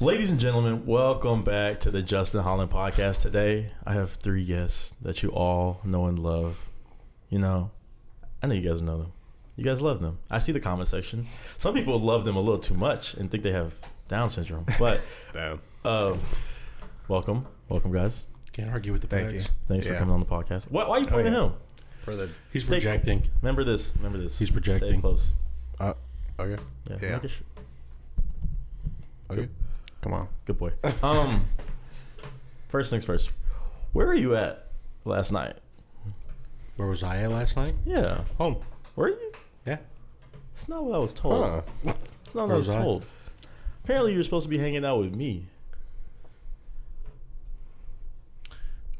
Ladies and gentlemen, welcome back to the Justin Hollen podcast. Today, I have 3 guests that you all know and love. You know, I know you guys know them. You guys love them. I see the comment section. Some people love them a little too much and think they have Down syndrome. But, Damn. welcome, guys. Can't argue with the facts. Thanks for coming on the podcast. Why are you pointing at him? He's projecting. Remember this. He's projecting. Stay close. Okay. Yeah. Okay. Come on. Good boy. First things first. Where were you at last night? Where was I at last night? Yeah. Home. Were you? Yeah. It's not what I was told. It's not what I was told. Apparently you were supposed to be hanging out with me.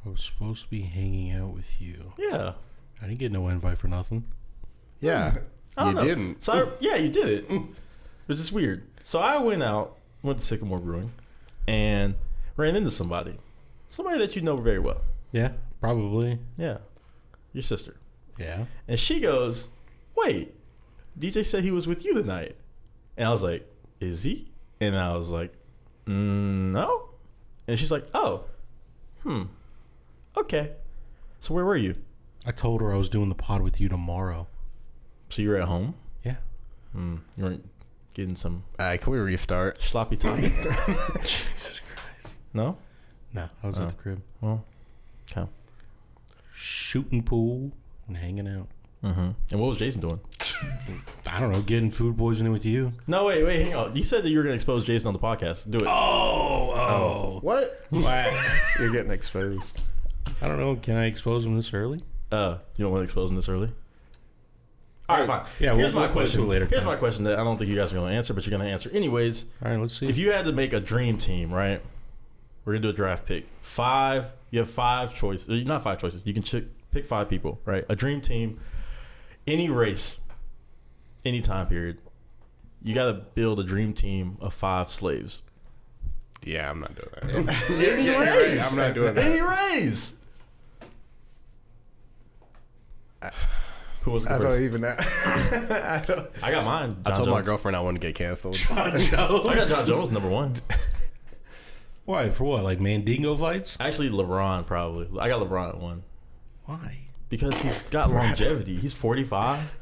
I was supposed to be hanging out with you. Yeah. I didn't get no invite for nothing. Yeah. You didn't. So you did it. Which is weird. So I went to Sycamore Brewing and ran into somebody that you know very well. Yeah, probably. Yeah. Your sister. Yeah. And she goes, wait, DJ said he was with you tonight. And I was like, is he? And I was like, no. And she's like, oh, okay. So where were you? I told her I was doing the pod with you tomorrow. So you were at home? Yeah. You weren't getting some... All right, can we restart? Sloppy toppy? Jesus Christ. No? No, I was at the crib. Well, okay. Shooting pool and hanging out. Mm-hmm. And what was Jason doing? I don't know, getting food poisoning with you. No, wait, hang on. You said that you were going to expose Jason on the podcast. Do it. Oh. What? You're getting exposed. I don't know. Can I expose him this early? You don't want to expose him this early? All right, fine. Yeah, Here's we'll my question. later. Here's my question that I don't think you guys are going to answer, but you're going to answer anyways. All right, let's see. If you had to make a dream team, right? We're going to do a draft pick. You have 5 choices. Not 5 choices. You can pick 5 people, right? A dream team, any race, any time period. You got to build a dream team of 5 slaves. Yeah, I'm not doing that. Any race. Right. I'm not doing that. Any race. Who was the first? I don't even know. I got mine. I told my Jones. girlfriend I wouldn't get canceled. John Jones. I got John Jones number 1. Why? For what? Like Mandingo fights? Actually, LeBron probably. I got LeBron at 1. Why? Because he's got longevity. He's 45.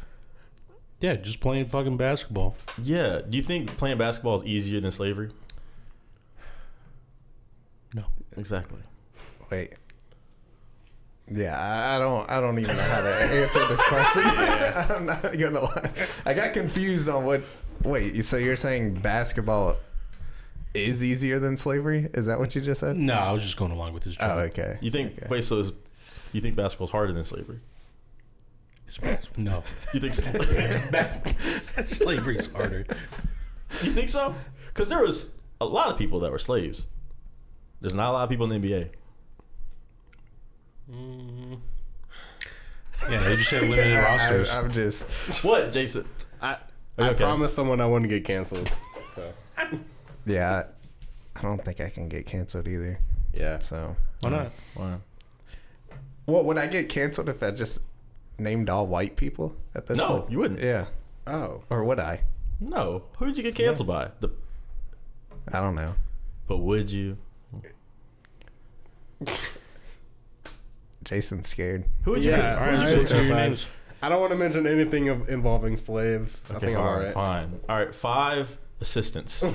Yeah, just playing fucking basketball. Yeah. Do you think playing basketball is easier than slavery? No. Exactly. Wait. Yeah, I don't even know how to answer this question. I'm not gonna lie. I got confused on what. Wait, so you're saying basketball is easier than slavery? Is that what you just said? No, I was just going along with his joke. Oh, okay. You think? Okay. Wait. So you think basketball's harder than slavery? No. You think Slavery's harder. You think so? Because there was a lot of people that were slaves. There's not a lot of people in the NBA. Yeah, they just have limited rosters. I'm just. What, Jason? I okay? promised someone I wouldn't get canceled. So. Yeah, I don't think I can get canceled either. Yeah. So. Why not? Wow. Well, would I get canceled if I just named all white people at this point? No, you wouldn't. Yeah. Oh. Or would I? No. Who did you get canceled by? I don't know. But would you? Jason's scared. Who would you? Yeah. Pick? All right, Who would so you pick? say your names. I don't want to mention anything involving slaves. I Okay, think I'm all right. fine. All right, 5 assistants. Well,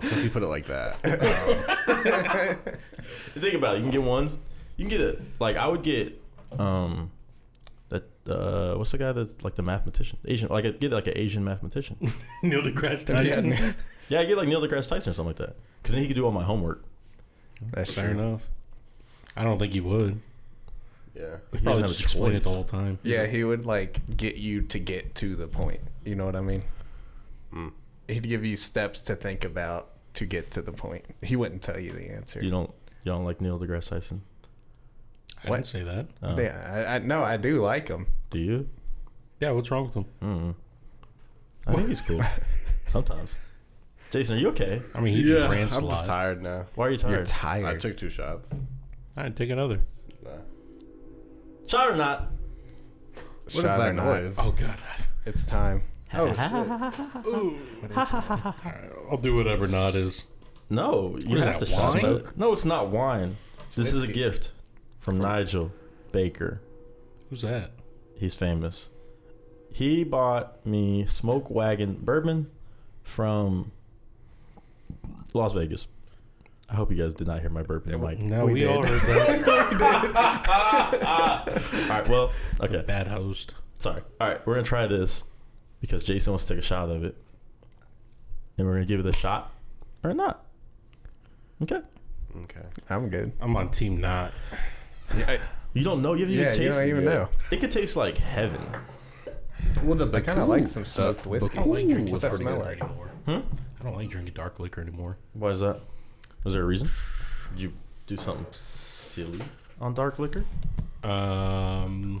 since you put it like that. Think about it. You can get one. You can get it. Like I would get that. What's the guy that's like the mathematician? Asian. Like I'd get like an Asian mathematician. Neil deGrasse Tyson. Yeah, I get like Neil deGrasse Tyson or something like that. Because then he could do all my homework. That's Fair true. enough. I don't think he would. Yeah. He Probably doesn't have just a explain it choice. the whole time. Yeah, he would like get you to get to the point. You know what I mean? He'd give you steps to think about to get to the point. He wouldn't tell you the answer. You don't like Neil deGrasse Tyson? I didn't say that. Oh. Yeah, no, I do like him. Do you? Yeah, what's wrong with him? I think he's cool. Sometimes. Jason, are you okay? I mean, he just rants a I'm lot. just tired now. Why are you tired? You're tired. I took 2 shots. All right, take another. Nah. Shot or not? What is Shot that or not. noise? Oh, God. It's time. Oh shit! I'll do whatever not is. No, you What is have that, to shut wine? up. No, it's not wine. This is a whiskey. gift from Nigel Baker. Who's that? He's famous. He bought me Smoke Wagon bourbon from Las Vegas. I hope you guys did not hear my burp in the mic. No, We we did. all heard that. All right, well, okay. Bad host. Sorry. All right, we're going to try this because Jason wants to take a shot of it. And we're going to give it a shot or not. Okay. Okay. I'm good. I'm on team not. You don't know? You haven't Yeah, even tasted you don't even it. know. It could taste like heaven. Well, the I kind of like some smoked whiskey. I don't like drinking What's that dark smell liquor like? anymore. I don't like drinking dark liquor anymore. Why is that? Was there a reason? Did you do something silly on dark liquor? Played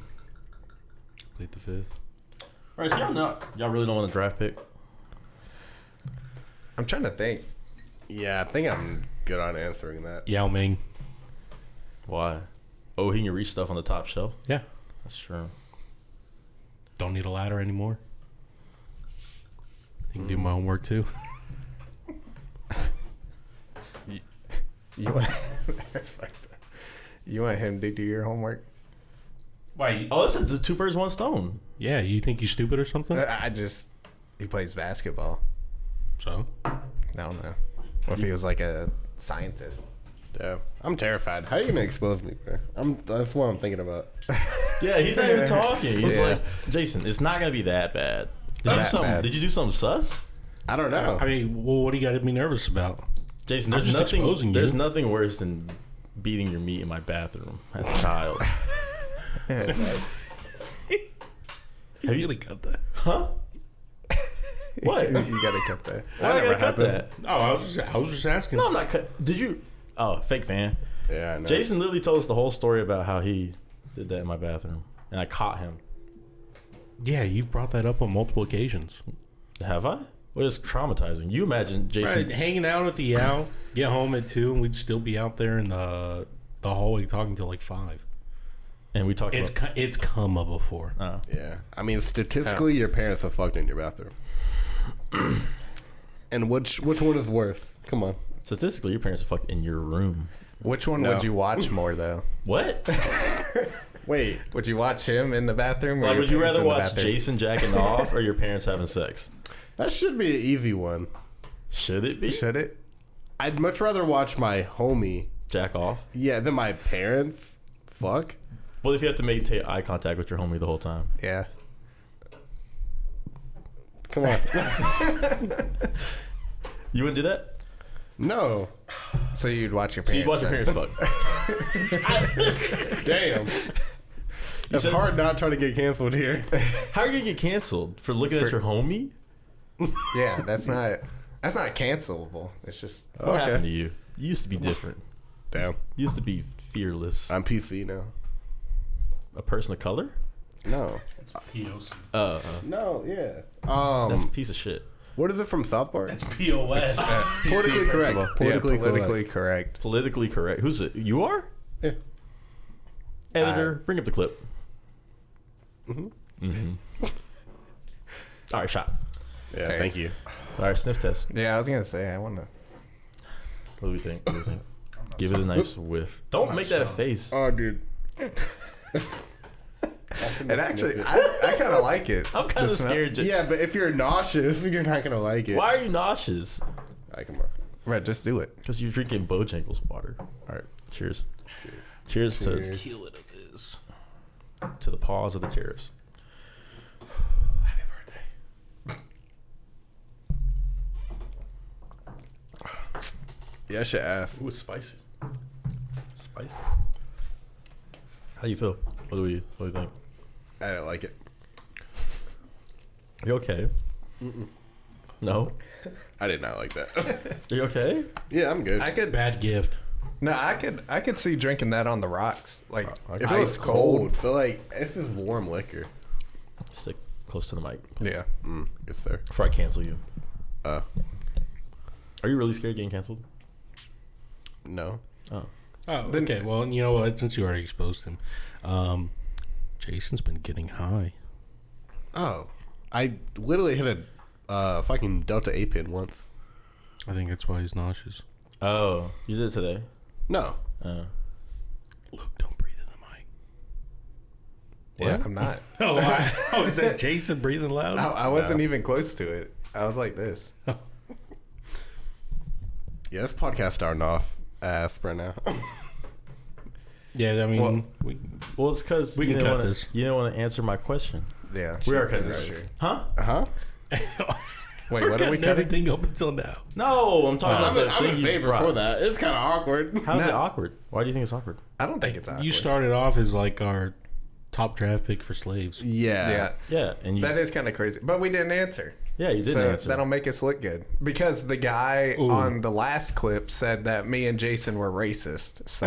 the fifth. All right, so y'all really don't want a draft pick? I'm trying to think. Yeah, I think I'm good on answering that. Yao Ming. Why? Oh, he can reach stuff on the top shelf? Yeah. That's true. Don't need a ladder anymore. You can do my homework too. You want that's fucked up. You want him to do your homework? Why? Oh, that's a two birds, one stone. Yeah, you think you stupid or something? He plays basketball. So? I don't know. What if he was like a scientist? Yeah, I'm terrified. How are you gonna expose me, bro? That's what I'm thinking about. Yeah, he's not even talking. He's Yeah. like, Jason, it's not going to be that bad. Did you do something sus? I don't know. I mean, well, what do you got to be nervous about? Jason, I'm there's just exposing nothing. you. There's nothing worse than beating your meat in my bathroom as a child. Have you really cut that? Huh? What? You gotta cut that. Why I gotta cut that? Oh, I was just asking. No, I'm not cut. Did you? Oh, fake fan. Yeah, I know. Jason literally told us the whole story about how he did that in my bathroom, and I caught him. Yeah, you've brought that up on multiple occasions. Have I? Well, it's traumatizing. You imagine Jason? Right, hanging out at the Yow, get home at 2, and we'd still be out there in the hallway talking till like 5. And we talked about. It's come up before. Oh. Yeah, I mean, statistically, your parents have fucked in your bathroom. And which one is worse? Come on. Statistically, your parents are fucked in your room. Which one No. would you watch more though? What? Wait, Would you watch him in the bathroom? Or Like, your would you parents rather in the watch bathroom? Jason jacking off or your parents having sex? that should be an easy one. Should it be? Should it? I'd much rather watch my homie, Jack off? yeah, than my parents. Fuck. Well, if you have to maintain eye contact with your homie the whole time. Yeah. Come on. You wouldn't do that? No. So you'd watch your So you'd parents. watch your then. parents fuck. Damn. It's said- hard not trying to get canceled here. How are you going to get canceled? For looking at your homie? Yeah, that's not cancelable. It's just What happened to you? You used to be different. Damn. You used to be fearless. I'm PC now. A person of color? No. POC. No, yeah. That's a piece of shit. What is it from South Park? That's POS. Politically correct. politically correct. Politically correct. Who's it? You are? Yeah. Editor, bring up the clip. Mm-hmm. All right, shot. Yeah, Hey. thank you. All right, sniff test. Yeah, I was gonna say I want to. What do we think? What do we think? Give it a nice whiff. Don't make that face. Oh, dude. And actually, I kind of like it. I'm kind The of smell- scared. Yeah, but if you're nauseous, you're not going to like it. Why are you nauseous? All right, come on. Right, just do it. Because you're drinking Bojangles water. All right, cheers. Cheers, Cheers. Kill it is. to the paws of the terrorists. Happy birthday. Yeah, I should ask. Ooh, it's spicy. Spicy. How you feel? What do you think? I didn't like it. You okay? No? I did not like that. Are you okay? Yeah, I'm good. I could. Bad gift. No, I could see drinking that on the rocks, like Okay. if it was cold, but like, this is warm liquor. Stick close to the mic Yeah. Yes, sir. before I cancel you. Uh, Are you really scared of getting canceled? no. Oh. Oh, okay. Well, you know what? Since you already exposed him, Jason's been getting high. Oh. I literally hit a fucking Delta 8 pin once. I think that's why he's nauseous. Oh, you did it today? No. Luke, don't breathe in the mic. Yeah, What? I'm not. Oh, is that Jason breathing loud? I wasn't even close to it. I was like this. Yeah, this podcast starting off ass right now. Yeah, I mean, Well, it's because We you can didn't cut wanna- this. You didn't want to answer my question. Yeah, We are sure, cutting that's this. true. Huh? Huh? Wait, we're what are we cutting cutting? everything up until now. No, I'm talking about the I'm thing in you favor brought. for that. It's kind of awkward. How's it No. awkward? Why do you think it's awkward? I don't think it's awkward. You started off as like our top draft pick for slaves. Yeah. Yeah, Yeah, and you. that is kind of crazy. But we didn't answer. Yeah, you didn't So answer. that'll make us look good. Because the guy Ooh. on the last clip said that me and Jason were racist. So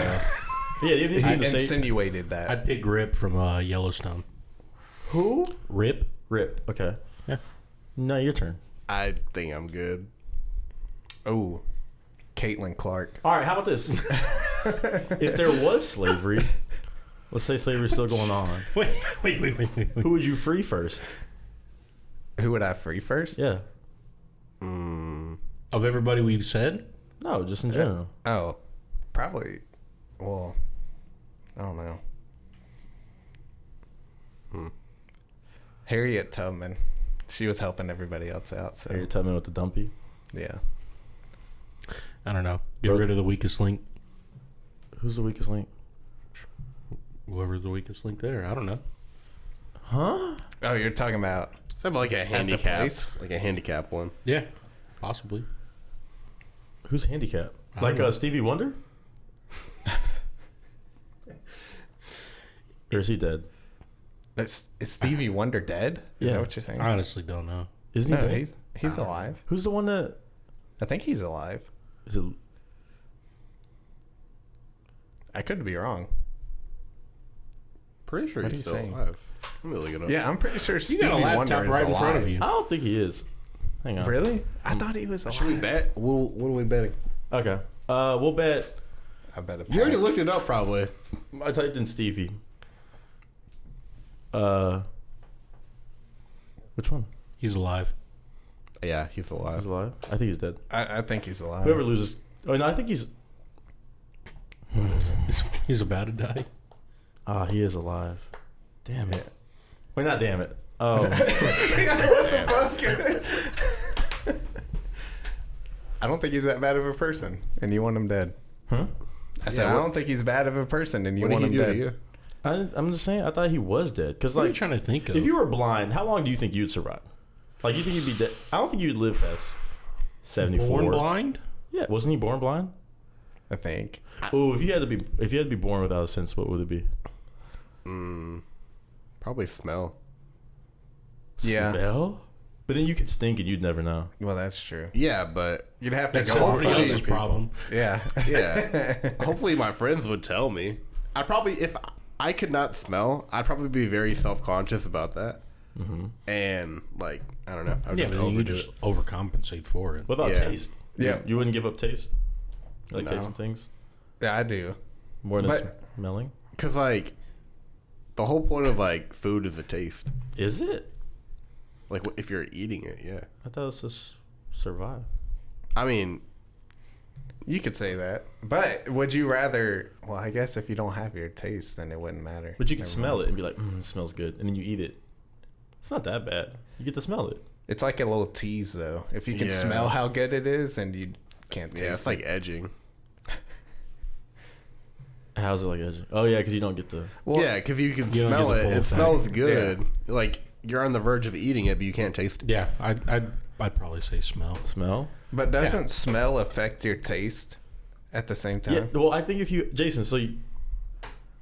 Yeah, you he need to say insinuated that. I'd pick Rip from Yellowstone. who? Rip? Rip. Okay. Yeah. No, your turn. I think I'm good. Oh, Caitlin Clark. All right. How about this? If there was slavery, let's say slavery's still going on. Wait. Who would you free first? Who would I free first? Yeah. Of everybody we've said? No, just in general. Oh, probably. Well, I don't know. Harriet Tubman. She was helping everybody else out. Are you So telling me with the dumpy? yeah. I don't know. Get rid of the weakest link. Who's the weakest link? Whoever's the weakest link there. I don't know. Huh? Oh, you're talking about Something like a handicap. place? Like a handicap one. Yeah. Possibly. Who's handicapped? I Like don't know. Stevie Wonder? Or is he dead? is Stevie Wonder dead? Is Yeah. that what you're saying? I honestly don't know. Isn't he No, dead? he's alive. Who's the one that? I think he's alive. Is it? I could be wrong. Pretty sure What he's are still you saying? alive. I'm gonna look it up. Yeah, I'm pretty sure You Stevie got a Wonder laptop is right in alive. front of you. I don't think he is. Hang on. Really? I thought he was Should we alive. bet? What are we betting? Okay. We'll bet. I bet it. You already looked it up, probably. I typed in Stevie. Which one? He's alive. Yeah, he's He's alive. alive. I think he's dead. I think he's alive. Whoever loses. Oh no, I think he's. He's about to die. Ah, he is alive. Damn it. Wait, not damn it. Oh, What the fuck? I don't think he's that bad of a person, and you want him dead. huh? I said I don't think he's bad of a person, and you What want did he him do to dead. you? I'm just saying. I thought he was dead. Cause What are you like, trying to think of? if you were blind, how long do you think you'd survive? Like, you think you'd be dead? I don't think you'd live past 74. born blind? Yeah, wasn't he born blind? I think. Oh, if you had to be born without a sense, what would it be? Probably smell. Yeah. Smell? But then you could stink and you'd never know. Well, that's true. Yeah, but You'd have to That's go off somebody of else's other people. problem. Yeah. yeah. Hopefully my friends would tell me. I probably, if I could not smell, I'd probably be very self-conscious about that. Mm-hmm. And like, I don't know. I would Yeah, just but then you overdo just it. overcompensate for it. What about Yeah. taste? Yeah. You wouldn't give up taste? You like No. tasting things? Yeah, I do. More than But- smelling? Cause like, the whole point of like food is the taste. Is it? Like if you're eating it, yeah. I thought it was just survive. I mean, You could say that. But would you rather? Well, I guess if you don't have your taste, then it wouldn't matter. But you could Never smell mind. it and be like, it smells good. And then you eat it. It's not that bad. You get to smell it. It's like a little tease, though. If you can Yeah. smell how good it is, and you can't taste yeah, it's it. like edging. How's it like edging? Oh, yeah, because you don't get the... Well, Yeah, because you can You don't smell get the it. full It effect. smells good. Like you're on the verge of eating it, but you can't taste it. Yeah, I'd probably say smell. Smell? But doesn't smell affect your taste at the same time? Yeah, well, I think if you... Jason, so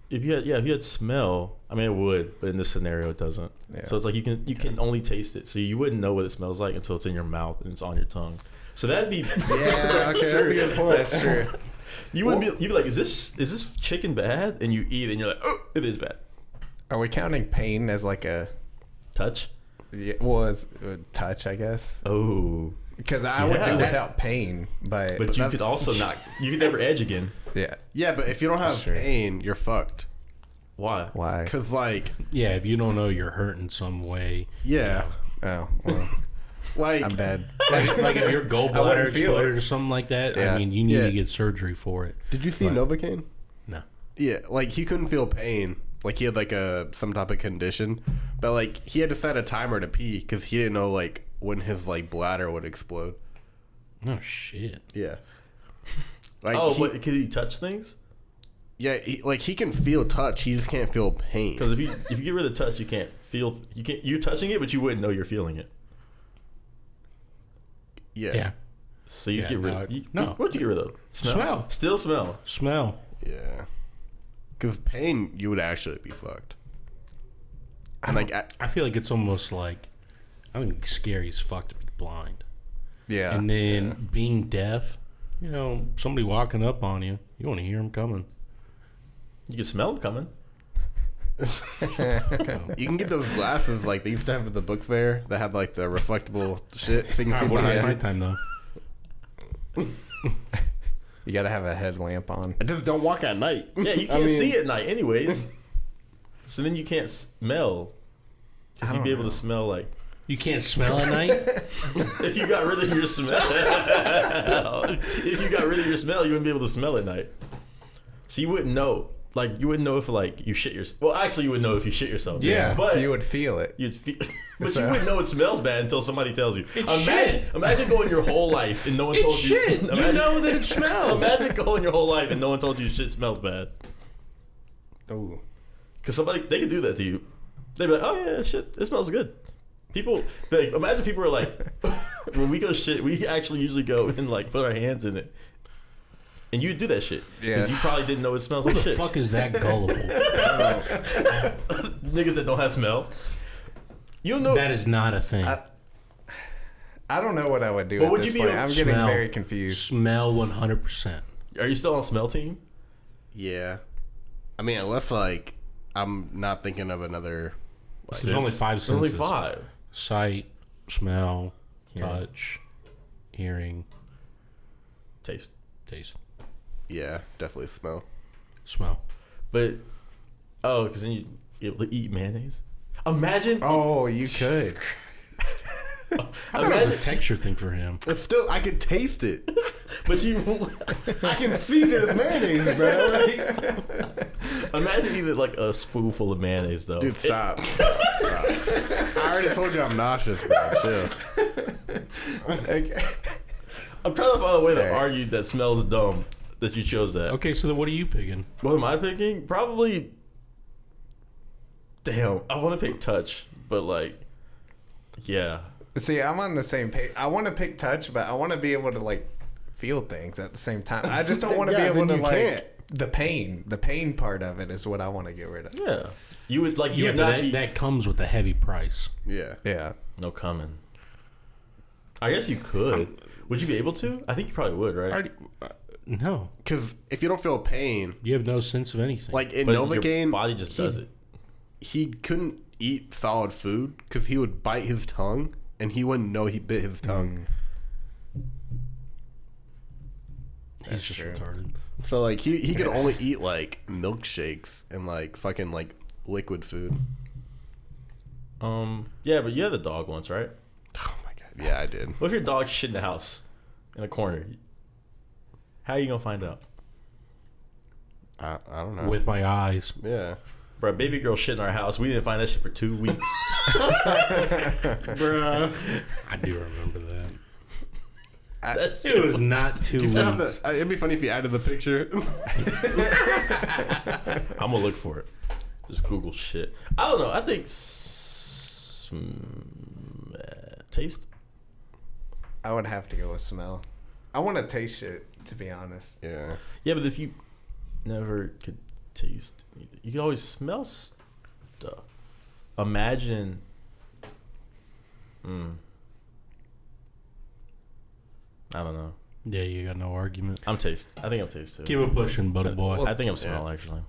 if you had smell, I mean, it would, but in this scenario, it doesn't. Yeah. So it's like you can only taste it. So you wouldn't know what it smells like until it's in your mouth and it's on your tongue. So that'd be... Yeah, okay, that's a good point. That's true. You wouldn't be... You'd be like, is this chicken bad? And you eat it and you're like, oh, it is bad. Are we counting pain as like a... Touch? Yeah, well, as a touch, I guess? Oh. Because I would Yeah. do without pain, but But you that's- could also not... You could never edge again. yeah. Yeah, but if you don't have Sure. pain, you're fucked. Why? Why? Cause like, Yeah, if you don't know you're hurt in some way. yeah, Oh, well, Like, I'm bad. Like if your gallbladder wouldn't feel exploded it. or something like that, Yeah. I mean, you need Yeah. to get surgery for it. did you see But- Novocaine? No. Yeah, like he couldn't feel pain. Like he had like some type of condition, but like he had to set a timer to pee because he didn't know like when his like bladder would explode. No shit. Yeah. Like But can he touch things? yeah, he can feel touch. He just can't feel pain. Because if you get rid of touch, you can't feel. You're touching it, but you wouldn't know you're feeling it. Yeah. Yeah. So you Yeah, get rid. no, of... no. What'd you get rid of? Smell. Still smell. Smell. Yeah. Because pain, you would actually be fucked. And like, I feel like it's almost like, I think scary as fuck to be blind. Yeah. And then being deaf, you know, somebody walking up on you, you want to hear them coming. You can smell them coming. you can get those glasses like they used to have at the book fair that had like the reflectable shit. So you can see What if it's behind. nighttime though? You gotta have a headlamp on. Just don't walk at night. Yeah, you can't see at night, anyways. So then you can't smell. Because you'd be able to smell like. You can't smell at night? If you got rid of your smell, if you got rid of your smell, you wouldn't be able to smell at night. So you wouldn't know. Like you wouldn't know if like you shit yourself. Well, actually, you would know if you shit yourself. Yeah, but you would feel it. you'd feel. But So- you wouldn't know it smells bad until somebody tells you. It's shit. Imagine going your whole life and no one told It's you. shit. You Imagine, know that it smells. Imagine going your whole life and no one told you shit smells bad. Ooh. Because they could do that to you. They'd be like, oh yeah, shit, it smells good. People, like, imagine people are like, when we go shit, we actually usually go and like put our hands in it. And you do that shit. Yeah. Because you probably didn't know it smells like Who the shit. fuck is that gullible? Niggas that don't have smell. You don't know. That is not a thing. I don't know what I would do But at would this you be point. able I'm to getting smell? very confused. Smell 100%. Are you still on smell team? Yeah. I mean, unless like I'm not thinking of another. There's only 5 There's only senses. 5. Sight, smell, Hearing. touch, hearing, Taste. taste, Yeah, definitely smell. smell. But, because then you'd be able to eat mayonnaise. Imagine. Oh, you could. I thought it was Imagine, a texture thing for him. It's still, I can taste it. but you. I can see there's mayonnaise, bro. Like, Imagine eating like a spoonful of mayonnaise, though. dude, stop. Stop. I already told you I'm nauseous, bro. Chill. Okay. I'm trying to find a way to Alright. argue that smells dumb that you chose that. Okay, so then what are you picking? What am I picking? Probably. Damn, I want to pick touch, but like, yeah. See, I'm on the same page. I want to pick touch, but I want to be able to like feel things at the same time. I just don't want to Yeah, be able then to you can't. like the pain. The pain part of it is what I want to get rid of. Yeah. You would like. You Yeah, would but not that, be. that comes with a heavy price. Yeah. Yeah. No coming. I guess you could. Would you be able to? I think you probably would, right? No, Because if you don't feel pain, you have no sense of anything. like in But Novocaine, your body just does it. he couldn't eat solid food because he would bite his tongue and he wouldn't know he bit his tongue. he's just true. retarded. So like he could only eat like milkshakes and like fucking like liquid food. Yeah, but you had the dog once, right? Oh my god. Yeah, I did. What if your dog shit in the house, in a corner? How are you gonna find out? I don't know. With my eyes. Yeah. Bro, baby girl shit in our house. We didn't find that shit for 2 weeks. Bruh. I do remember that. That shit It was not 2 You weeks. still have the, it'd be funny if you added the picture. I'm gonna look for it. Just Google shit. I don't know. I think taste. I would have to go with smell. I want to taste shit, to be honest. Yeah. Yeah, but if you never could taste, you can always smell stuff. Imagine. I don't know. Yeah, you got no argument. I'm taste. I think I'm taste too. Keep it pushing, buddy boy. I think I'm smell actually.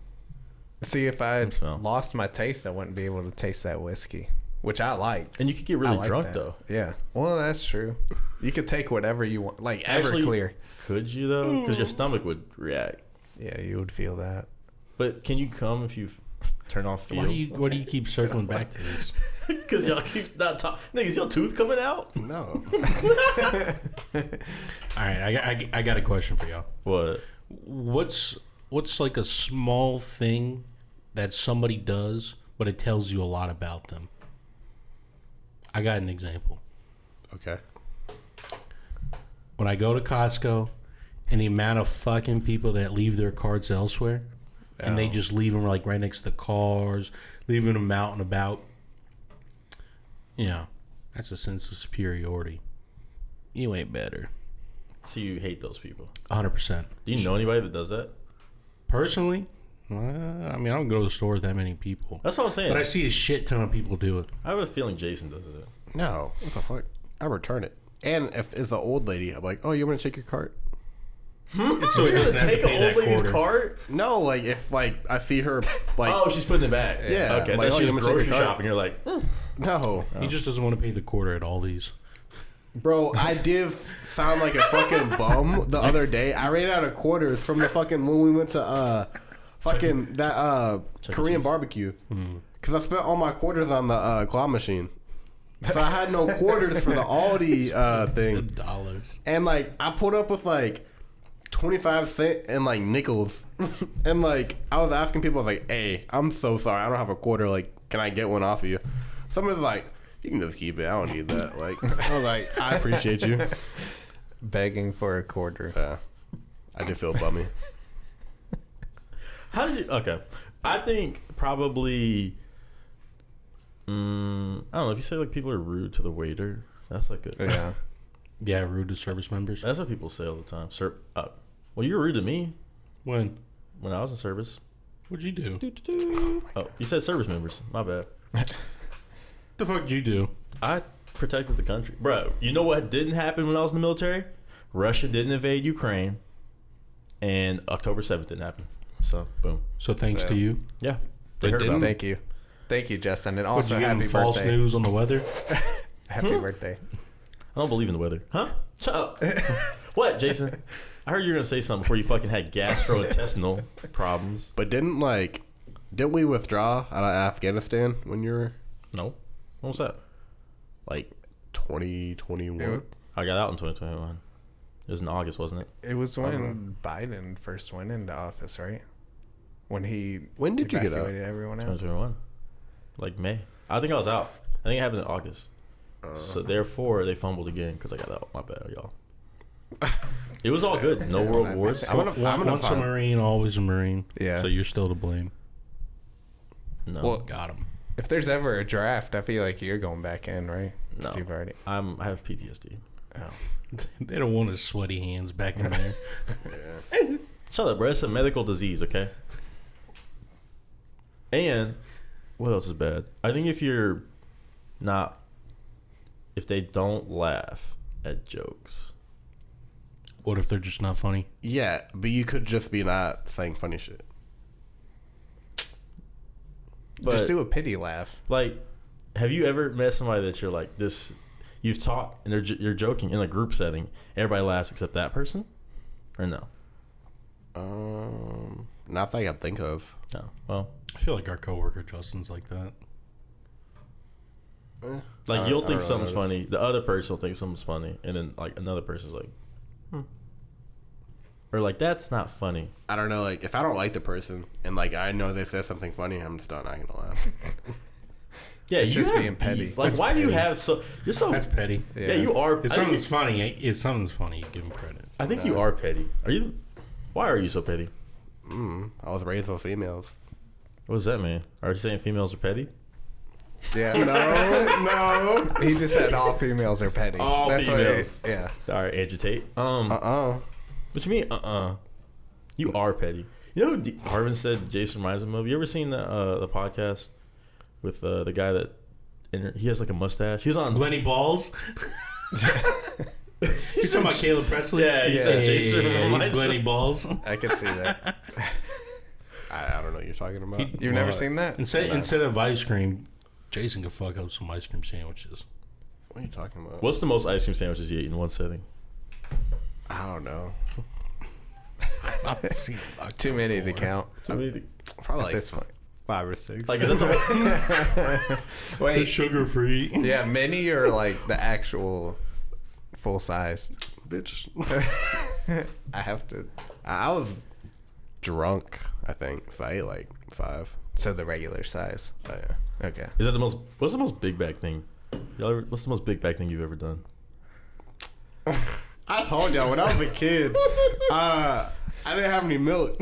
See, if I had Smell. lost my taste, I wouldn't be able to taste that whiskey, which I liked. And you could get I really like drunk that. though. Yeah. Well, that's true. You could take whatever you want, like Actually, Everclear. Could you though? Because your stomach would react. Yeah, you would feel that. But can you come if you turn off feel. Why do you keep circling back to this? Because y'all keep not talking. Niggas, your tooth coming out? No. All right, I got a question for y'all. What? What's like a small thing that somebody does, but it tells you a lot about them? I got an example. Okay. When I go to Costco, and the amount of fucking people that leave their carts elsewhere, and they just leave them like right next to the cars, leaving them out and about. Yeah, that's a sense of superiority. You ain't better. So you hate those people? 100%. Do you know anybody that does that? Personally, I mean, I don't go to the store with that many people. That's what I'm saying. But I see a shit ton of people do it. I have a feeling Jason does it. No. What the fuck? I return it. And if it's an old lady, I'm like, oh, you want to take your cart? So You're gonna take an old lady's cart? No, like if like I see her like Oh, she's putting it back. Yeah. Okay. Like, Then oh, she's you wanna take grocery your cart? shopping. You're like, no. He just doesn't want to pay the quarter at Aldi's. Bro, I did sound like a fucking bum the other day. I ran out of quarters from the fucking when we went to fucking that Korean Cheese. barbecue. Because I spent all my quarters on the claw machine. So I had no quarters for the Aldi thing. Dollars. And like I pulled up with like 25 cents and like nickels. And like I was asking people, I was like, hey, I'm so sorry, I don't have a quarter, like can I get one off of you? Someone's like, you can just keep it, I don't need that. Like I was like, I appreciate you. Begging for a quarter. Yeah. I did feel bummy. how did you? Okay. I think probably. I don't know. If you say like people are rude to the waiter, that's like a. Yeah. Yeah, rude to service members. That's what people say all the time. Well, you were rude to me When when I was in service. what'd you do? Oh, you said service members. My bad. The fuck did you do? I protected the country, bro. You know what didn't happen when I was in the military? Russia didn't invade Ukraine, and October 7th didn't happen. So, boom. So thanks So- to you. Yeah, They heard didn't? about it. Thank you. Thank you, Justin. And Would also you give happy him false birthday. news on the weather? Happy birthday. I don't believe in the weather. Huh? Shut up. What, Jason? I heard you were gonna say something before you fucking had gastrointestinal problems. But didn't we withdraw out of Afghanistan when you were No. What was that? like 2021? I got out in 2021. It was in August, wasn't it? It was when Biden first went into office, right? When When did you get out? evacuated everyone out? 2021. Like May. I think I was out. I think it happened in August. So therefore, they fumbled again because I got out. My bad, y'all. It was all good. No world wars. I'm gonna Once a find- Marine, always a Marine. Yeah. So you're still to blame. No. Well, Got him. if there's ever a draft, I feel like you're going back in, right? No. 'Cause you've already. I have PTSD. Oh. They don't want his sweaty hands back in there. Shut up, bro. It's a medical disease, okay? And what else is bad? I think if they don't laugh at jokes. What if they're just not funny? Yeah, but you could just be not saying funny shit. But, Just do a pity laugh. like, have you ever met somebody that you're like this? You've talked and you're joking in a group setting. Everybody laughs except that person, or no? Not that I can think of. No. Well, I feel like our coworker Justin's like that. like I you'll don't think really something's notice. funny, the other person will think something's funny, and then like another person's like, or like that's not funny. I don't know, like if I don't like the person and like I know they said something funny, I'm just not gonna laugh. Yeah, It's you just have being petty. beef. Like, That's why do you petty. have so? You're so. That's petty. yeah. You are. If I think, something's funny, if something's funny, you give him credit. I think you are petty. Are you? Why are you so petty? I was raised with females. What does that mean? Are you saying females are petty? Yeah. No. He just said all females are petty. All That's females. What yeah. All right, agitate. What you mean? You are petty. You know who Harvin said Jason reminds him of? You ever seen the podcast with the guy that he has like a mustache? He was on Lenny Balls. You talking about Caleb Presley? Yeah, he said Jason he's reminds Lenny him. Balls. I could see that. I don't know what you're talking about. You've never seen that? Instead of ice cream, Jason could fuck up some ice cream sandwiches. What are you talking about? What's the most ice cream sandwiches you ate in one setting? I don't know. I've seen Too many to count. I mean, Probably At like this point. 5 or 6. Like, is that Wait, Sugar free. yeah, mini or like the actual full size? bitch. I have to. I was drunk, I think, so I ate like 5. So the regular size. Oh, yeah. Okay. Is that the most? What's the most big bag thing? What's the most big bag thing you've ever done? I told y'all when I was a kid, I didn't have any milk.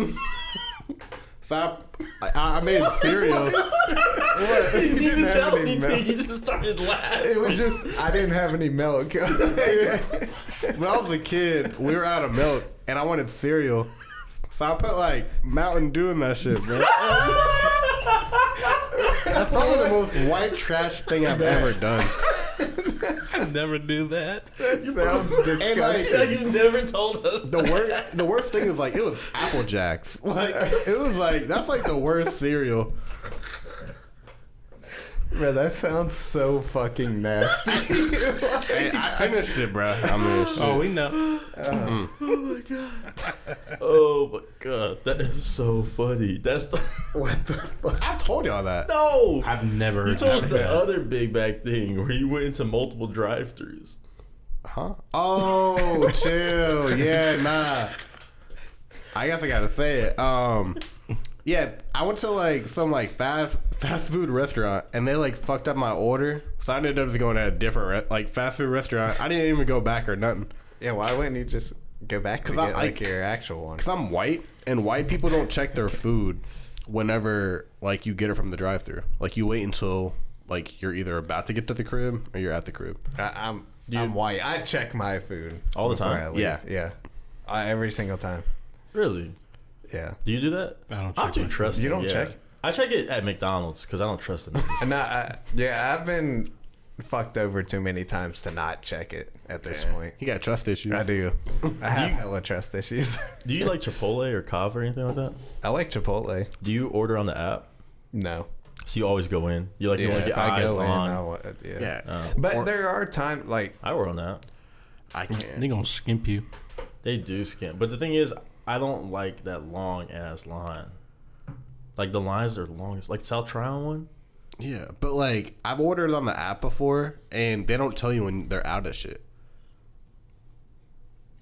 So I made cereal. What? You didn't even have tell any anything. milk? You just started laughing. It was just I didn't have any milk. When I was a kid, we were out of milk, and I wanted cereal. So I put like Mountain Dew in that shit, bro. That's probably the most white trash thing I've ever done. I never do that. Sounds disgusting. Yeah, you never told us. The worst thing is like it was Apple Jacks. Like it was like that's like the worst cereal. Bro, that sounds so fucking nasty. Hey, I finished it, bro. I mean, shit. Oh, we know. Oh my god, that is so funny. That's the What the fuck? I told y'all that. no. I've never You heard told us that. the other big bag thing where you went into multiple drive-throughs. Huh? Oh, chill. Yeah, nah. I guess I gotta say it. Yeah, I went to like some like fast food restaurant and they like fucked up my order, so I ended up just going to a different like fast food restaurant. I didn't even go back or nothing. Yeah, why wouldn't you just go back to get like your actual one? Cause I'm white and white people don't check their food whenever like you get it from the drive-thru. Like you wait until like you're either about to get to the crib or you're at the crib. I'm white. I check my food All the before time? I leave. Yeah. Yeah. Every single time. Really? Yeah. Do you do that? I don't I'm check too my trusting. You don't yeah. check? I check it at McDonald's because I don't trust them. And I've been fucked over too many times to not check it at this point. He got trust issues. I do. I have hella trust issues. Do you like Chipotle or Kava or anything like that? I like Chipotle. Do you order on the app? No. So you always go in. You like you want to if get I eyes go in, on. Yeah, But there are times like I order on that. I can't. They gonna skimp you. They do scan, but the thing is, I don't like that long ass line. Like the lines are long. Like South Tryon one. Yeah, but like I've ordered on the app before, and they don't tell you when they're out of shit.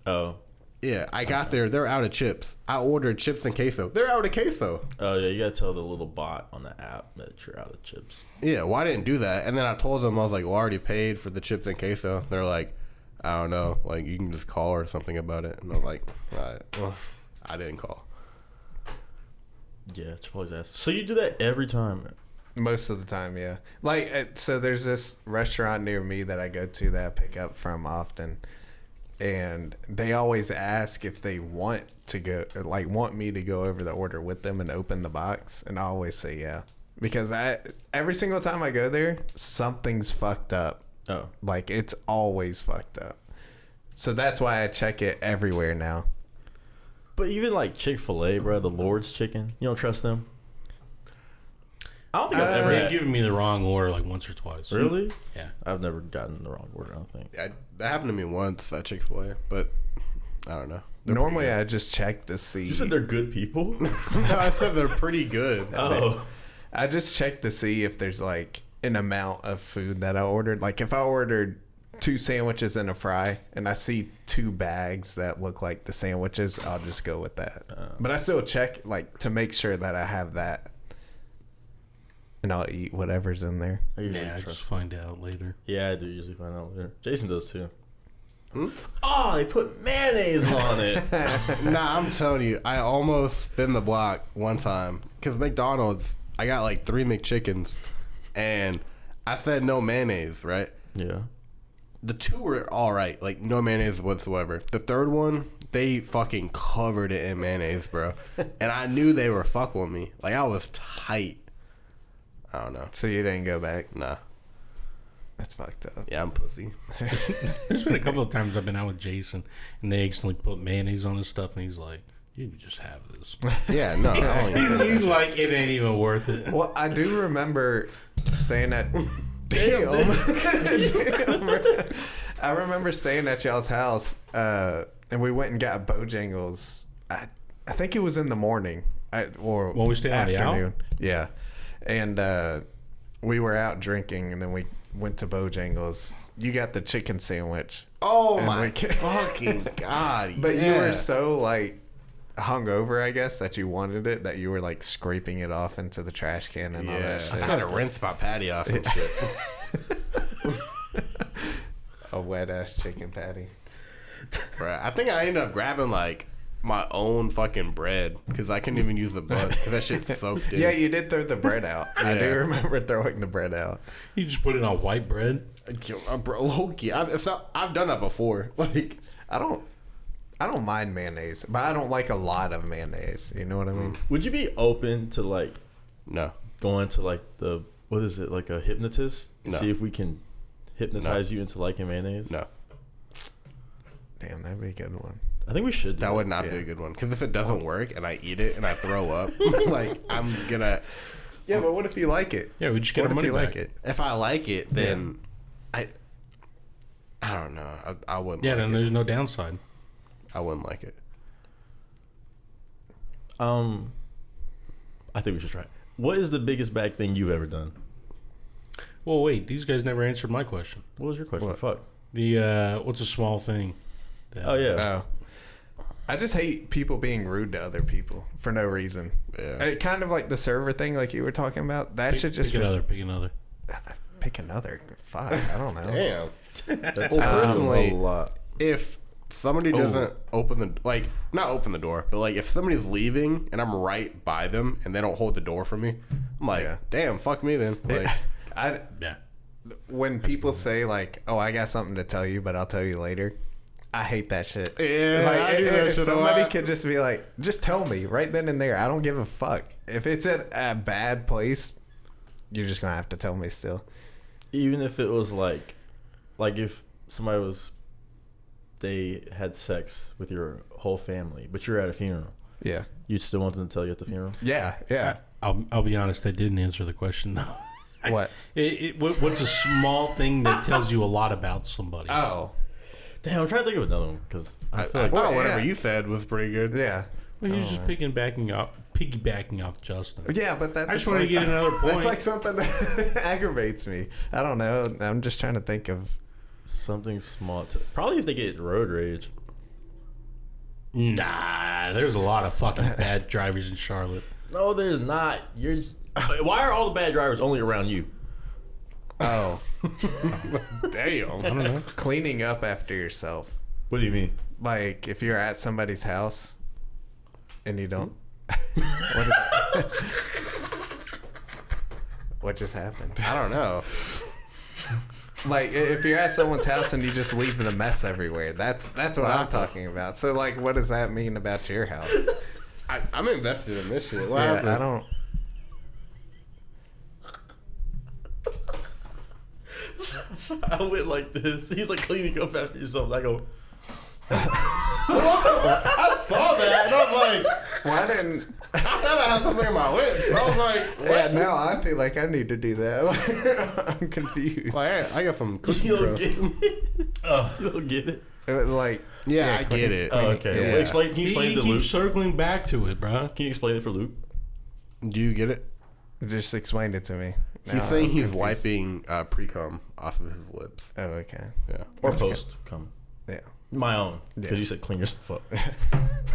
Oh. Yeah, I got there. They're out of chips. I ordered chips and queso. They're out of queso. Oh yeah, you gotta tell the little bot on the app that you're out of chips. Yeah, well, I didn't do that. And then I told them, I was like, well, I already paid for the chips and queso. They're like, I don't know. Like, you can just call or something about it. And I was like, all right. Well, I didn't call. Yeah, Chipotle's ass. So you do that every time? most of the time, yeah. Like, so there's this restaurant near me that I go to that I pick up from often. And they always ask if they want to go, like, want me to go over the order with them and open the box. And I always say yeah. Because every single time I go there, something's fucked up. Oh. Like, it's always fucked up. So that's why I check it everywhere now. But even like Chick-fil-A, bro, the Lord's Chicken, you don't trust them? I don't think I've ever They've given me the wrong order like once or twice. Really? Yeah. I've never gotten the wrong order, I don't think. That happened to me once at Chick-fil-A, but I don't know. They're Normally, I just check to see. You said they're good people? no, I said they're pretty good. Oh. I just check to see if there's like an amount of food that I ordered. Like if I ordered 2 sandwiches and a fry and I see 2 bags that look like the sandwiches, I'll just go with that. But I still check like to make sure that I have that. And I'll eat whatever's in there. I usually Yeah, I trust just find out later. Yeah, I do usually find out later. Jason does too. Oh, they put mayonnaise on it. Nah, I'm telling you, I almost spin the block one time because McDonald's, I got like 3 McChickens, and I said no mayonnaise, right? Yeah. The 2 were all right, like no mayonnaise whatsoever. The 3rd one, they fucking covered it in mayonnaise, bro, and I knew they were fucking with me. Like I was tight. I don't know. So you didn't go back? Nah. That's fucked up. Yeah, I'm pussy. There's been a couple of times I've been out with Jason and they accidentally put mayonnaise on his stuff and he's like, "You can just have this." Yeah, no. I don't even He's like, "It ain't even worth it." Well, I do remember staying at... Damn. I remember staying at y'all's house, and we went and got Bojangles. I think it was in the morning, Or When we stayed on the Owl? Yeah. And we were out drinking, and then we went to Bojangles. You got the chicken sandwich. Oh And my we- fucking god! But yeah. you were so like hungover, I guess, that you wanted it, that you were like scraping it off into the trash can and all that I shit. had to rinse my patty off and shit. A wet ass chicken patty. Right. I think I ended up grabbing like my own fucking bread because I couldn't even use the bun because that shit's soaked in. Yeah, you did throw the bread out. I do remember throwing the bread out. You just put it on white bread. Bro, Loki. I've done that before. Like, I don't mind mayonnaise, but I don't like a lot of mayonnaise. You know what I mean? Would you be open to like no. going to like the what is it, like a hypnotist and No. see if we can hypnotize you into liking mayonnaise? No. Damn, that'd be a good one. I think we should. Do That it. would not be a good one because if it doesn't work and I eat it and I throw up, like I'm gonna. Yeah, but what if you like it? Yeah, we just get What our if money you back. like it? If I like it, then I don't know. I wouldn't. Yeah, like then it. there's no downside. I wouldn't like it. I think we should try it. What is the biggest bad thing you've ever done? Well, wait, these guys never answered my question. What was your question? What? Fuck. The what's a small thing? that- Oh yeah. I just hate people being rude to other people for no reason. Yeah. Kind of like the server thing, like you were talking about. That should just pick another. Pick another. pick another. Fuck, I don't know. Damn. That's Well, personally, a lot. If somebody doesn't open the not open the door, but like if somebody's leaving and I'm right by them and they don't hold the door for me, I'm like, Yeah. damn, fuck me then. Like, Yeah. When people say like, "Oh, I got something to tell you, but I'll tell you later," I hate that shit. Yeah, like, I do that if shit a somebody lot. could just be like, "Just tell me right then and there." I don't give a fuck. If it's at a bad place, you're just gonna have to tell me still. Even if it was like if somebody was, they had sex with your whole family, but you're at a funeral, Yeah. you'd still want them to tell you at the funeral? Yeah. Yeah. I'll be honest. I didn't answer the question though. What? What's a small thing that tells you a lot about somebody? Oh. Damn, I'm trying to think of another one because I feel I like thought whatever yeah. you said was pretty good. Yeah. Well, he was just piggybacking off Justin. Yeah, but that's I just wanted to get another point. That's like something that aggravates me. I don't know. I'm just trying to think of. something small. Probably if they get road rage. Nah, there's a lot of fucking bad drivers in Charlotte. No, there's not. You're. Why are all the bad drivers only around you? Oh. Damn. I don't know. Cleaning up after yourself. What do you mean? Like if you're at somebody's house and you don't. What is What just happened? I don't know. Like if you're at someone's house and you just leave the mess everywhere. That's what I'm talking about. So like what does that mean about your house? I'm invested in this shit. What Yeah, happened? I don't. I went like this. He's like cleaning up after yourself. And I go. I saw that and I was like, Well, I didn't. I thought I had something in my lips. I was like, what? Yeah, now I feel like I need to do that. I'm confused. Like, hey, I got some cookie You don't crust. get it. You don't get it. Like Yeah, I get it. Oh, okay. Yeah. Well, explain. Can you explain He it to keeps Luke? circling back to it, bro. Can you explain it for Luke? Do you get it? just explained it to me. He's Now saying I'm he's confused. wiping pre-cum off of his lips. Oh, okay. Yeah. Or That's post come. Yeah. My own. Because Yeah. you said clean yourself up.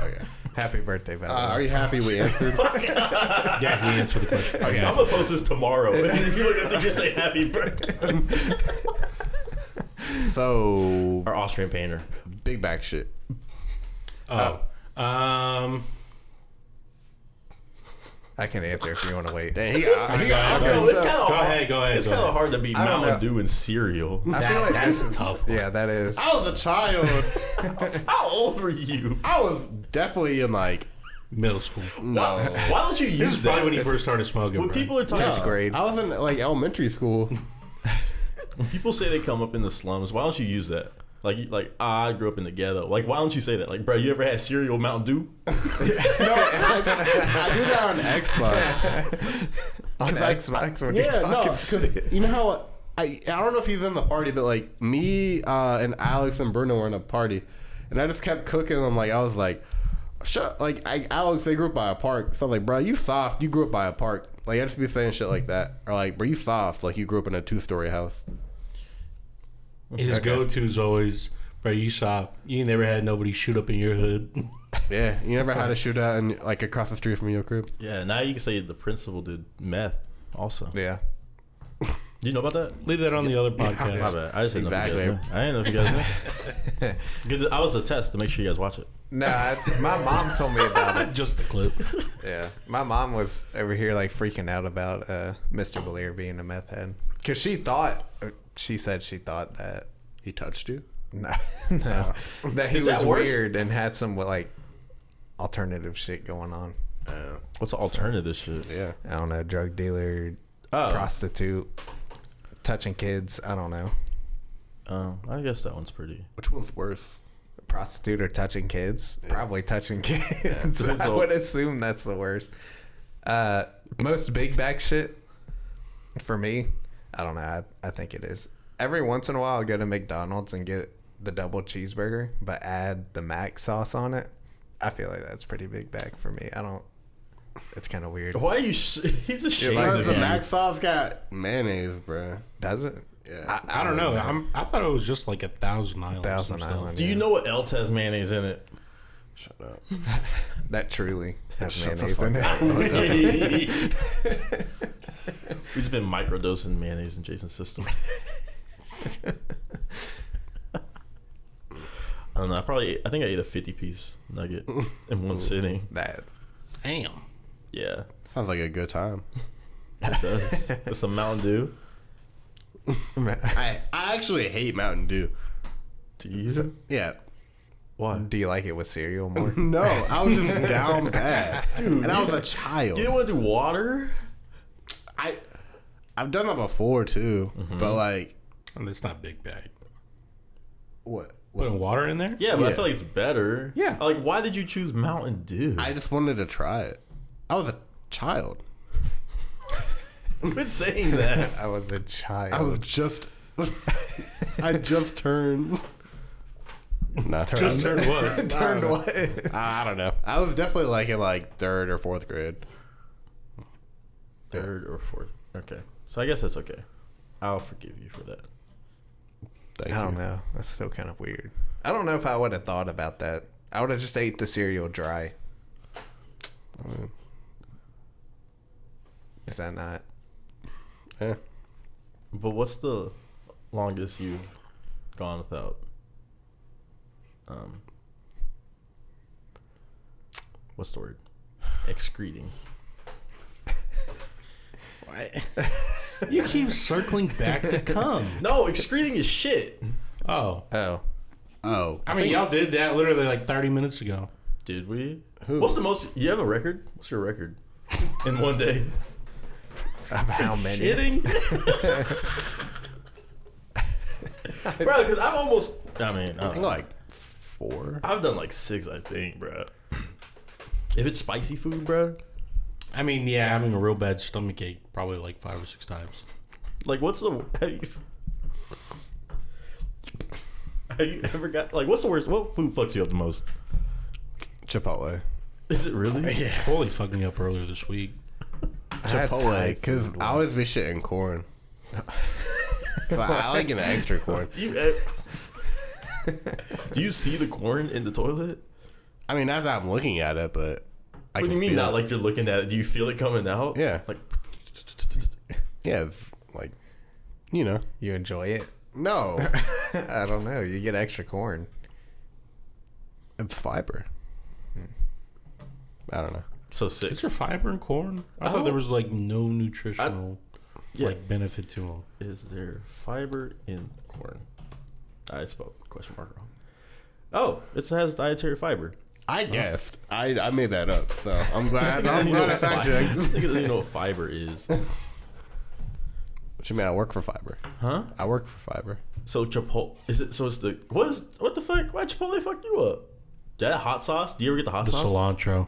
Okay. Happy birthday, by the Are way. you happy we answered? Yeah, he answered the question. Okay. I'm gonna post this tomorrow. If you look at the just say happy birthday. So, Our Austrian painter. big back shit. Oh, I can answer if you want to wait. Dang, he got Okay, It's so- kind of go hard. ahead, go ahead. It's go kind of ahead. hard to beat I don't Mountain know. Dew and cereal. I feel like that's this is tough. Yeah, that is. I was a child. How old were you? I was definitely in like Middle school. no. Why don't you This use is that? probably when he first started smoking. When bro. people are talking, Tenth grade. I was in like elementary school. when people say they come up in the slums, why don't you use that? I grew up in the ghetto. Like, why don't you say that? Like, bro, you ever had cereal Mountain Dew? I do that on Xbox. On Xbox when you're Yeah, no, talking 'cause shit. you know how I don't know if he's in the party, but like me and Alex and Bruno were in a party, and I just kept cooking. And I was like, shut. Like Alex, they grew up by a park. So I was like, bro, you soft. You grew up by a park. Like I just be saying shit like that, or like, bro, you soft. Like you grew up in a 2-story house. His go-to is always, bro, you soft. You ain't never had nobody shoot up in your hood. Yeah, you never had a shootout in like across the street from your crib. Yeah, now you can say the principal did meth also. Yeah. Do you know about that? Leave that on the other podcast. My bad. I just didn't know if you Exactly. guys knew. I didn't know if you guys knew. I was a test to make sure you guys watch it. Nah, my mom told me about it. Just the clip. Yeah, my mom was over here like freaking out about Mr. Belair being a meth head because she said she thought that He touched you? no, that he Is was that worse? weird and had some like alternative shit going on. What's the alternative shit? Yeah. I don't know, drug dealer, prostitute, touching kids. I don't know. I guess that one's pretty. Which one's worse? Prostitute or touching kids? Probably touching kids. Yeah. I would assume that's the worst. Most big back shit for me, I don't know. I think it is. Every once in a while, I'll go to McDonald's and get the double cheeseburger, but add the mac sauce on it. I feel like that's pretty big back for me. I don't. It's kind of weird. Why are you? He's ashamed. Because of the you. mac sauce got mayonnaise, bro. Does it? Yeah. I don't know. I thought it was just like 1,000 Island. Thousand some stuff. Island. Do you know what else has mayonnaise in it? Shut up. That truly has Shut the mayonnaise in fuck it. We've just been microdosing mayonnaise in Jason's system. I don't know. I think I ate a 50-piece nugget in one sitting. That. Damn. Yeah, Sounds like a good time. it does. With some Mountain Dew. I actually hate Mountain Dew. Do you? Yeah. Why? Do you like it with cereal more? No, I was just down bad. Dude, and I was a child. You didn't want to do water? I've done that before too. But like And it's not big bag. what? Putting water in there? Yeah, but I Yeah. feel like it's better. Yeah. Like, why did you choose Mountain Dew? I just wanted to try it. I was a child. Quit saying that. I was a child. I was just I just turned not Just turned what? turned what? I don't know. I was definitely like in like 3rd or 4th grade. 3rd or 4th. Okay. So I guess that's okay. I'll forgive you for that. Thank I don't you. know. That's still kind of weird. I don't know if I would have thought about that. I would have just ate the cereal dry. Is that not? Yeah. But what's the longest you've gone without what's the word? Excreting. Why? You keep circling back to cum. No, excreting is shit. Oh. Oh. I mean, y'all did that literally like 30 minutes ago. Did we? Who? What's the most? You have a record? What's your record in one day? Of how many? Kidding? Bro, because I've almost. I mean, I don't know. like 4. I've done like 6, I think, bro. If it's spicy food, bro. I mean, yeah, having a real bad stomach ache probably like 5 or 6 times. Like, what's the? Have you ever got like? What's the worst? What food fucks you up the most? Chipotle. Is it really? Yeah. Chipotle fucked me up earlier this week. I had Thai Chipotle, food because I always be shitting corn. But I like an extra corn. Do you see the corn in the toilet? I mean, as I'm looking at it, but I What do can you mean? feel Not it. like you're looking at it. Do you feel it coming out? Yeah. Like, Yeah, it's like, you know. You enjoy it? No, I don't know. You get extra corn. it's fiber. I don't know. so Is 6. there fiber in corn? I thought there was like no nutritional Yeah. like benefit to them. Is there fiber in corn? I spelled question mark wrong. Oh, it has dietary fiber. I guessed. I made that up, so I'm glad. I'm You know glad I what fact fiber- checked. Niggas don't even know what fiber is. What you mean? I work for fiber. Huh? I work for fiber. So Chipotle is it? So it's the what the fuck? Why Chipotle fuck you up? That hot sauce? Do you ever get the hot The sauce? cilantro.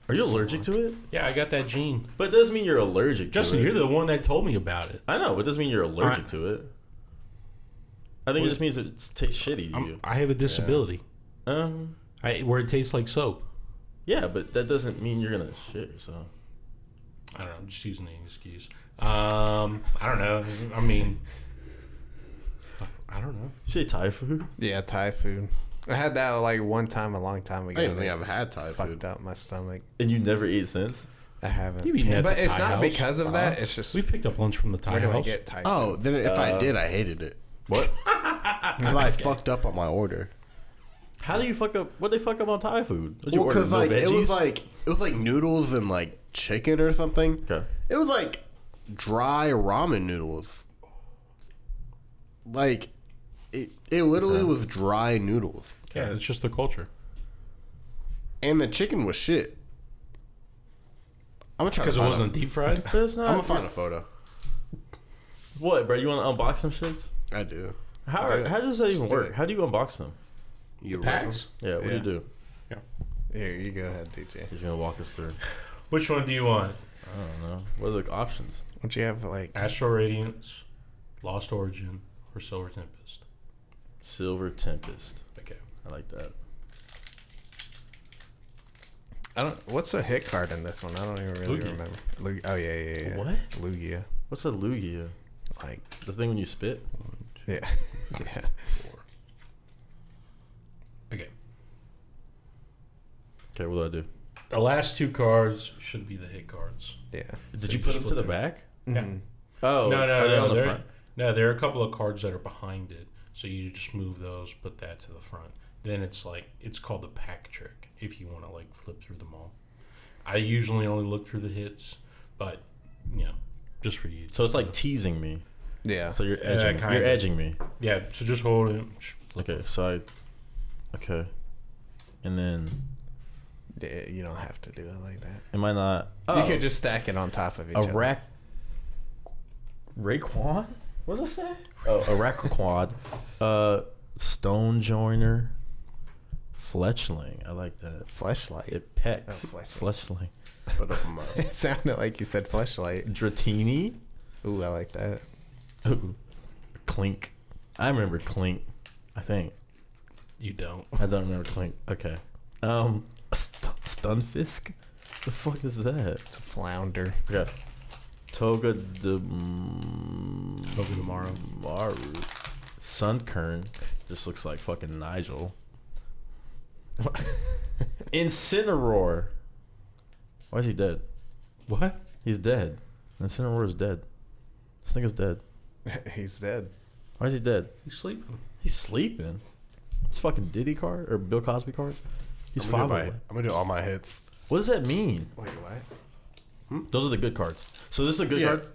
Are you allergic to it? Yeah, I got that gene. But it doesn't mean you're allergic Justin, to it. you're the one that told me about it. I know, but it doesn't mean you're allergic Alright. to it. I think it just means it tastes shitty to you. I have a disability. Where it tastes like soap. Yeah, but that doesn't mean you're gonna shit yourself. I don't know. I'm just using the excuse. I don't know. I mean, I don't know. You say Thai food? Yeah, Thai food. I had that like one time a long time ago. I don't think I've had Thai fucked food. up my stomach. And you never eat since? I haven't. You've eaten at But the it's Thai not house. because of that. It's just We've picked up lunch from the Thai where do I house. get Thai Oh, then if I did, I hated it. What? Because I fucked up on my order. How do you fuck up? What they fuck up on Thai food? What'd you Well, order? because No like veggies? it was like noodles and like chicken or something. Okay. It was like dry ramen noodles. Like it literally was dry noodles, Yeah, it's just the culture. and the chicken was shit. I'm gonna try to Because it find wasn't deep fried? But it's not. I'm gonna find a photo. What, bro? You want to unbox some shits? I do. How Do it. how does that even Just do work? it. How do you unbox them? You Packs? Yeah, what do Yeah. you do? Here, you go ahead, DJ. He's gonna walk us through. Which one do you want? I don't know. What are the options? Don't you have like Astral Radiance, Lost Origin, or Silver Tempest? Silver Tempest. Okay. I like that. I don't. What's a hit card in this one? I don't even really Lugia. remember. Oh yeah. What? Lugia. What's a Lugia? Like The thing when you spit? yeah, yeah. 4. Okay. Okay, what do I do? The last 2 cards should be the hit cards. Yeah. Did So you you put just them to the flip back? Yeah. Mhm. Oh, No, are they on the there, front? no, there are a couple of cards that are behind it. So you just move those, put that to the front. Then it's called the pack trick if you want to like flip through them all. I usually only look through the hits, but just for you. So it's like teasing me. Yeah. So you're edging. kinda. You're edging me. yeah. So just hold it. Okay, so okay, and then Yeah, you don't have to do it like that. am I not? You could just stack it on top of each other. Raekwon? What does it say? Oh, a Raekwon. Stone Joiner. Fletchling. I like that. Fleshlight. It pecks. Oh, Fletchling. Put up my. It sounded like you said fleshlight. Dratini. Ooh, I like that. Ooh. Clink. I remember Clink. I think. You don't. I don't remember Clink. Okay. Stunfisk? The fuck is that? It's a flounder. Okay. Toga de tomorrow. Maru. Sunkern. Just looks like fucking Nigel. Incineroar. Why is he dead? What? He's dead. Incineroar is dead. This nigga's dead. He's dead. Why is he dead? You sleeping? He's sleeping. It's fucking Diddy card or Bill Cosby card. He's I'm 5 gonna, away. I'm gonna do all my hits. What does that mean? Wait, what? Those are the good cards. So this is a good Yeah. card.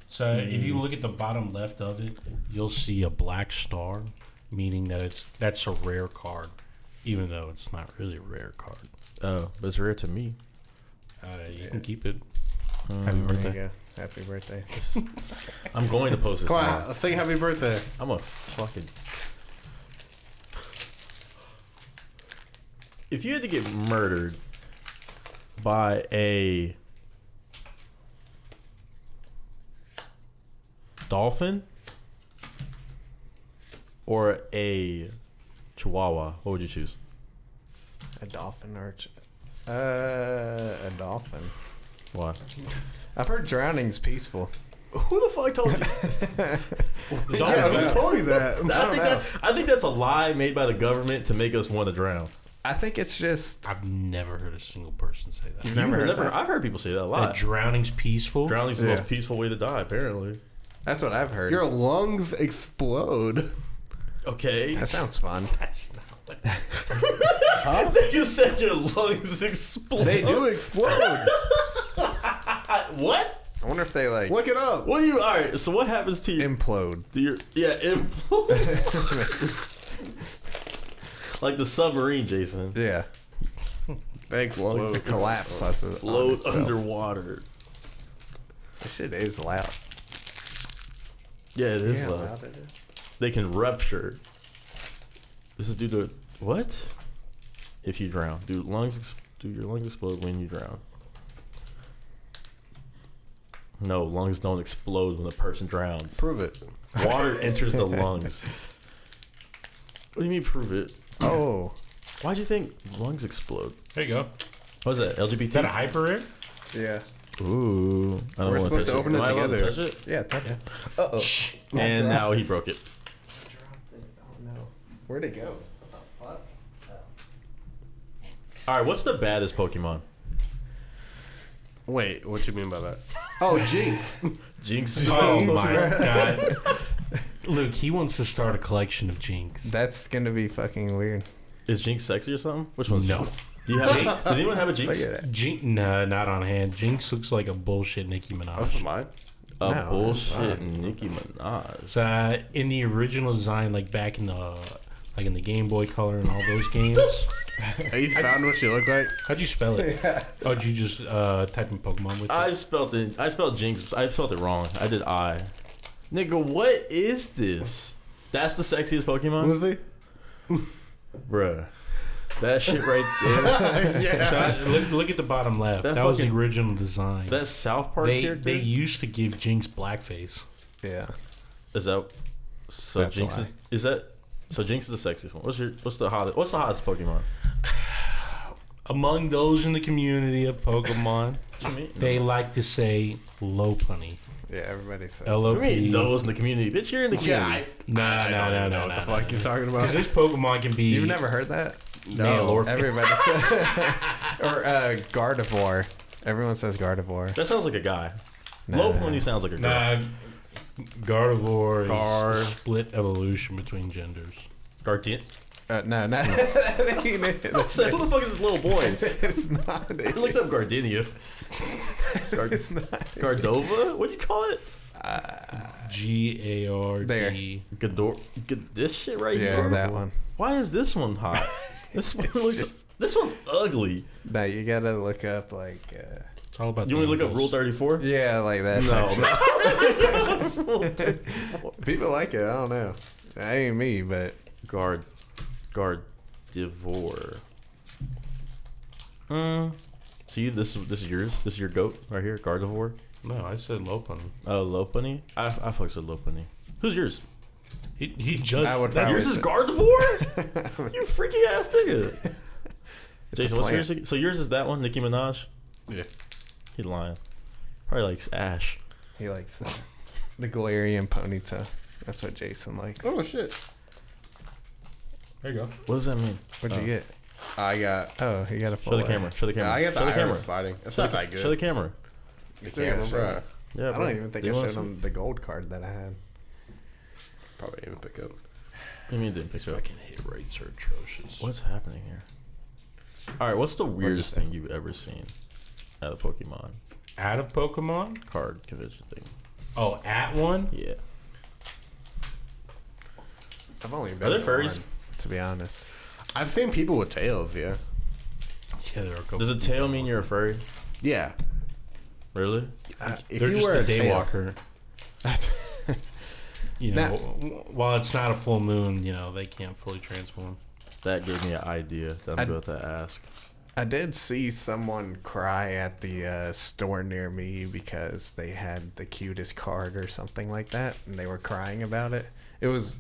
So if you look at the bottom left of it, you'll see a black star, meaning that that's a rare card, even though it's not really a rare card. Oh, but it's rare to me. You can keep it. Happy There you birthday. go. Happy birthday. I'm going to post this Come now. on, let's sing happy birthday. I'm a fucking. If you had to get murdered by a dolphin or a chihuahua, what would you choose? A dolphin or a dolphin. Why? I've heard drowning's peaceful. Who the fuck told you? The Yeah, dolphin's who bad. told you that? I think that's a lie made by the government to make us want to drown. I think it's just I've never heard a single person say that. Never heard that. I've heard people say that a That lot. drowning's peaceful. Drowning's the Yeah. most peaceful way to die, apparently. that's what I've heard. Your lungs explode. Okay. That sounds fun. That's not what. You said your lungs explode. They do explode. What? I wonder if they like Look it up. What do you? All right. So what happens to you? implode. Like the submarine, Jason. Yeah, They explode. the collapse. on Float itself. underwater. This shit is loud. Yeah, it is Yeah, loud. loud it is. They can rupture. This is due to what? If you drown, do your lungs explode when you drown? No, lungs don't explode when a person drowns. Prove it. Water enters the lungs. What do you mean prove it? Oh, Why'd you think lungs explode? There you go. What was that? LGBT? Is that a hyper rare? Yeah. Ooh. I don't We're want supposed to open it Am I allowed together. to touch it? Yeah, touch it. Uh-oh. And now he broke it. Oh no. Where'd it go? What the fuck? All right, what's the baddest Pokemon? Wait, what you mean by that? Oh, Jinx. Jinx. Oh my god. Luke, he wants to start a collection of Jinx. That's gonna be fucking weird. Is Jinx sexy or something? Which one's No. Jinx? Do you have does anyone have a Jinx? Look at that. Nah, not on hand. Jinx looks like a bullshit Nicki Minaj. That's mine. A No, that's bullshit fine. Nicki Minaj. So in the original design, like back in the Game Boy Color and all those games. Have you found what she looked like? How'd you spell it? Oh, did you just type in Pokemon with I it? spelled Jinx. I spelled it wrong. I did I. Nigga, what is this? That's the sexiest Pokemon? Who is he? Bruh. That shit right there. Yeah. So, look at the bottom left. That That was the fucking- original design. That South Park character? They used to give Jinx blackface. Yeah. Is that so? That's Jinx why. is that so? Jinx is the sexiest one. What's the hottest Pokemon? Among those in the community of Pokemon, What you mean? they like to say Lopunny. Yeah, everybody says. What do you mean LOP. those in the community? Bitch, you're in the community. No. What the fuck you talking about? Because this Pokemon can be You've never heard that? male or Everybody says. Or Gardevoir. Everyone says Gardevoir. That sounds like a guy. Nah. Lopunny sounds like a girl. Nah, Gardevoir Gar- is a split evolution between genders. Guardian. No, not. I said, who the fuck is this little boy? It's not. I looked up Gardenia. It's not. Gardova? What do you call it? GARD. Gador. This shit right Yeah, here. that one. Why is this one hot? This one It's looks. just- This one's ugly. No, you gotta look up like. It's all about You want to look up Rule angles. 34? Yeah, like that. No. type shit. People like it. I don't know. That ain't me, but Gardivore. So this is yours. This is your goat right here, Gardivore. No, I said Lopunny. Oh, Lopunny. I fucks with Lopunny. Who's yours? He just. I would that- probably Yours is Gardevoir? You freaky ass nigga. Jason, what's plant. yours? So yours is that one, Nicki Minaj? Yeah. He lying. Probably likes Ash. he likes the Galarian ponytail. That's what Jason likes. Oh shit. There you go. What does that mean? What'd you get? I got. Oh, he got a full. Show the camera. Show the camera. I got the Show the camera. Irish fighting. That's Show not the, that good. show the camera. The Still camera, gotta show bro. it. Yeah, I bro. don't even think Do I you wanna showed see? him the gold card that I had. Probably even pick up. What do you mean it didn't pick His it up? fucking hit rates are atrocious. What's happening here? All right, what's the weirdest thing you've ever seen at a Pokemon Out of Pokemon? card convention thing? Oh, at one? Yeah. I've only been. Are there to furries? one, to be honest. I've seen people with tails. Yeah. Yeah, there are a couple. Does a tail mean you're a furry? Yeah. Really? If They're you just wear a a tail, daywalker. You know, while it's not a full moon, you know, they can't fully transform. That gave me an idea that I'm about to ask. I did see someone cry at the store near me because they had the cutest card or something like that, and they were crying about it. It was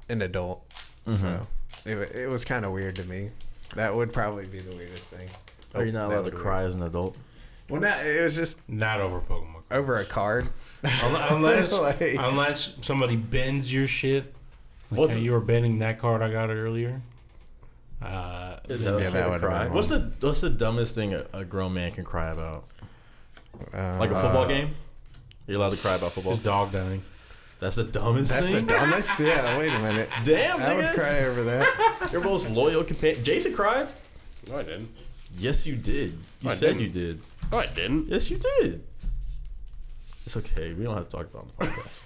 an adult, so it was kind of weird to me. That would probably be the weirdest thing. Are you not that allowed to would cry as an adult? Well, no, it was just Not over Pokemon. over a card. Unless, Like- unless somebody bends your shit. Like What's- how you were bending that card I got earlier. Is Yeah, okay that to would've cry? been What's the dumbest thing a grown man can cry about? Like a Uh, football game? You're allowed to cry about football? His dog dying. That's the dumbest That's the thing? dumbest. Yeah, wait a minute. Damn, I would nigga. cry over that. Your most loyal companion. Jason cried? No, I didn't. Yes, you did. You I said didn't. you did. No, I didn't. Yes, you did. It's okay. We don't have to talk about it on the podcast.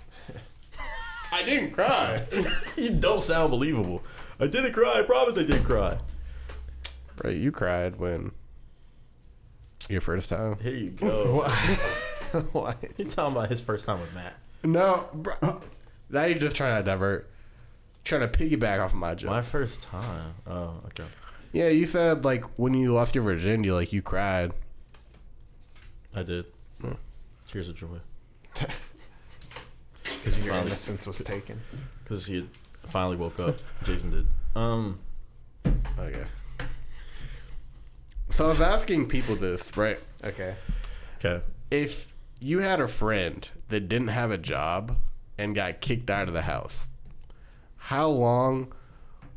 I didn't cry. You don't sound believable. I didn't cry. I promise I didn't cry. Bro, you cried when your first time. Here you go. What? He's talking about his first time with Matt. No, bro. Now you're just trying to divert. Trying to piggyback off of my joke. My first time. Oh, okay. Yeah, you said like when you lost your virginity, like you cried. I did. Tears of joy. Because your innocence was taken. Because he had finally woke up. Jason did. Okay. So I was asking people this, right? Okay. Okay. If you had a friend that didn't have a job and got kicked out of the house, how long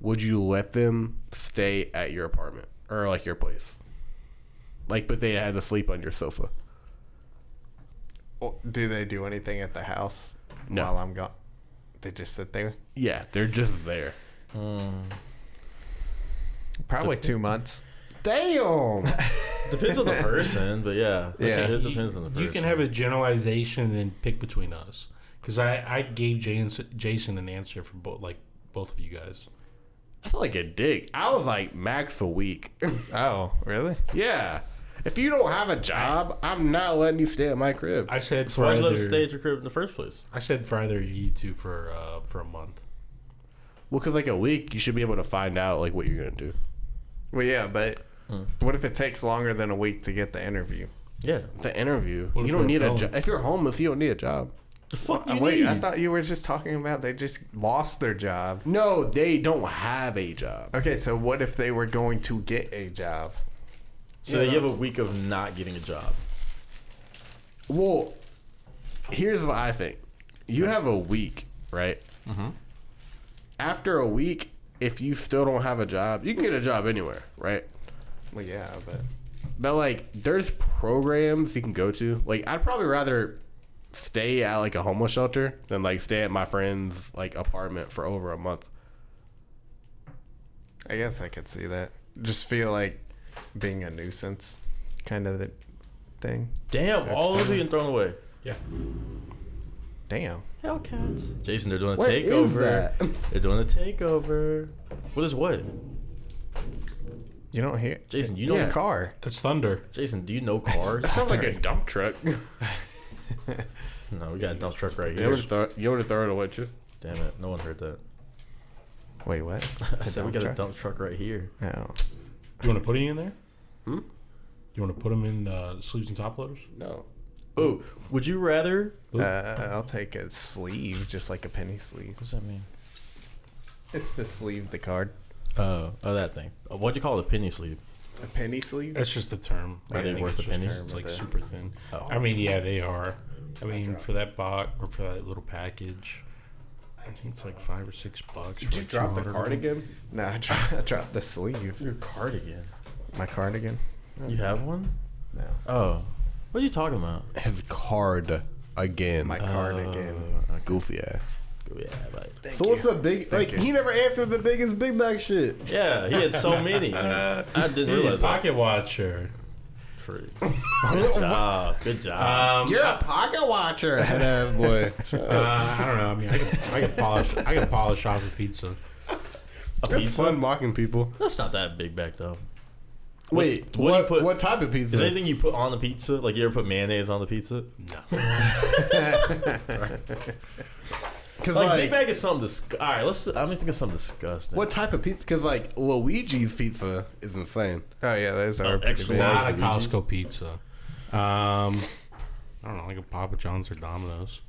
would you let them stay at your apartment or like your place? Like, but they had to sleep on your sofa. Well, do they do anything at the house No. while I'm gone? They just sit there? Yeah, they're just there. Probably 2 months. Damn. Depends on the person, but yeah. Yeah. It depends on the person. You can have a generalization and then pick between us. Because I gave Jason an answer for both of you guys. I feel like a dick. I was like max a week. Oh, really? Yeah. If you don't have a job, I'm not letting you stay at my crib. I said So for why'd you let either, him stay at your crib in the first place? I said for either of you two for a month. Well, because like a week, you should be able to find out like what you're gonna do. Well, yeah, but what if it takes longer than a week to get the interview? Yeah. The interview. What if You don't you're need a felon? job. If you're homeless, you don't need a job. The fuck you Wait, need? I thought you were just talking about they just lost their job. No, they don't have a job. Okay, so what if they were going to get a job? So you have a week of not getting a job. Well, here's what I think. You have a week, right? Mm-hmm. After a week, if you still don't have a job, you can get a job anywhere, right? Well, yeah, but But like, there's programs you can go to. Like, I'd probably rather stay at like a homeless shelter than like stay at my friend's like apartment for over a month. I guess I could see that. Just feel like being a nuisance kind of the thing. Damn, all of you getting thrown away. Yeah. Damn. Hellcats. Jason, they're doing a What is takeover. that? They're doing a takeover. What is what? You don't hear? Jason, you know It's a car. It's thunder. Jason, do you know cars? That sounds like a dump truck. No, we got a dump truck right You here. want to throw it away too? Damn it, no one heard that. Wait, what? I said we got a dump truck right here. Oh. You want to put it in there? Hmm? You want to put them in sleeves and top loaders? No. Oh, would you rather? I'll take a sleeve, just like a penny sleeve. What does that mean? It's to sleeve the card. Oh, that thing. What'd you call it? A penny sleeve? A penny sleeve? That's just the term. Are they think worth it's a just penny? It's like The- super thin. Oh. I mean, yeah, they are. I mean, for that box or for that little package, I think it's like $5 or $6. Did you drop the cardigan? No, I dropped the sleeve. Your cardigan. My cardigan? You have one? No. Oh. What are you talking about? His card again. My cardigan. Goofy ass. Yeah, but So what's the big? Like you. he never answered the biggest big bag shit. yeah, he had so many. I didn't realize that. pocket watcher. Good job. Good job. You're a pocket watcher, head ass boy. I don't know. I mean, I can polish off a pizza. A It's pizza? fun mocking people. That's not that big back though. Wait, what do you put- what type of pizza? Is there anything you put on the pizza? Like you ever put mayonnaise on the pizza? No. Because Like, like, Big Mac is something. All right, I'm gonna think of something disgusting. what type of pizza? Because like Luigi's pizza is insane. Oh, yeah, those are pretty extra big. large. Not a Luigi's? Costco pizza. I don't know, like a Papa John's or Domino's.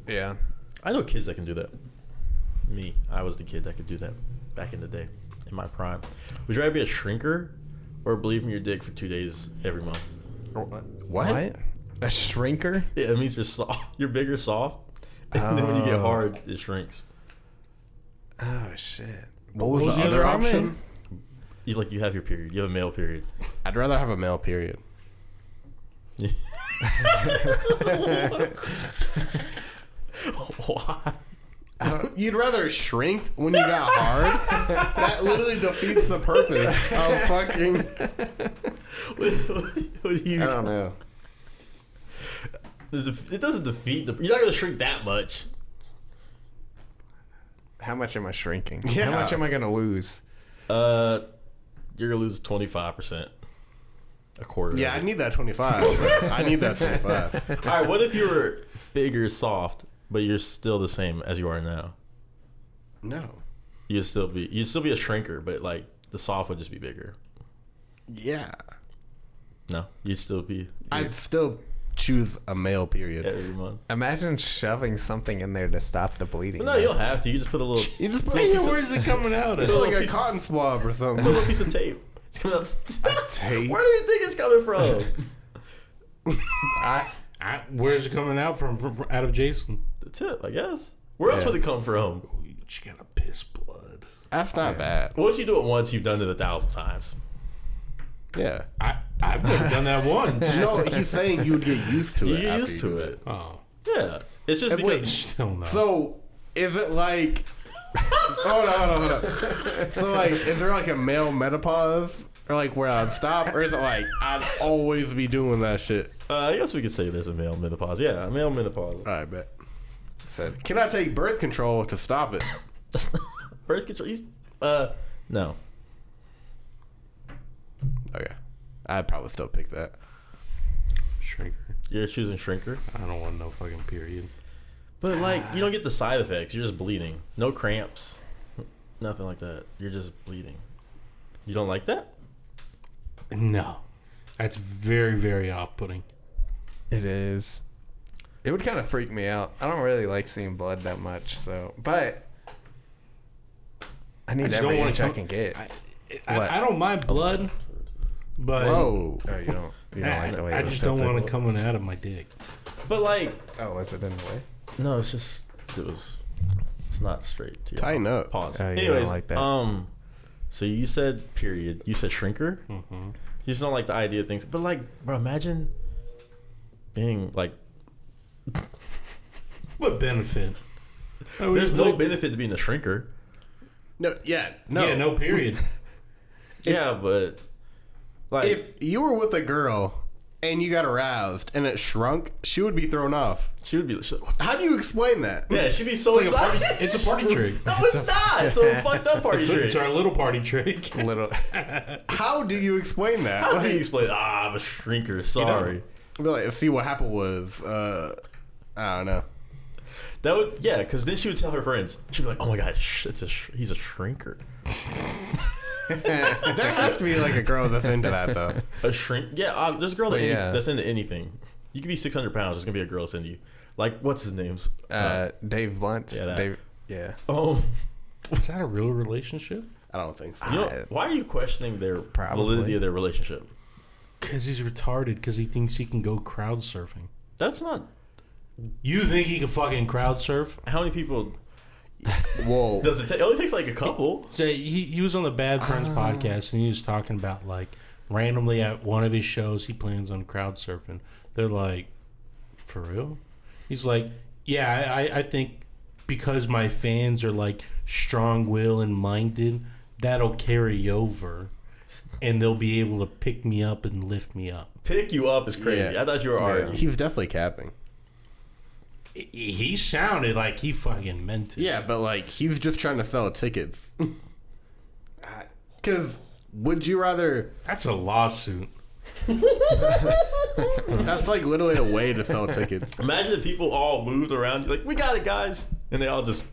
Yeah. I know kids that can do that. Me, I was the kid that could do that back in the day, in my prime. Would you rather be a shrinker or believe in your dick for 2 days every month? What? A shrinker? Yeah, it means you're soft. You're bigger, soft, and then when you get hard, it shrinks. Oh, shit. What was the the other other option? You have your period. You have a male period. I'd rather have a male period. Why? You'd rather shrink when you got hard? That literally defeats the purpose of fucking. What do you? I don't know. It doesn't defeat the. You're not gonna shrink that much. How much am I shrinking? Yeah. How much am I going to lose? You're gonna lose 25%. A quarter. Yeah, I of it. need that 25. I need that 25. All right. What if you were bigger, soft, but you're still the same as you are now? No. You'd still be a shrinker, but like the soft would just be bigger. Yeah. No, you'd still be I'd still choose a male period. every month. Imagine shoving something in there to stop the bleeding. But no, you don't have to. You just put a little, You just put Hey, a where's it coming out put like a cotton swab or put a something. little piece of tape. It's coming out take- Where do you think it's coming from? Where's it coming out from out of Jason? The tip, I guess. Where else would it come from? You gotta piss blood. That's not bad. Once you do it once, you've done it 1,000 times. Yeah. I've never done that once. No, he's saying you would get used to You it. get after used you to do it. Oh, Yeah. It's just because... still no. So, is it like... hold on. So, like, is there like a male menopause? Or like where I'd stop? Or is it like I'd always be doing that shit? I guess we could say there's a male menopause. Yeah, a male menopause. I bet. Said, Can I take birth control to stop it? Birth control? No. Okay. I'd probably still pick that. Shrinker. You're choosing shrinker? I don't want no fucking period. But, like, you don't get the side effects. You're just bleeding. No cramps. Nothing like that. You're just bleeding. You don't like that? No, that's very, very off-putting. it is. It would kind of freak me out. I don't really like seeing blood that much, so. But I need every inch I can get. I don't mind blood, but Whoa. Oh, you don't like the way I it was just don't tilted? want it coming out of my dick. But, like... Oh, is it in the way? No, it's just... It's not straight to your Tighten up. Pause. Oh, you don't Anyways, like that. So you said period. You said shrinker? Mm-hmm. You just don't like the idea of things. But, like, bro, imagine being, like... What benefit? There's no benefit to being a shrinker. No, yeah, no. Yeah, no period. Yeah, but... Like, If you were with a girl and you got aroused and it shrunk, she would be thrown off. she would be... How do you explain that? Yeah, she'd be so It's like a excited. party, it's a party trick. No, it's not. It's a fucked up party trick. It's our little party trick. Little. How do you explain that? How do you explain? I'm a shrinker. Sorry. Be like, see, what happened was, I don't know. That would, yeah, because then she would tell her friends. She'd be like, "Oh my god, he's a shrinker." There has to be like a girl that's into that though. A shrink? Yeah, there's a girl yeah. that's into anything. You could be 600 pounds. There's gonna be a girl that's into you. Like, what's his name? Dave Blunt. Yeah, that. Dave. Yeah. Oh, Is that a real relationship? I don't think so. you know, why are you questioning their Probably. validity of their relationship? Because he's retarded. Because he thinks he can go crowd surfing. That's not. You think he can fucking crowd surf? How many people Whoa. does it take? It only takes like a couple. So he was on the Bad Friends podcast and he was talking about like randomly at one of his shows he plans on crowd surfing. They're like, for real? He's like, yeah, I think because my fans are like strong will and minded, that'll carry over and they'll be able to pick me up and lift me up. Pick you up is crazy. Yeah. I thought you were already. He's definitely capping. He sounded like he fucking meant it. Yeah, but like he's just trying to sell tickets. Because would you rather? That's a lawsuit. That's like literally a way to sell tickets. Imagine if people all moved around. Like, we got it, guys, and they all just.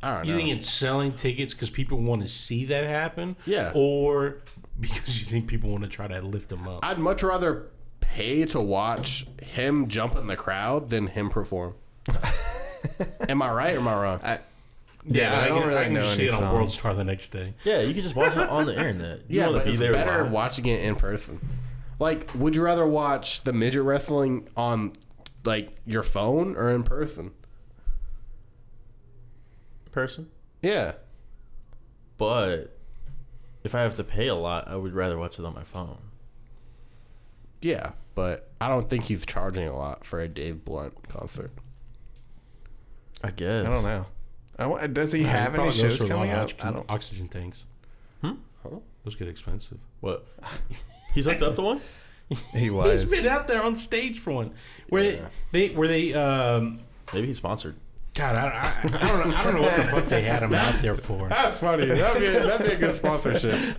I don't know. You think it's selling tickets because people want to see that happen? Yeah. Or because you think people want to try to lift them up? I'd much rather pay to watch him jump in the crowd than him perform. Am I right or am I wrong? I I don't can, really I can know just see any it on songs. World Star the next day. Yeah, you can just watch it on the internet. You Yeah, don't have but to be it's there better live. watching it in person. Like, would you rather watch the midget wrestling on, like, your phone or in person? person. Yeah. But if I have to pay a lot, I would rather watch it on my phone. Yeah, but I don't think he's charging a lot for a Dave Blunt concert. I guess. I don't know. Does he have any Probably goes shows for a lot coming of up? I don't. Oxygen tanks. Huh? Those get expensive. What? He's hooked up to one? He was. He's been out there on stage for one. Where they Maybe he's sponsored. God, I don't know what the fuck they had him out there for. That's funny. That'd be a good sponsorship.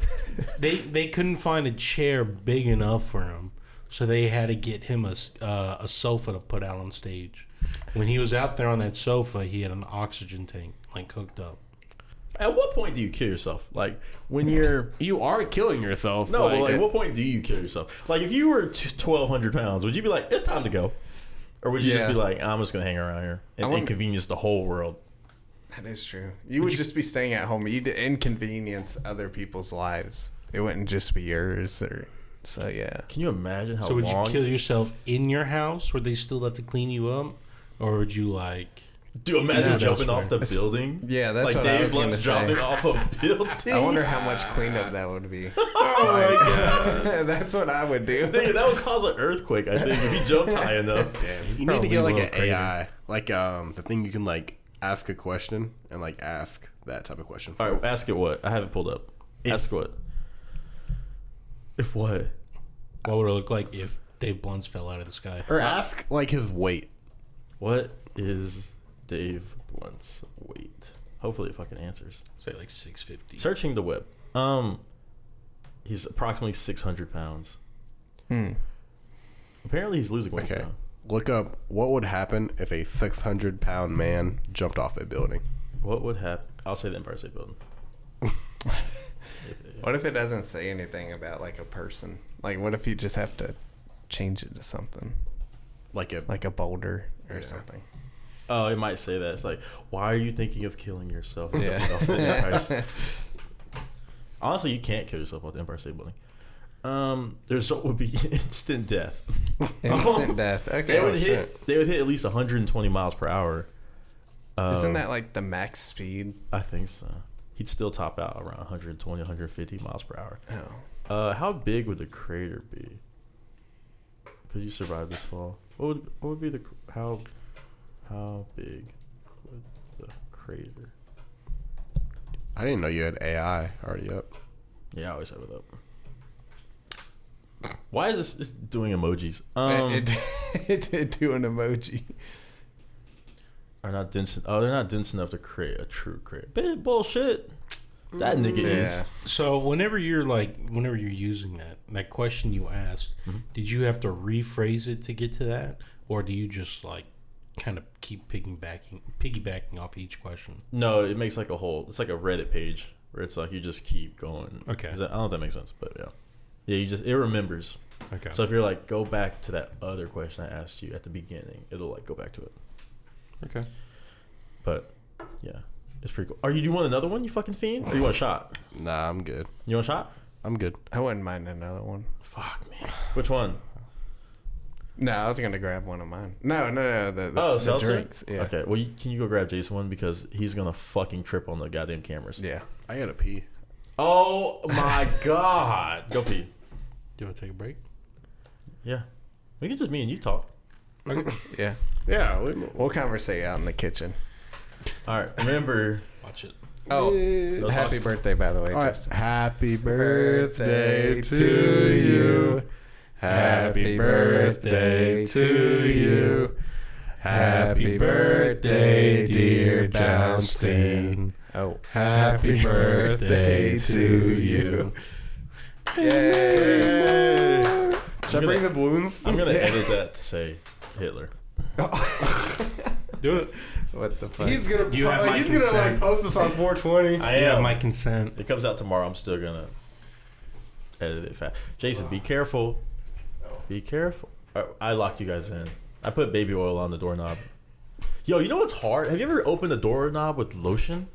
They couldn't find a chair big enough for him, so they had to get him a sofa to put out on stage. When he was out there on that sofa, he had an oxygen tank like hooked up. At what point do you kill yourself? Like when you're You are killing yourself. no, but like at what point do you kill yourself? Like if you were 1,200 pounds, would you be like, it's time to go, or would you just be like, I'm just gonna hang around here and inconvenience the whole world? That is true. You would just be staying at home. You'd inconvenience other people's lives. it wouldn't just be yours. So yeah. Can you imagine how So would long? you kill yourself in your house where they still have to clean you up, or would you like? Dude, imagine Yeah, jumping that's off the building. Yeah, that's like what I Dave was gonna Blunt's say. jumping off a building. I wonder how much cleanup that would be. Oh my god. That's what I would do. Dude, that would cause an earthquake, I think, if you jumped high enough. You need to get like will an crater. AI, like the thing you can like ask a question and like ask that type of question. All right, ask it what? I have it pulled up. Ask what? If what? What would it look like if Dave Blunt's fell out of the sky? Or ask like his weight. What is Dave Blunt's weight? Hopefully it fucking answers. Say like 650. Searching the web. He's approximately 600 pounds. Apparently he's losing weight Okay. now. Look up what would happen if a 600-pound man jumped off a building. What would happen? I'll say the Empire State Building. What if it doesn't say anything about like a person? Like, what if you just have to change it to something Like a like a boulder or something? Oh, it might say that. It's like, why are you thinking of killing yourself? Yeah. Off the Empire State- Honestly, you can't kill yourself off the Empire State Building. The result would be instant death. Instant death. Okay. They would shit. hit. They would hit at least 120 miles per hour. Isn't that like the max speed? I think so. He'd still top out around 120, 150 miles per hour. Oh. How big would the crater be? Could you survive this fall? What would be the how big would the crater? I didn't know you had AI already up. Yeah, I always have it up. Why is this doing emojis? It did do an emoji. Are not dense. Oh, they're not dense enough to create a true crater. Bullshit. That nigga Yeah. is. So whenever you're using that question you asked, did you have to rephrase it to get to that, or do you just like kind of keep piggybacking off each question? No, it makes like a whole. It's like a Reddit page where it's like you just keep going. Okay. I don't know if that makes sense, but yeah. Yeah, it remembers. Okay. So if you're like, go back to that other question I asked you at the beginning, it'll like go back to it. Okay. But yeah, it's pretty cool. Do you want another one, you fucking fiend? Or you want a shot? Nah, I'm good. You want a shot? I'm good. I wouldn't mind another one. Fuck me. Which one? No, I was gonna grab one of mine. No. The seltzer? drinks. Yeah. Okay. Well, can you go grab Jason one because he's gonna fucking trip on the goddamn cameras. Yeah. I gotta pee. Oh my god. Go pee. Do you want to take a break? Yeah. We can just me and you talk. Yeah. Yeah. We'll conversate out in the kitchen. All right. Remember. Watch it. Oh, No happy talk. birthday, by the way. All right. Justin. Happy birthday to you. Happy birthday to you. Happy birthday, dear Johnston. Oh, happy birthday to you. Yay! Should I bring the balloons? I'm gonna edit that to say Hitler. Do it. What the fuck? He's gonna. You have my he's gonna like consent. post this on 420. I You have am. my consent. It comes out tomorrow. I'm still gonna edit it fast. Jason, be careful. Be careful. I locked you guys in. I put baby oil on the doorknob. Yo, you know what's hard? Have you ever opened a doorknob with lotion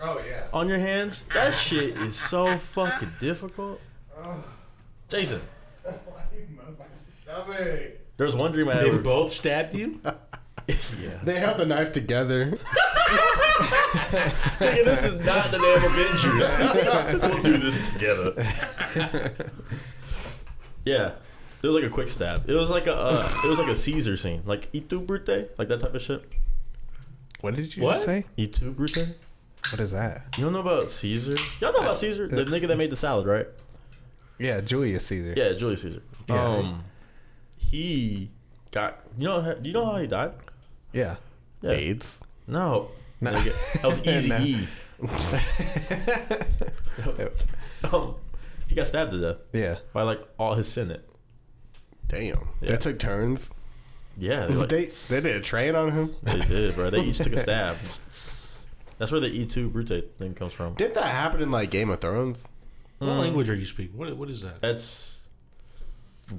Oh yeah. on your hands? That shit is so fucking difficult. Jason, Stop it. there was one dream I They ever. both stabbed you? Yeah. They held the knife together. Nigga, this is not the damn Avengers. We'll do this together. Yeah. It was like a quick stab. It was like a Caesar scene, like "Y tu Brute," like that type of shit. What did you What? just say? "Y tu Brute." What is that? You don't know about Caesar? Y'all know about Caesar, the nigga that made the salad, right? Yeah, Julius Caesar. Yeah, Julius Caesar. Yeah. He got. Do you know how he died? Yeah. Yeah. AIDS. No. No. Nigga, that was Easy No. E. He got stabbed to death Yeah. by like all his Senate. Damn. Yeah. They took turns. Yeah, they, like, They did a train on him. they did, bro. They each took a stab. That's where the E2 Brute thing comes from. Didn't that happen in like Game of Thrones? What language are you speaking? What is that? That's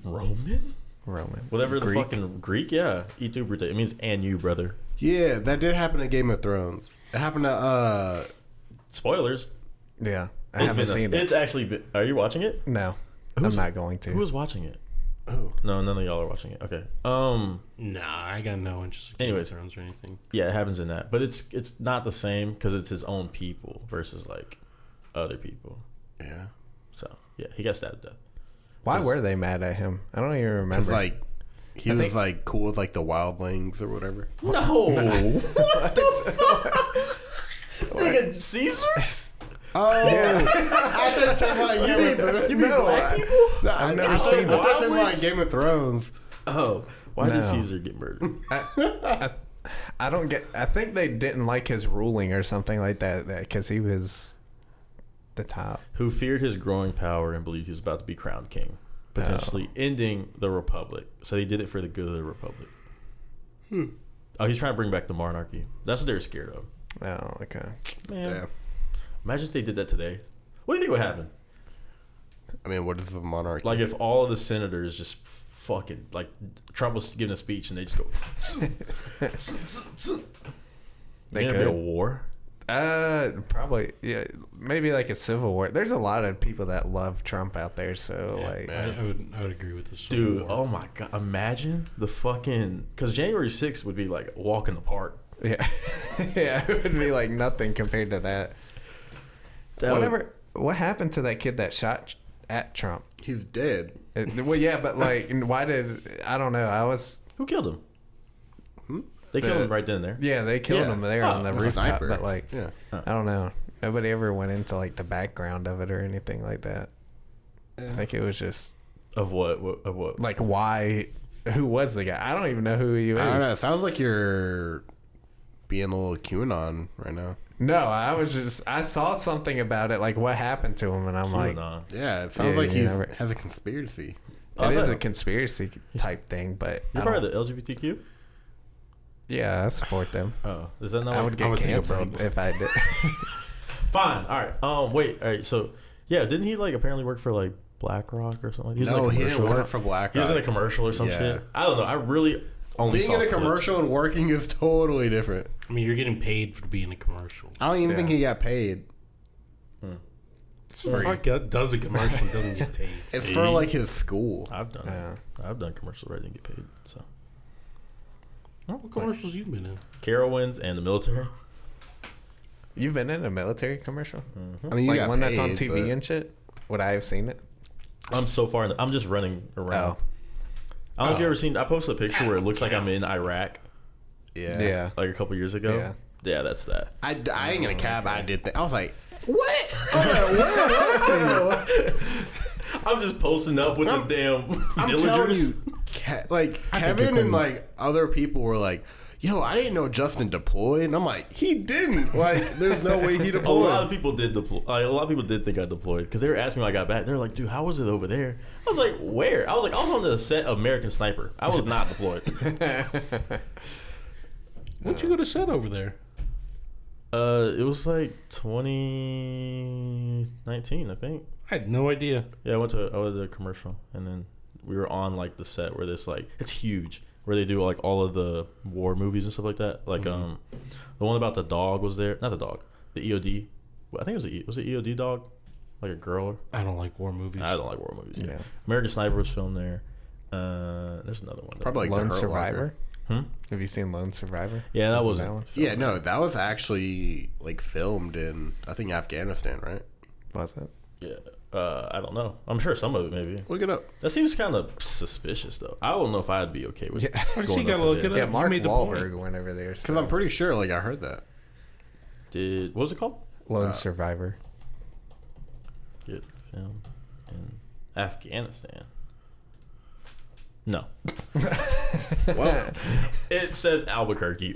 Roman? Roman. Whatever the Greek. fucking Greek, yeah. E2 Brute. It means and you, brother. Yeah, that did happen in Game of Thrones. It happened to Spoilers. Yeah. I haven't seen it. It's actually been, are you watching it? No, I'm not going to. Who is watching it? Oh. No, none of y'all are watching it. Okay. Nah, I got no interest in Game of Anyways. Thrones or anything. Yeah, it happens in that, but it's not the same because it's his own people versus like other people. Yeah. So yeah, he got stabbed to death. Why were they mad at him? I don't even remember. Like, he was like cool with like the wildlings or whatever. No. What the fuck? Nigga, Caesar? Oh, yeah. I said talking about Game of Thrones. You mean black people? No, I've never seen I it. thought you meant like Game of Thrones. Oh, why did No. Caesar get murdered? I don't get. I think they didn't like his ruling or something like that because he was the top. Who feared his growing power and believed he was about to be crowned king, potentially ending the republic. So he did it for the good of the republic. Oh, he's trying to bring back the monarchy. That's what they were scared of. Oh, okay. Man, Yeah. imagine if they did that today. What do you think would happen? I mean, what is the monarchy? Like if all of the senators just fucking like Trump was giving a speech and they just go. They Be could. a war. Probably. Yeah, maybe like a civil war. There's a lot of people that love Trump out there. So like, man. I would agree with this. Dude, oh my god! Imagine the fucking because January 6th would be like a walk in the park. yeah, yeah, it would be like nothing compared to that. Whatever. What happened to that kid that shot at Trump? He's dead. Well, yeah, but like, why did I don't know? Who killed him? They killed him right then and there. Yeah, they killed Yeah. him there on the the rooftop. sniper. But like, Yeah. I don't know. Nobody ever went into like the background of it or anything like that. I think it was just Of what? Of what? like why. Who was the guy? I don't even know who he was. I don't know. It sounds like you're being a little QAnon right now. No, I saw something about it, like what happened to him, and I'm like, QAnon. Yeah, it sounds Yeah, like you he never- has a conspiracy. I it is thought- a conspiracy type thing, but You're I part don't- of the LGBTQ? Yeah, I support them. Oh, is that not? I what- would get would think canceled about if I did. Fine. All right. Wait. All right. So, yeah, didn't he like apparently work for like BlackRock or something? He was in No, a he didn't commercial. work for BlackRock. He was in a commercial or some Yeah. shit. I don't know. I really only Being saw in a clips. commercial and working is totally different. I mean, you're getting paid for being a commercial. I don't even Yeah. think he got paid. It's Who free. does a commercial and doesn't get paid? It's for like his school. I've done. Yeah. I've done commercials where I didn't get paid. So, What commercials you been in? Carowinds and the military. You've been in a military commercial, I mean, you like got one that's on paid, TV but- and shit. Would I have seen it? I'm so far. I'm just running around. Oh, I don't know if you ever seen. I posted a picture where it looks like I'm in Iraq, Yeah. yeah. like a couple years ago. Yeah. Yeah, that's that. I ain't gonna cap. I did think. I was like, I'm just posting up with the damn I'm telling villagers. you, like I think Kevin you and couldn't- like other people were like, "Yo, I didn't know Justin deployed," and I'm like, "He didn't." Like, there's no way he A lot deployed. of people did deploy. Like, a lot of people did think I deployed because they were asking me when I got back. They're like, "Dude, how was it over there?" I was like, "Where?" I was like, "I was on the set of American Sniper. I was not deployed." What'd you go to set over there? It was like 2019, I think. I had no idea. Yeah, I went to a commercial, and then we were on like the set where this like it's huge, where they do like all of the war movies and stuff like that. Like the one about the dog was there, not the dog, the EOD. I think it was it EOD dog, like a girl. I don't like war movies. I don't like war movies. Yeah. Yeah. American Sniper was filmed there. There's another one. Probably like Lone the Hurt Survivor. Hmm? Have you seen Lone Survivor? Yeah, that Wasn't wasn't. that one? Yeah, no, that was actually like filmed in I think Afghanistan, right? Was it? Yeah. I don't know. I'm sure some of it maybe. Look it up. That seems kind of suspicious though. I don't know if I'd be okay with. Yeah. Why does he going gotta over look there. it Yeah, up? You Mark made the Wahlberg point. went over there. Because I'm pretty sure, like, I heard that. What was it called? Lone Survivor. Get filmed in Afghanistan. No. Well, It says Albuquerque.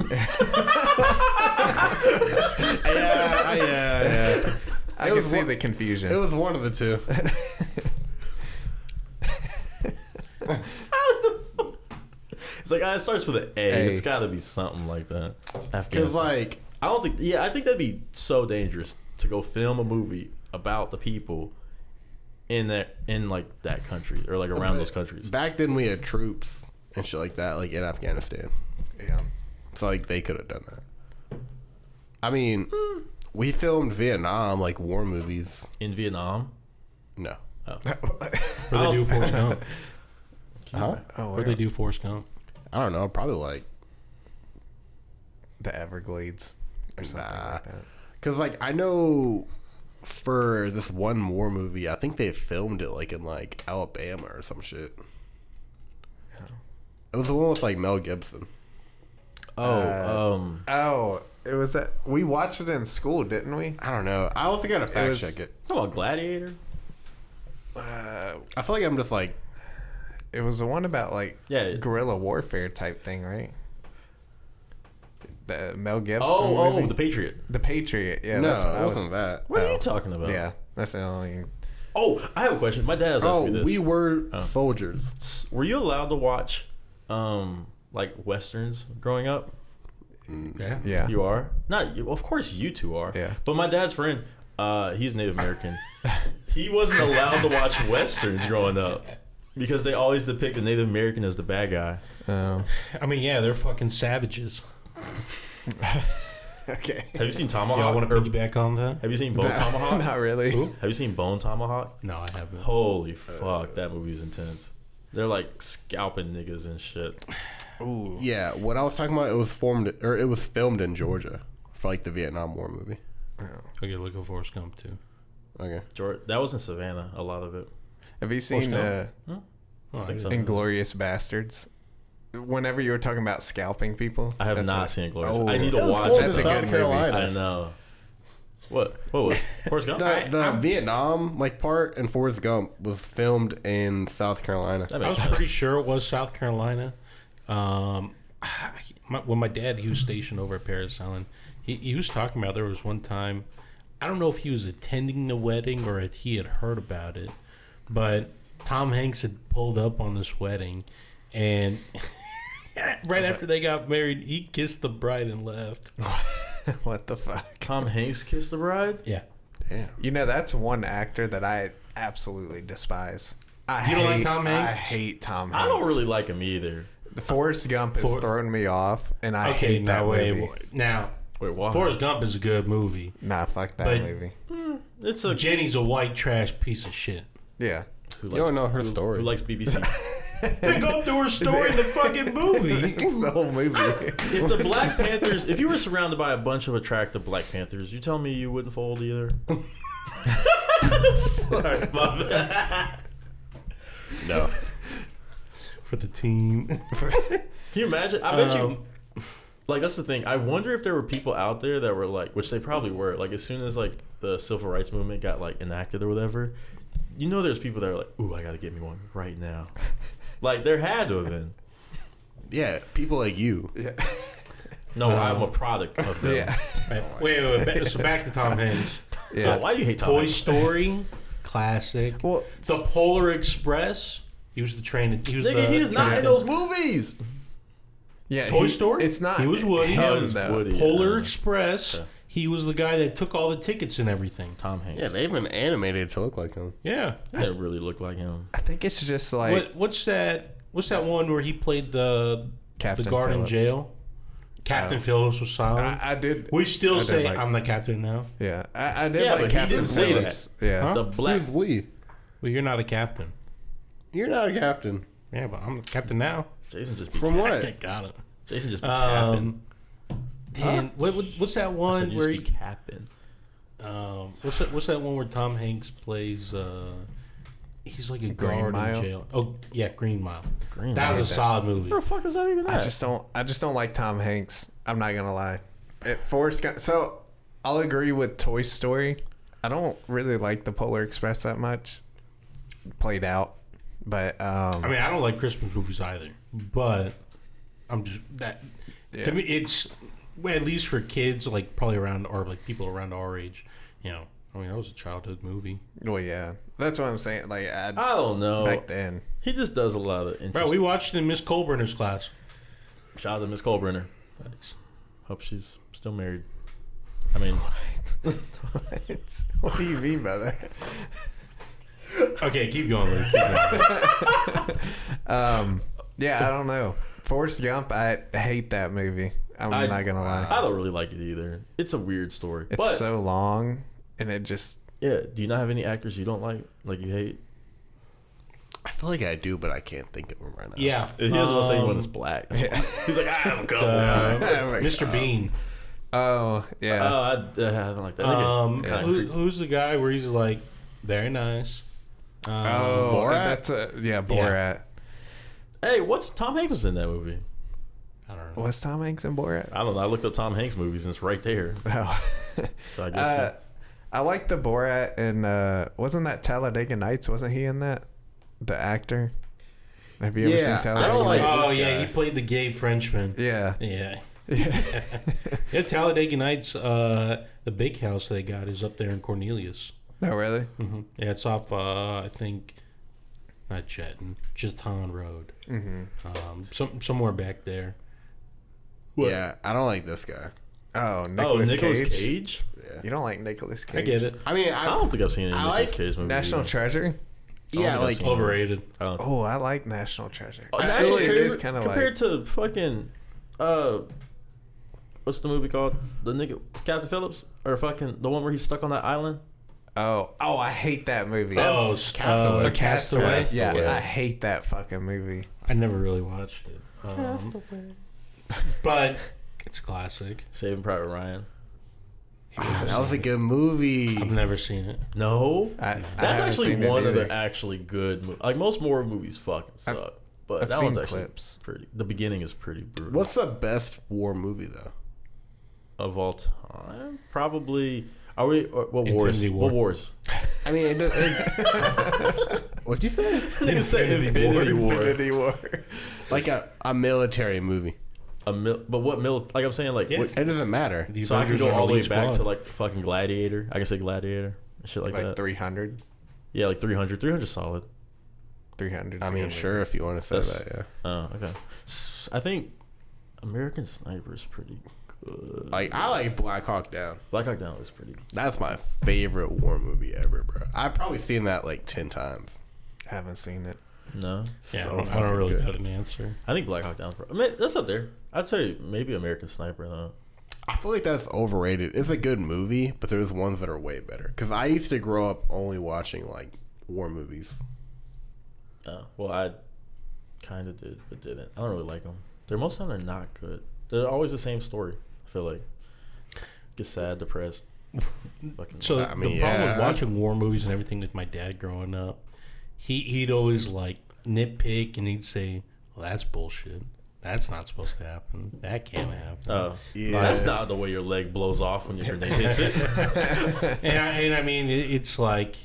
yeah. I It can was see one- the confusion. It was one of the two. It's like it starts with an A. A. It's got to be something like that. Because, Afghanistan. like, I don't think. Yeah, I think that'd be so dangerous to go film a movie about the people in like that country or like around those countries. back then we had troops and shit like that, like in Afghanistan. yeah. So, like, they could have done that. I mean, We filmed Vietnam, like war movies. In Vietnam? No. Oh. Where they do Forrest Gump? Huh? Where they do Forrest Gump? I don't know. Probably like the Everglades or something like that. Because like I know for this one war movie, I think they filmed it like in like Alabama or some shit. It was the one with like Mel Gibson. Oh, it was that we watched it in school, didn't we? I don't know. I also gotta fact check it. Talk about Gladiator. I feel like I'm just like. It was the one about like guerrilla warfare type thing, right? The Mel Gibson. Oh, The Patriot. The Patriot. Yeah, No, that's what it wasn't that. What are you talking about? Yeah, that's the only. Oh, I have a question. My dad has asked me this. We were soldiers. Were you allowed to watch, like westerns growing up? Yeah. You are? Not you. Of course, you two are. Yeah. But my dad's friend, he's Native American. He wasn't allowed to watch westerns growing up because they always depict the Native American as the bad guy. I mean, yeah, they're fucking savages. Okay. Have you seen Tomahawk? Y'all want to piggyback on that? Have you seen Bone Tomahawk? Not really. Have you seen Bone Tomahawk? No, I haven't. Holy fuck, that movie's intense. They're like scalping niggas and shit. Ooh. Yeah, what I was talking about, it was filmed in Georgia for like the Vietnam War movie. Okay, look at Forrest Gump too. Okay. That was in Savannah, a lot of it. Have you seen Oh, I think so. Inglourious Bastards? Whenever you were talking about scalping people, I have that's not what- seen Glorious. Oh, I need to That was watch filmed it. in That's a South good Carolina. I know. What was Forrest Gump? The Vietnam like part in Forrest Gump was filmed in South Carolina. That I makes was sense. pretty sure it was South Carolina. When my dad, he was stationed over at Paris Island, he was talking about there was one time, I don't know if he was attending the wedding or if he had heard about it, but Tom Hanks had pulled up on this wedding, and right after they got married, he kissed the bride and left. What the fuck? Tom Hanks kissed the bride? Yeah. Damn. You know, that's one actor that I absolutely despise. You don't like Tom Hanks? I hate Tom Hanks. I don't really like him either. The Forrest Gump has thrown me off, and I Okay, hate that now movie. wait. Now, Wait, why? Forrest Gump is a good movie. Nah, fuck that But- movie. It's a Jenny's a white trash piece of shit. Yeah. who You don't know her story. Who likes BBC? They go through her story in the fucking movie. It's the whole movie. If the Black Panthers, if you were surrounded by a bunch of attractive Black Panthers, you tell me you wouldn't fold either? Sorry, my bad. No. For the team. Can you imagine? I bet you. Like, that's the thing. I wonder if there were people out there that were like, which they probably were. Like, as soon as like the civil rights movement got like enacted or whatever, you know, there's people that are like, "Ooh, I gotta get me one right now." Like, there had to have been. Yeah, people like you. Yeah. No, I'm a product of them. Yeah. Wait. So back to Tom Hanks. Yeah. Oh, why do you hate Tom Toy Hanks? Story, classic. Well, The Polar Express. He was the train. He was Nigga, the he's not in train- those movies. yeah. Toy Story? It's not. He was Woody. Hell, him, it's though. Woody. Polar Yeah. Express. Okay. He was the guy that took all the tickets and everything. Tom Hanks. Yeah, they even animated to look like him. Yeah. That really looked like him. I think it's just like What's that? What's that one where he played the Captain guard in Phillips. jail? Captain Phillips was silent. I did. We still I did say like- I'm the captain now. Yeah, I did Yeah, like but he Captain didn't say Phillips. Yeah. Huh? The black. Who's we? Well, you're not a captain. You're not a captain. Yeah, but I'm the captain now. Jason just be From what? Got it. Jason just be capping. And what's that I one said you where just be capping. what's that one where Tom Hanks plays he's like a Green guard Mile? in jail. Oh yeah, Green Mile. Green That Mile. was a solid movie. Where the fuck is that even I at? just don't like Tom Hanks. I'm not gonna lie. Forrest Gump. So I'll agree with Toy Story. I don't really like the Polar Express that much. Played out, but I mean, I don't like Christmas movies either, but I'm just that yeah. to me it's well, at least for kids like probably around or like people around our age, you know. I mean, that was a childhood movie. Well, yeah, that's what I'm saying. Like I don't know. back then. He just does a lot of interesting. Bro, we watched it in Miss Colburner's class. Shout out to Miss Colbrenner. Thanks. Hope she's still married. I mean, What do you mean by that? Okay, keep going, Luke. Keep going. Yeah, I don't know. Forrest Gump. I hate that movie. I'm not gonna lie. I don't really like it either. It's a weird story. It's but, so long, and it just. Yeah. Do you not have any actors you don't like you hate? I feel like I do, but I can't think of them right now. Yeah. He doesn't want to say anyone that's black. He's like, I have a couple. Mr. Bean. Oh yeah. Oh, I don't like that. Who's the guy where he's like, very nice? Borat? That's Borat. Hey, what's Tom Hanks was in that movie? I don't know. Was Tom Hanks in Borat? I don't know. I looked up Tom Hanks movies and it's right there. Oh. So I guess. I like the Borat and wasn't that Talladega Nights? Wasn't he in that? The actor. Have you ever seen Talladega? I don't like Oh this yeah, guy. he played the gay Frenchman. Yeah. Yeah. Yeah, Talladega Nights, the big house they got is up there in Cornelius. No, really? Mm-hmm. Yeah, it's off, I think, not Jeton Road. Mm-hmm. Somewhere back there. What? Yeah, I don't like this guy. Oh, Nicolas Cage? Yeah. You don't like Nicolas Cage? I get it. I mean, I don't think I've seen any I Nicolas like Cage movies. National either. Treasure? Yeah, I've like seen it. Overrated. Oh, I like National Treasure. Oh, I National feel like Treasure it is kind of compared like... to fucking what's the movie called? The nigga Captain Phillips or fucking the one where he's stuck on that island? Oh, I hate that movie. Oh, Castaway. Castaway. Yeah, Castaway. I hate that fucking movie. I never really watched it. But it's a classic. Saving Private Ryan. that was a good movie. I've never seen it. No, I that's haven't actually seen it one of either. the actually good movies. Like most war movies fucking suck, but I've that seen one's actually clips. pretty. The beginning is pretty brutal. What's the best war movie though? Of all time? Probably. Are we? What wars? Infinity War. What wars? I mean, what'd you say? Nigga say Infinity War. Infinity War. Like a military movie. But what like I'm saying, like, Yeah. what, It doesn't matter. The so I can Avengers go are all the way elite back squad. to like fucking Gladiator. I can say Gladiator and shit like Like that. 300. Yeah, like 300. 300 solid. 300. I mean, sure, if you want to say That's- that, yeah. Oh, okay. I think American Sniper is pretty good. Like, I like Black Hawk Down. Black Hawk Down is pretty. That's my favorite war movie ever, bro. I've probably seen that like 10 times. Haven't seen it. No, Yeah, So I don't fucking really good. got an answer. I think Black Hawk Down. I mean, that's up there. I'd say maybe American Sniper though. I feel like that's overrated. It's a good movie, but there's ones that are way better. Because I used to grow up only watching like war movies. Well, I kind of did, but didn't. I don't really like them. Most of them are not good. They're always the same story. I feel like get sad, depressed. Fucking. So I mean, the problem yeah. with watching war movies and everything with my dad growing up, he'd always like nitpick and he'd say, "Well, that's bullshit. That's not supposed to happen. That can't happen." Oh, Yeah. that's not the way your leg blows off when your grenade hits it. and I mean, it's like,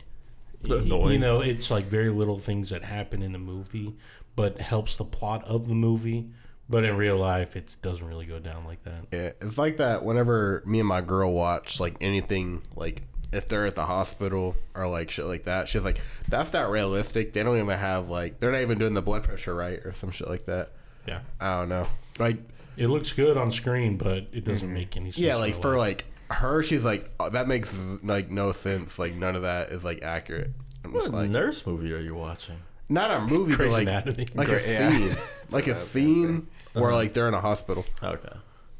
Annoying. you know, it's like very little things that happen in the movie, but helps the plot of the movie. But in real life, it doesn't really go down like that. Yeah, it's like that whenever me and my girl watch like anything, like if they're at the hospital or like shit like that, she's like, "That's not realistic. They don't even have like, they're not even doing the blood pressure right or some shit like that." Yeah, I don't know. Like, it looks good on screen, but it doesn't make any sense. yeah, in like real for life. like her, she's like, oh, that makes like no sense. Like none of that is like accurate. I'm What just like, nurse movie are you watching? not a movie, but Grey's like Anatomy. like a Yeah. scene, like a scene where like they're in a hospital. Okay.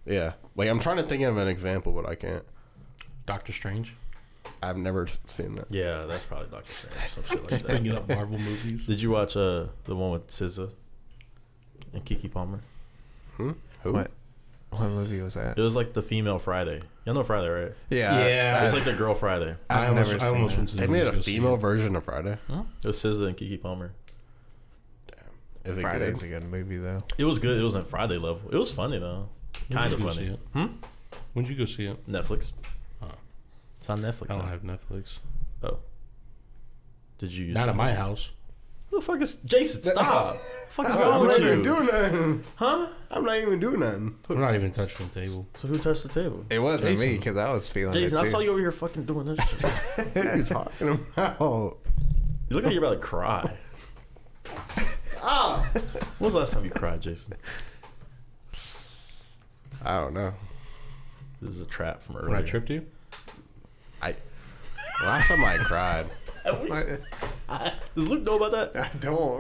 Yeah, like I'm trying to think of an example, but I can't. Doctor Strange. I've never seen that. Yeah, that's probably Doctor Strange. Some shit like that. Bringing up Marvel movies. Did you watch the one with SZA and Kiki Palmer? Who? What movie was that? It was like the female Friday. Y'all know Friday, right? Yeah. Yeah. It's like the girl Friday. I've never I seen almost it. went to the They made a movies to see female it. version of Friday. It was SZA and Kiki Palmer. Is it Friday's good? a good movie though. It was good. It was on Friday level. It was funny though. Kind of When'd you go funny. see it? When'd you go see it? Netflix. Oh. It's on Netflix. I don't now. have Netflix. Oh. Did you use Not it? at my house. Who the fuck is Jason? Stop. Fuck is I'm wrong not with even you? doing nothing. Huh? I'm not even doing nothing. I'm not even touching the table. So who touched the table? It wasn't me Jason. because I was feeling Jason, it I too. saw you over here fucking doing this shit. What are you talking about? You look like you're about to cry. Ah! When was the last time you cried, Jason? I don't know. This is a trap from earlier. When I tripped you? Last time I cried. Does Luke know about that? I don't.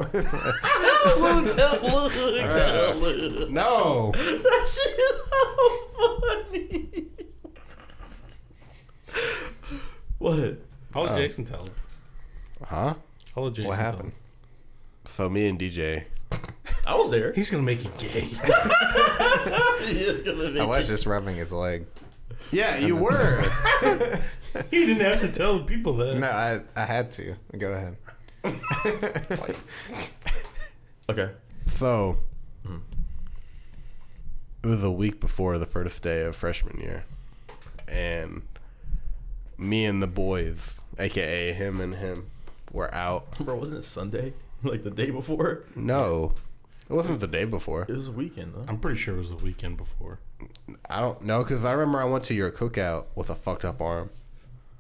Luke, tell Luke. No. That shit is so What? I'll let Jason tell him. Huh? I'll let Jason What tell happened? him. So me and DJ. I was there. He's going to make it gay. I was just rubbing his leg. Yeah, you were. You didn't have to tell the people that. No, I had to. Go ahead. Okay. So, it was a week before the first day of freshman year. And me and the boys, a.k.a. him and him, were out. Bro, wasn't it Sunday? Like the day before? No, it wasn't the day before. It was a weekend, though. I'm pretty sure it was the weekend before. I don't know, because I remember I went to your cookout with a fucked up arm.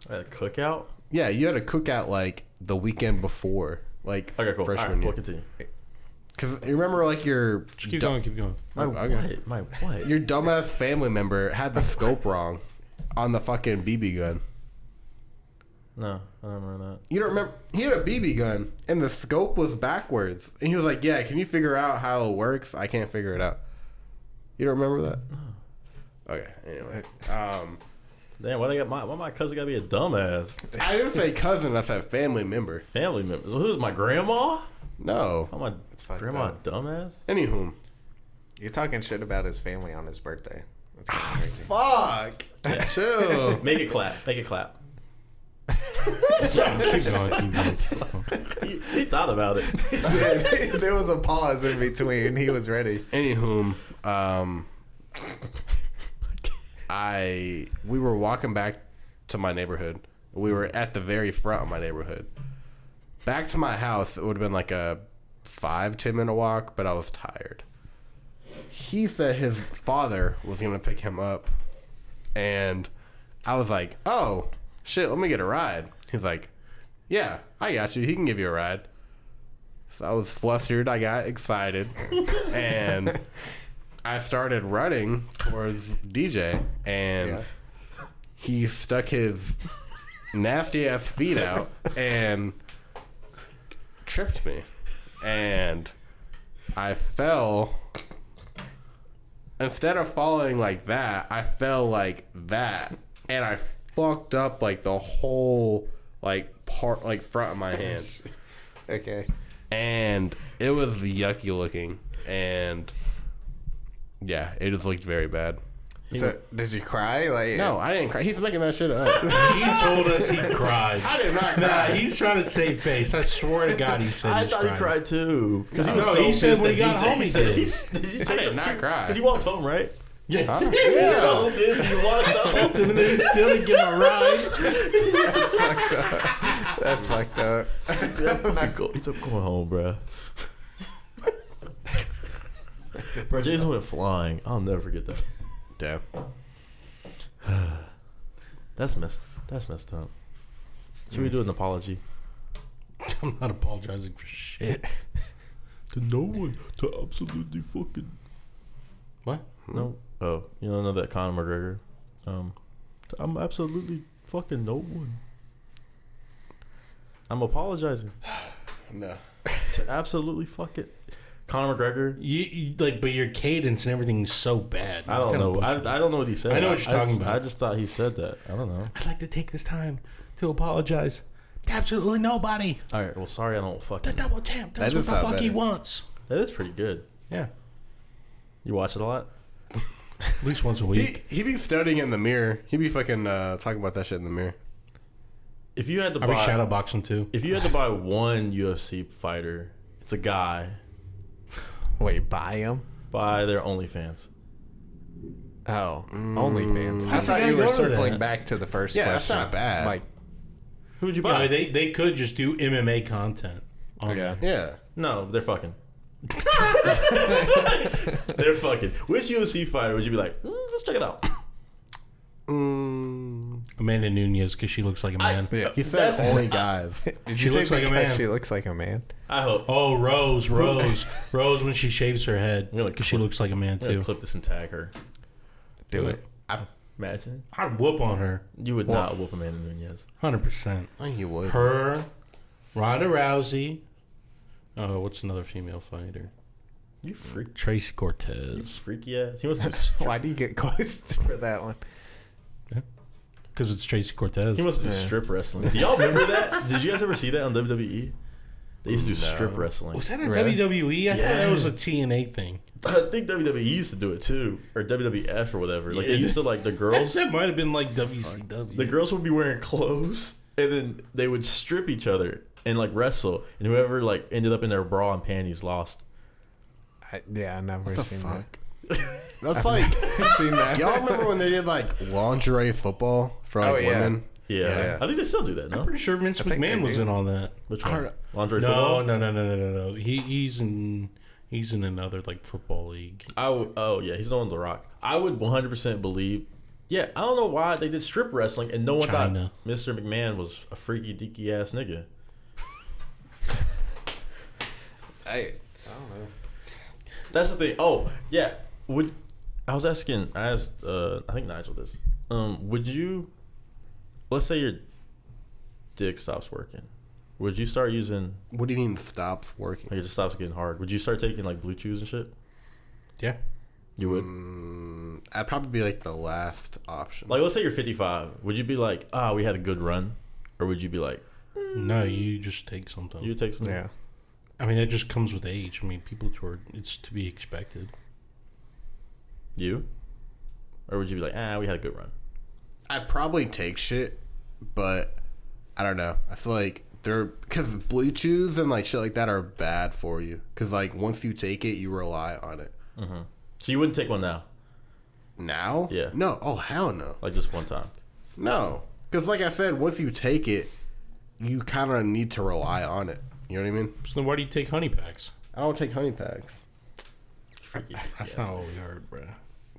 I had a cookout? Yeah, you had a cookout, like, the weekend before. Like, Okay, cool. freshman All right, year. we'll continue. Because you remember, like, your... Just keep going, keep going. My Okay. what? My what? Your dumbass family member had the scope wrong on the fucking BB gun. No, I don't remember that. You don't remember? He had a BB gun, and the scope was backwards. And he was like, yeah, can you figure out how it works? I can't figure it out. You don't remember that? No. Okay, anyway. Damn, why my cousin gotta be a dumbass? I didn't say cousin, I said family member. Family members. Who's my grandma? No. Oh, my It's fucked grandma a up. dumbass? Anywho. You're talking shit about his family on his birthday. That's kind of crazy. Fuck. Chill. Make it clap. Make it clap. Keep going, keep going. He thought about it. Dude, there was a pause in between. He was ready. Anywho, we were walking back to my neighborhood. We were at the very front of my neighborhood. Back to my house, it would have been like a 5-10 minute walk, but I was tired. He said his father was going to pick him up, and I was like, oh, shit, let me get a ride. He's like, yeah, I got you. He can give you a ride. So I was flustered. I got excited, and I started running towards DJ, and he stuck his nasty ass feet out and tripped me, and I fell. Instead of falling like that, I fell like that, and I fucked up like the whole like part, like front of my hand. Okay. And it was yucky looking, and yeah, it just looked very bad. So, did you cry? Like, No, I didn't cry. He's making that shit up. He told us he cried. I did not Nah, cry. he's trying to save face. I swear to God, he said I he's thought he cried too. Because he was No, so he said pissed when he that got DJ home he said- did. Did you I take did not cry. Because he walked home, right? Yeah. Huh? He was so pissed. He walked home. And then he still didn't give him a ride. That's fucked up. That's fucked up. He's like, going home, bro. Bro, Jason went flying. I'll never forget that. Damn. That's messed up. Should we do an apology? I'm not apologizing for shit. To no one. To absolutely fucking... What? No. Oh, you don't know that Conor McGregor? I'm absolutely fucking no one. I'm apologizing. No. To absolutely fuck it. Conor McGregor. You like, but your cadence and everything's so bad. I don't Kinda know. bullshit. I don't know what he said. I know what you're talking just, about. I just thought he said that. I don't know. I'd like to take this time to apologize to absolutely nobody. All right. Well, sorry. I don't The fucking. double champ does That what is the not fuck he better. wants. That is pretty good. Yeah. You watch it a lot. At least once a week. He be studying in the mirror. He be fucking talking about that shit in the mirror. If you had to I'll be buy, shadow boxing too. if you had to buy one UFC fighter, it's a guy. Wait, buy him? Buy their OnlyFans. Oh, OnlyFans. I How's the thought guy you were go to circling that? back to the first Yeah, question. that's not bad. Like, Who would you Yeah, buy? they could just do MMA content. On okay. Yeah. No, they're fucking. They're fucking. Which UFC fighter would you be like? Let's check it out. Amanda Nunes because she looks like a man. Yeah. He said That's- only guys. Did She you say looks like a because man. she looks like a man? I hope. Oh, Rose when she shaves her head You're like, because she looks like a man I'm gonna too. clip this and tag her. Do it. Imagine. I'd whoop on her, You would not whoop Amanda Nunes. 100%. I think you would. Her, Ronda Rousey. Oh, what's another female fighter? You freak. Tracy You Cortez. freaky ass. He wants to. Why do you get close for that one? Because it's Tracy Cortez. He must do strip wrestling. Do y'all remember that? Did you guys ever see that on WWE? They used to do strip wrestling. Was that a Really? WWE? I thought that was a TNA thing. I think WWE used to do it too, or WWF or whatever. Like they used to like the girls. That might have been like WCW. The girls would be wearing clothes, and then they would strip each other and like wrestle, and whoever like ended up in their bra and panties lost. I never seen that. That's like Seen that. y'all remember when they did like lingerie football for like women? Yeah. I think they still do that. No, I'm pretty sure Vince think McMahon they was do. in on that. which I one? don't Lingerie football. No. He's in another like football league. Oh yeah, he's the one with The Rock. I would 100% believe. Yeah, I don't know why they did strip wrestling and no one China. thought Mr. McMahon was a freaky deaky ass nigga. I don't know. That's the thing. Oh yeah, I asked I think Nigel this. Would you, let's say your dick stops working, would you start using? What do you mean stops working? Like it just stops getting hard. Would you start taking like blue chews and shit? Yeah. You would. I'd probably be like the last option. Like let's say you're 55. Would you be like, we had a good run, or would you be like, No, you just take something. you take some? Yeah. I mean, that just comes with age. I mean, it's to be expected. You? Or would you be like, we had a good run? I'd probably take shit, but I don't know. I feel like because blue chews and like shit like that are bad for you. Because like once you take it, you rely on it. Mm-hmm. So you wouldn't take one now? Now? Yeah. No. Oh hell no. Like just one time? No. Because like I said, once you take it, you kind of need to rely on it. You know what I mean? So then why do you take honey packs? I don't take honey packs. Freaky. That's not what we heard, bro.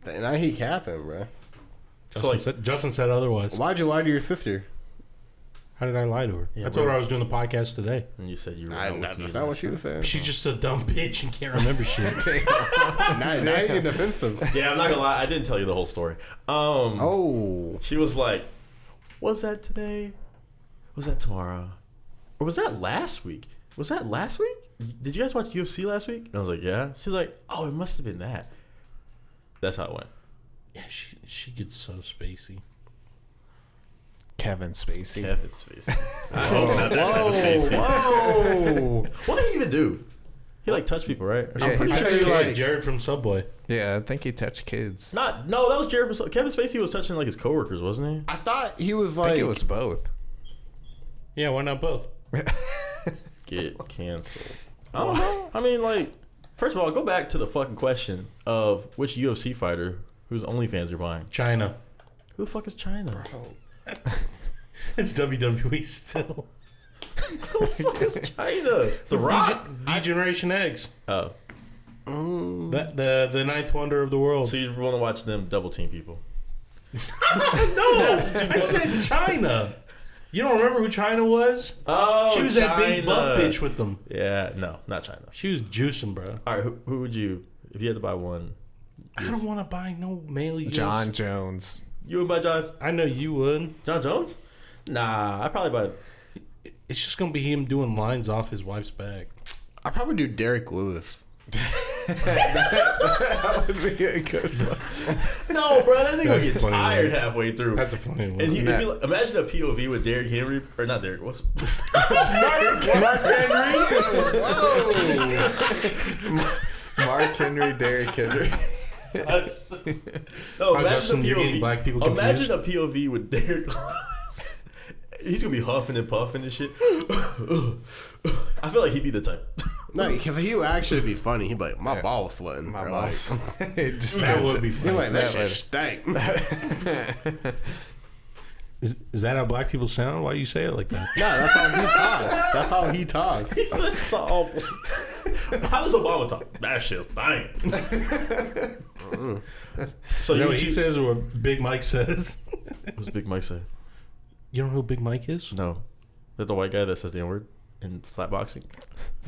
Now he capping, bro. Justin said otherwise. Why'd you lie to your sister? How did I lie to her? Yeah, I told her I was doing the podcast today. And you said you were That's not what she was saying. She's just a dumb bitch and can't remember shit. Now you're getting defensive. Yeah, I'm not gonna lie. I didn't tell you the whole story. Oh. She was like, was that today? Was that tomorrow? Or was that last week? Was that last week? Did you guys watch UFC last week? And I was like, yeah. She's like, oh, it must have been that. That's how it went. Yeah, she gets so spacey. Kevin Spacey. Kevin's face. I hope not that type of Spacey. Whoa. What did he even do? He like touched people, right? Or Yeah, something? he I touched think it was like kids. Jared from Subway. Yeah, I think he touched kids. No, that was Jared. Kevin Spacey was touching like his coworkers, wasn't he? I thought he was I like. think it was both. Yeah, why not both? Get canceled. I don't know. I mean, like, first of all, go back to the fucking question of which UFC fighter whose OnlyFans you're buying. China. Who the fuck is China? It's WWE still. Who the fuck is China? The Rock? D-Generation X. Oh. The ninth wonder of the world. So you want to watch them double team people? No! I said China. You don't remember who China was? Oh, She was that big buff bitch with them. Yeah, no, not China. She was juicing, bro. All right, who would you, if you had to buy one? I don't want to buy no male. John Jones. You would buy John I know you would. Jones? Nah, I'd probably buy. It's just gonna be him doing lines off his wife's back. I'd probably do Derek Lewis. That would be a good one. No, bro, that nigga would That's get funny, tired man. halfway through. That's a funny one. And if Nah. you imagine a POV with Derrick Henry, or not Derrick, what's Mark Henry. Mark Henry, Derrick Henry. No, imagine Justin, a you're getting POV. black people confused. Imagine a POV with Derrick. He's gonna be huffing and puffing and shit. I feel like he'd be the type. No, because he would actually be funny. He'd be like, my ball was sweating. My Or boss. Like, that would be he'd be funny. like, that That shit would- stank. Is that how black people sound? Why you say it like that? No, that's how he talks. That's how he talks. He said, "So, how does Obama talk? That shit's bang." So Is that you, what he says or what Big Mike says? What's Big Mike say? You don't know who Big Mike is? No, is that the white guy that says the N word in slapboxing?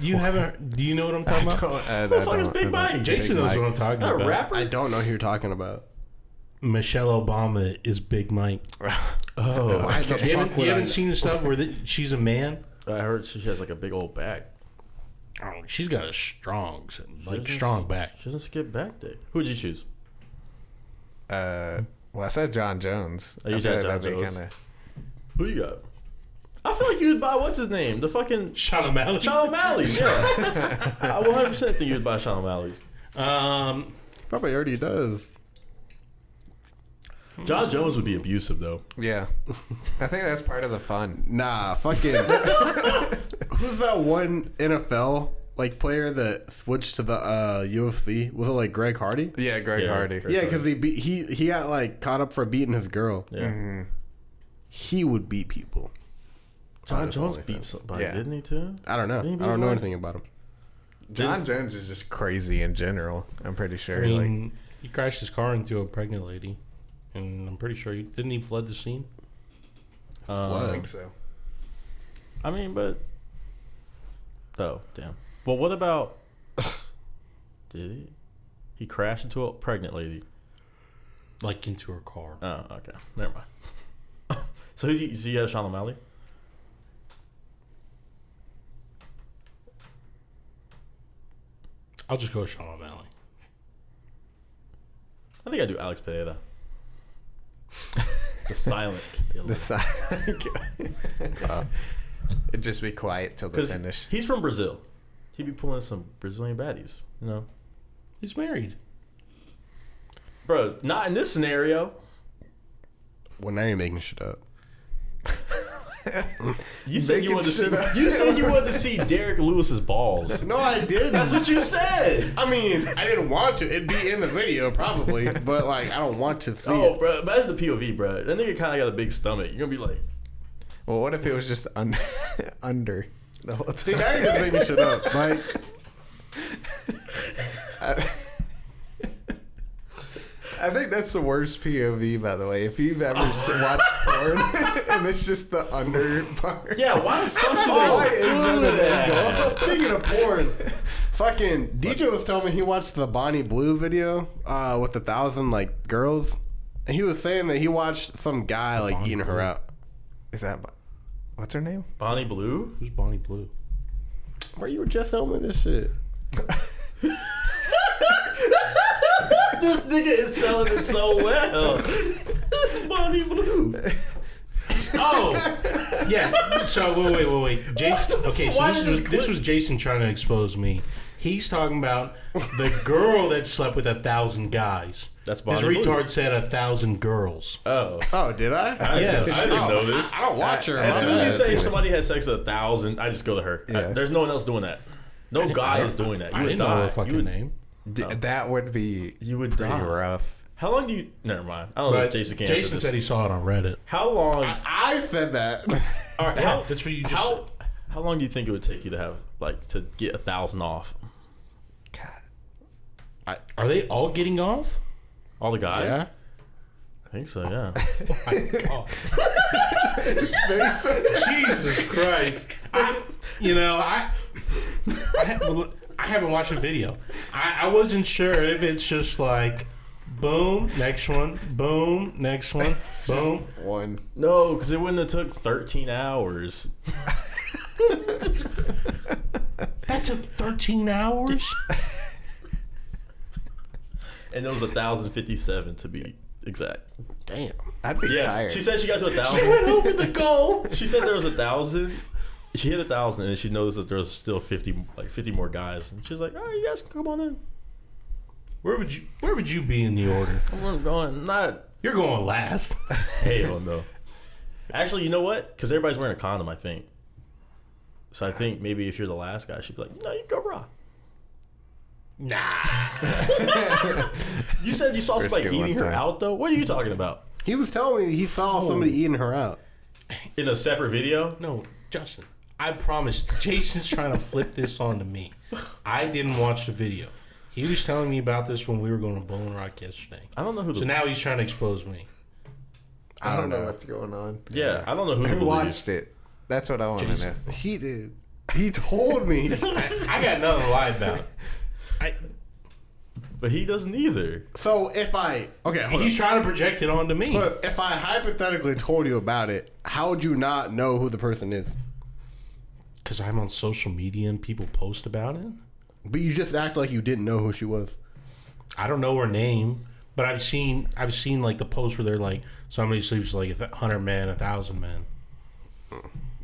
You haven't. Do you know what I'm talking about? Who the fuck is Big Mike? Jason knows what I'm talking Not a about. rapper. I don't know who you're talking about. Michelle Obama is Big Mike. Oh, Why the You fuck haven't, would you I haven't seen the stuff where she's a man? I heard she has like a big old back. Oh, she's got a strong doesn't- back. She doesn't skip back day. Who would you choose? Well, I said John Jones. Oh, you I said feel John that'd be Jones. kinda- Who you got? I feel like you would buy what's his name? The fucking Sean O'Malley. Sean O'Malley's. Yeah, I 100% think you would buy Sean O'Malley's. Probably already does. John Jones would be abusive though. Yeah. I think that's part of the fun. Nah, fucking. Who's that one NFL like player that switched to the UFC? Was it like Greg Hardy? Yeah, Greg Yeah. Hardy. Greg- Yeah, because he got like caught up for beating his girl. Yeah. He would beat people. John his Jones OnlyFans. beat somebody, Yeah. didn't he too? I don't know. I Didn't he beat don't know one? anything about him. John Jones is just crazy in general. I'm pretty sure. I mean, he crashed his car into a pregnant lady, and I'm pretty sure he fled the scene. I think so. I mean, but oh damn. But what about? Did he? He crashed into a pregnant lady. Like into her car. Oh, okay. Never mind. So who do you have Sean O'Malley? I'll just go with Sean O'Malley. I think I do Alex Pereira. The silent killer. The side. It'd just be quiet till the 'Cause finish. he's from Brazil. He'd be pulling some Brazilian baddies, you know. He's married. Bro, not in this scenario. Well, now you're making shit up. You said you Making wanted to see. shit up. You said you wanted to see Derek Lewis's balls. No, I didn't. That's what you said. I mean, I didn't want to. It'd be in the video probably, but like I don't want to see Oh, it. bro, imagine the POV, bro. That nigga kind of got a big stomach. You're gonna be like, Well, what if it was just under the whole See, time? now you're just making shit up. Like, I think that's the worst POV, by the way. If you've ever watched porn and it's just the under part. yeah, why the fuck do Why they is do that that? speaking of porn, fucking DJ was telling me he watched the Bonnie Blue video with 1,000 like girls, and he was saying that he watched some guy like Bonnie eating her Blue. out. Is that what's her name? Bonnie Blue? Who's Bonnie Blue? Where you were just telling me this shit. This nigga is selling it so well. It's Bonnie Blue. Oh, yeah. So wait. Jason. Okay, so Why this did was this this clip- was Jason trying to expose me. He's talking about the girl that slept with 1,000 guys. That's His Bonnie Blue. retard said 1,000 girls. Oh. Oh, did I? Yes. I didn't know this. I don't watch her. As soon My as you bad. say somebody had sex with 1,000, I just go to her. Yeah. There's no one else doing that. No guy is doing that. You I would didn't know die. her You fucking would, name. That would be you would pretty die. rough. How long do you? Never mind. I don't know if But Jason can answer Jason this. said he saw it on Reddit. How long? I said that. All right, how, That's what you just. how long do you think it would take you to have like to get 1,000 off? God. Are they all getting off? All the guys? Yeah. I think so. Yeah. Oh, Jesus Christ! I haven't watched a video. I wasn't sure if it's just like, boom, next one, boom, next one, boom. One. No, because it wouldn't have took 13 hours. That took 13 hours. And it was 1,057 to be exact. Damn. I'd be Yeah, tired. she said she got to 1,000. Went over the goal. She said there was 1,000. She hit 1,000, and she noticed that there was still 50 more guys. And she's like, "Oh, you guys can come on in." Where would you be in the order? I'm going not. You're going last. Hell no. Actually, you know what? Because everybody's wearing a condom, I think. So I think maybe if you're the last guy, she'd be like, "No, you go raw." Nah. You said you saw somebody Risk it eating one her time. out, though. What are you talking about? He was telling me he saw somebody eating her out. In a separate video? No, Justin. I promise. Jason's trying to flip this onto me. I didn't watch the video. He was telling me about this when we were going to Bowling Rock yesterday. I don't know who. So now he's trying to expose me. I don't know what's going on. Yeah, I don't know who. to Who believe. watched it? That's what I want to know. Jason. He did. He told me. I got nothing to lie about. But he doesn't either. So if I He's trying to project it onto me. but if I hypothetically told you about it, how would you not know who the person is? Because I'm on social media and people post about it. But you just act like you didn't know who she was. I don't know her name, But I've seen like the posts where they're like somebody sleeps with like 100 men, 1,000 men.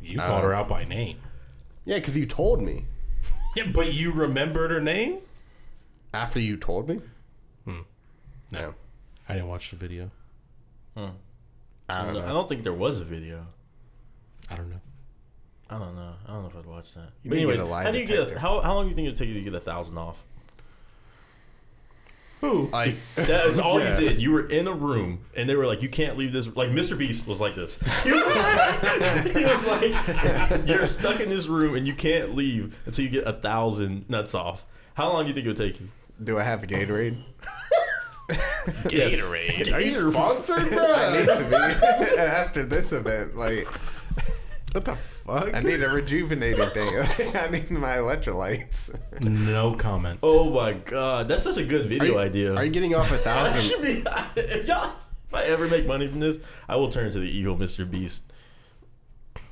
You called her out by name. Yeah, because you told me. Yeah, but you remembered her name After you told me? No, Yeah. I didn't watch the video. I don't know. I don't think there was a video. I don't know. I don't know if I'd watch that. You But need to anyways, get a lie how do you detector. get? How long do you think it would take you to get 1,000 off? Who? Like, That is all Yeah. you did. You were in a room, and they were like, "You can't leave this." Like Mr. Beast was like this. He was like, "You're stuck in this room, and you can't leave until you get 1,000 nuts off." How long do you think it would take you? Do I have Gatorade? Gatorade. Are you sponsored, bro? I need to be after this event. Like, What the fuck? I need a rejuvenating thing. I need my electrolytes. No comment. Oh my god, that's such a good video idea. Are you getting off 1,000? If I ever make money from this, I will turn to the evil Mr. Beast.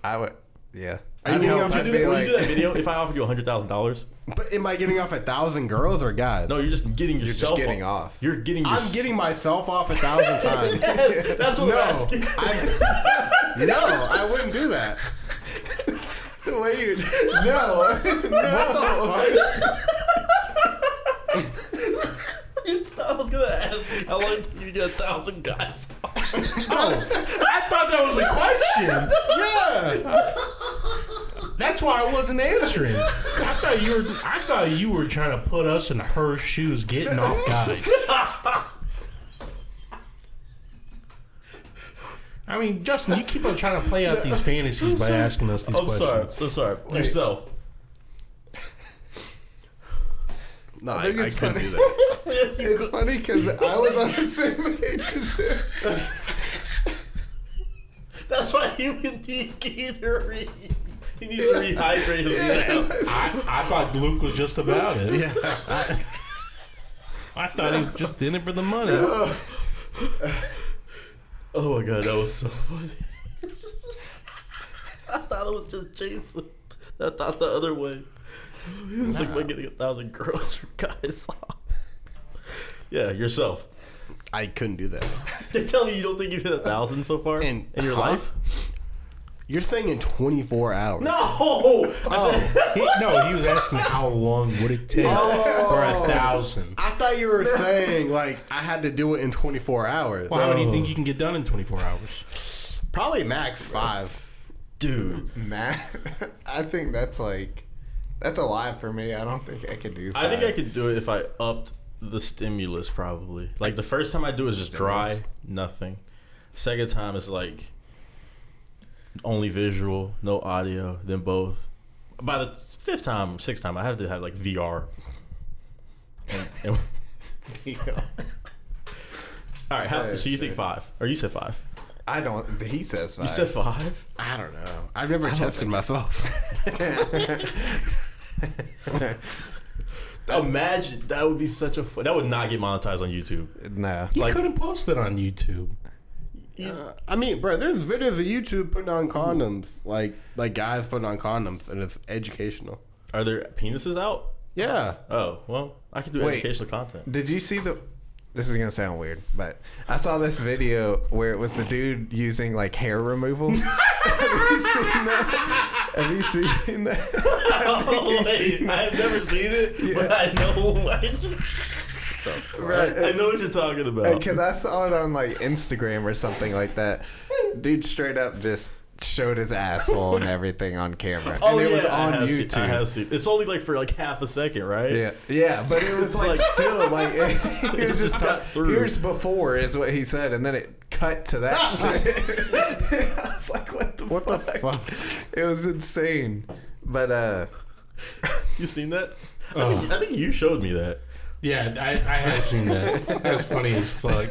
I would, yeah. Are you getting off? Would you do that video if I offered you $100,000? But am I getting off 1,000 girls or guys? No, you're just getting You're yourself just getting off. You're getting. I'm getting myself off 1,000 times. That's what No, I'm asking. I wouldn't do that. The way you, no, I was gonna ask how long did you get 1,000 guys? I thought that was a question. Yeah. That's why I wasn't answering. I thought you were trying to put us in her shoes, getting off guys. I mean, Justin, you keep on trying to play out these fantasies by asking us these questions. I'm sorry. Yourself. No, I I think it's couldn't funny. do that. It's funny because I was on the same page as him. That's why he needs to he needs to rehydrate himself. I thought Luke was just about it. Yeah. I thought he was just in it for the money. Oh my god, that was so funny. I thought it was just Jason. I thought the other way. He was like, we're getting 1,000 girls or guys off. Yeah, yourself. I couldn't do that. You're telling me you don't think you've hit 1,000 so far in your life? You're saying in 24 hours. No! I said, He was asking how long would it take for 1,000. I thought you were saying, like, I had to do it in 24 hours. Well, how many do you think you can get done in 24 hours? Probably max 5. dude. Matt, I think that's a lot for me. I don't think I could do 5. I think I could do it if I upped the stimulus, probably. Like, the first time I do it is just dry, nothing. Second time is like only visual, no audio, then both. By the sixth time, I have to have like VR. And all right, so you think 5? Or you said 5? I don't. He says 5. You said 5? I don't know. I've never tested myself. Imagine, that would be such a fun. That would not get monetized on YouTube. Nah. You Like- couldn't post it on YouTube. I mean, bro, there's videos of YouTube putting on condoms, like guys putting on condoms, and it's educational. Are there penises out? Yeah. Oh, well, I can do Wait. educational content. Did you see the? This is gonna sound weird, but I saw this video where it was the dude using like hair removal. Have you seen that? Have you seen that? Oh, wait, I've never seen it, but I know. Right. I know what you're talking about. Because I saw it on like Instagram or something like that. Dude straight up just showed his asshole and everything on camera, and it was on I YouTube. have seen. It's only like for like half a second, right? Yeah, but it was like, like- still like he was just got through. here's before is what he said, and then it cut to that shit. I was like, what the fuck? It was insane. But You seen that? Oh. I think you showed me that. Yeah, I had seen that. That's funny as fuck.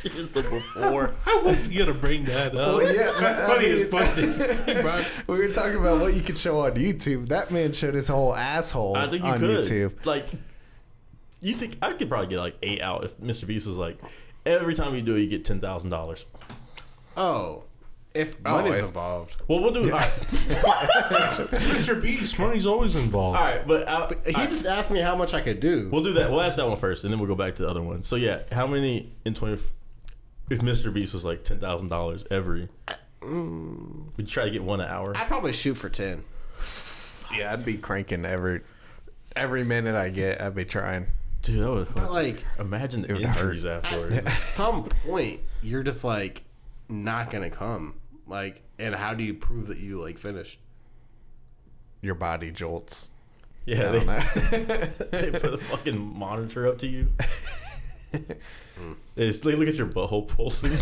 Here's the before. I wasn't gonna bring that up. Well, yeah, That's funny as fuck. Bro. we were talking about what you could show on YouTube. That man showed his whole asshole I think you on could. YouTube. Like, you think I could probably get like 8 out if Mr. Beast was like, every time you do it, you get $10,000. Oh, If money's if- involved. Well, we'll do. All right. It's Mr. Beast. Money's always involved. All right, but He just asked me how much I could do. we'll do that. We'll ask that one first, and then we'll go back to the other one. So yeah, how many in 20? If Mr. Beast was like $10,000 every, we'd try to get one an hour. I'd probably shoot for 10. Yeah, I'd be cranking every minute I get. I'd be trying. Dude, that would But like, imagine the would injuries afterwards. at some point, you're just like not gonna come. Like, and how do you prove that you like finished? Your body jolts. Yeah, I don't know. they put a fucking monitor up to you. They look at your butthole pulsing.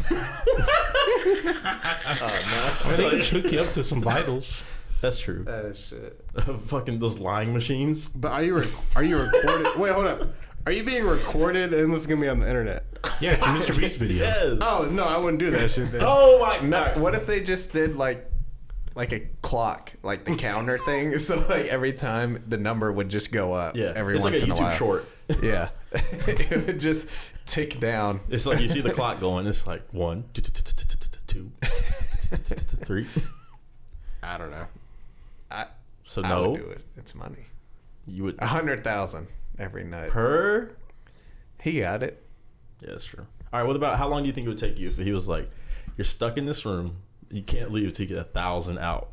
I think it should hook you up to some vitals. That's true. Shit. Fucking those lying machines. But are you recorded? Wait, hold up. Are you being recorded and this is gonna be on the internet? Yeah, it's a Mr. Beast video. Yes. Oh no, I wouldn't do that shit then. Oh my No, god. what if they just did like a clock, like the counter thing? So like every time the number would just go up. Yeah. Every It's once like a in a YouTube while. short. Yeah. It would just tick down. It's like you see the clock going. It's like 1, 2, 3. I don't know. So I no, would do it. It's money. you would 100,000 every night. per. He got it. Yeah, that's true. All right, what about how long do you think it would take you if he was like, you're stuck in this room, you can't leave until you get 1,000 out?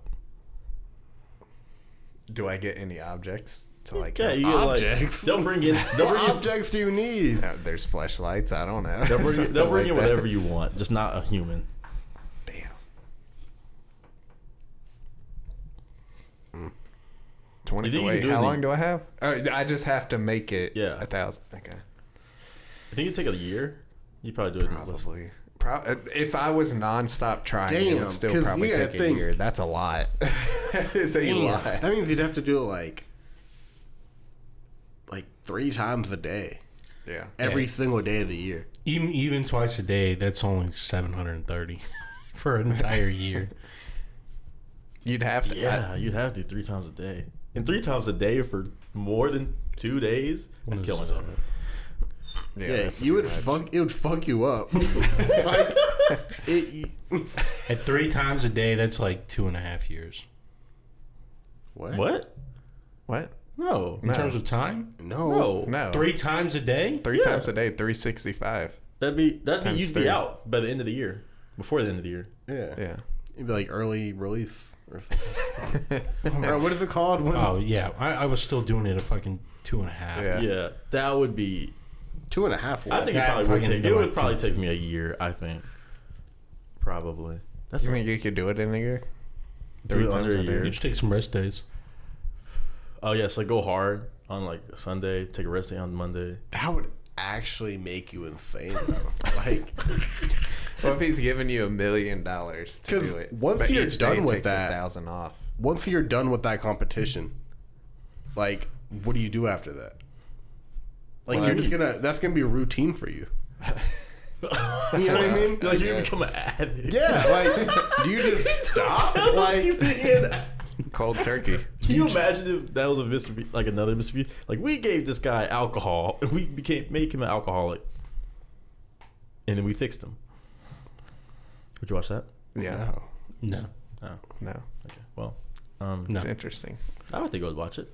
Do I get any objects to like? Yeah, you get Objects? like they'll bring in. They'll What bring in. objects do you need? There's flashlights. I don't know. They'll bring, Something they'll bring like in that. whatever you want, just not a human. Damn. 20. You think you Wait, could do how the- long do I have? I just have to make it. Yeah. 1,000. Okay. I think it'd take a year. You probably do it. in less. Probably. If I was nonstop trying, it Damn, would still 'cause probably you gotta take a think- year. That's a lot. That is a lot. That means you'd have to do it like 3 times a day, Yeah. every single day of the year. Even twice a day, that's only 730 for an entire year. You'd have to. Yeah, you'd have to do 3 times a day. And 3 times a day for more than 2 days, I'd kill myself. Yeah, that's you too would much. fuck. It would fuck you up. Like, At 3 times a day, that's like 2.5 years. what? What? What? No. In No. terms of time? No. No. No. 3 times a day? 3 Yeah. times a day, 365. That'd be Times you'd 3. be out by the end of the year. Before the end of the year. Yeah. Yeah. It'd be like early release or something. Or what is it called? When, Oh, yeah. I was still doing it at fucking 2.5. Yeah. Yeah. That would be 2.5. I think it Yeah, probably would fucking take. It would like probably 2. take me a year. I think. Probably. That's You think you could do it in a year? Do 3 it times under a a year. You should take some rest days. Oh yes, like go hard on like Sunday, take a rest day on Monday. That would actually make you insane, though. Like, Well, if he's giving you $1 million to 'Cause do it, once but you're each day done with takes that- 1,000 off. once you're done with that competition, like, what do you do after that? Like, Well, you're just gonna. That's gonna be routine for you. You know what I mean? Like you Yeah. become an addict. Yeah. Like, do you just stop? Like, Cold turkey. Can you imagine if that was a Mr. Beast, like another Mr. Beast? Like we gave this guy alcohol and we make him an alcoholic, and then we fixed him. Would you watch that? Yeah. No. Oh, No. okay. Well, No. It's interesting. I would think I would watch it.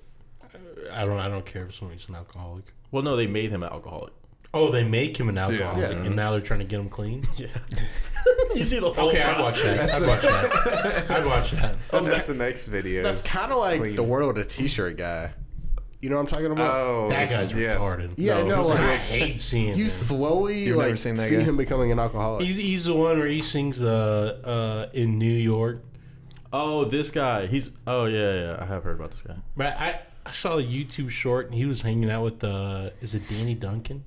I don't care if somebody's an alcoholic. Well, no, they made him an alcoholic. Oh, they make him an alcoholic, Yeah. and now they're trying to get him clean. Yeah. You see the whole Okay, I'd watch that. I'd watch that. I'd watch that. That's the next video. that's kind of like clean. the world of T-shirt guy. You know what I'm talking about? Oh. That guy's yeah. retarded. Yeah, no, I like, hate seeing you him. slowly You've like never seen that see guy? him becoming an alcoholic. He's the one where he sings in New York. Oh, this guy. He's. Oh yeah. I have heard about this guy. But I saw a YouTube short, and he was hanging out with is it Danny Duncan?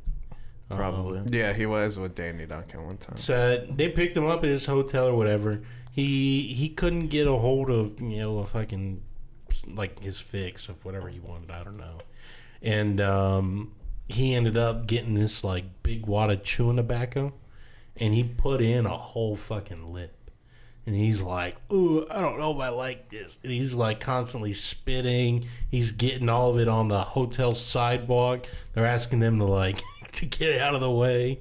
Probably. Yeah, he was with Danny Duncan one time. So they picked him up at his hotel or whatever. He couldn't get a hold of a fucking like his fix of whatever he wanted. I don't know. And he ended up getting this like big wad of chewing tobacco, and he put in a whole fucking lip. And he's like, "Ooh, I don't know if I like this." And he's like constantly spitting. He's getting all of it on the hotel sidewalk. They're asking them to like to get out of the way.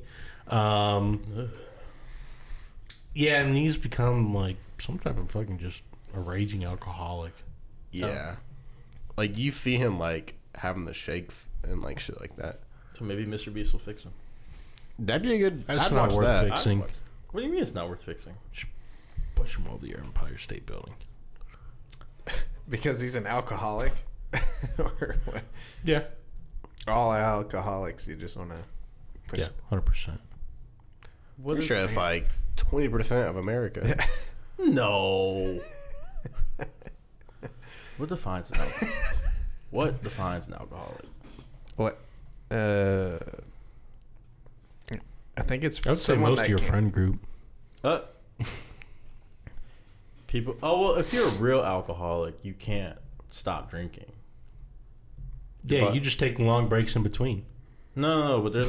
Yeah, and he's become like some type of fucking just a raging alcoholic. Yeah. Like, you see him, like, having the shakes and, like, shit like that. So maybe Mr. Beast will fix him. That'd be a good... That's I'd not watch worth that. fixing. What do you mean it's not worth fixing? Push him over the Empire State Building. Because he's an alcoholic? Or what? Yeah. All alcoholics, you just want to push. Yeah, 100%. I'm sure it's like 20% of America. No. What defines an alcoholic? What defines an alcoholic? What? I think it's I would say someone most of your can't- friend group. People. Oh well, if you're a real alcoholic, you can't stop drinking. Yeah, But- you just take long breaks in between. No, but there's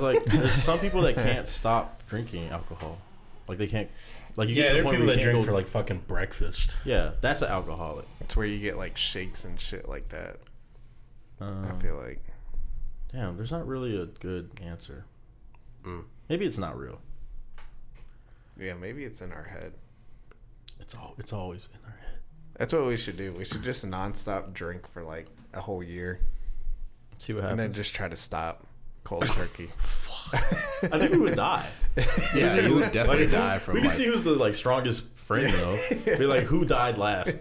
some people that can't stop drinking alcohol. Like they can't. Like you get to Yeah, the there are point people where that you can't drink go, for like fucking breakfast. Yeah, that's an alcoholic. It's where you get like shakes and shit like that. I Uh, feel like. damn, there's not really a good answer. Mm. Maybe it's not real. Yeah, maybe it's in our head. It's always in our head. That's what we should do. We should just nonstop drink for like a whole year, See what and happens. then just try to stop cold turkey. I think we would die. Yeah, you would definitely die from We can like... see who's the like strongest friend though. Be like, who died last?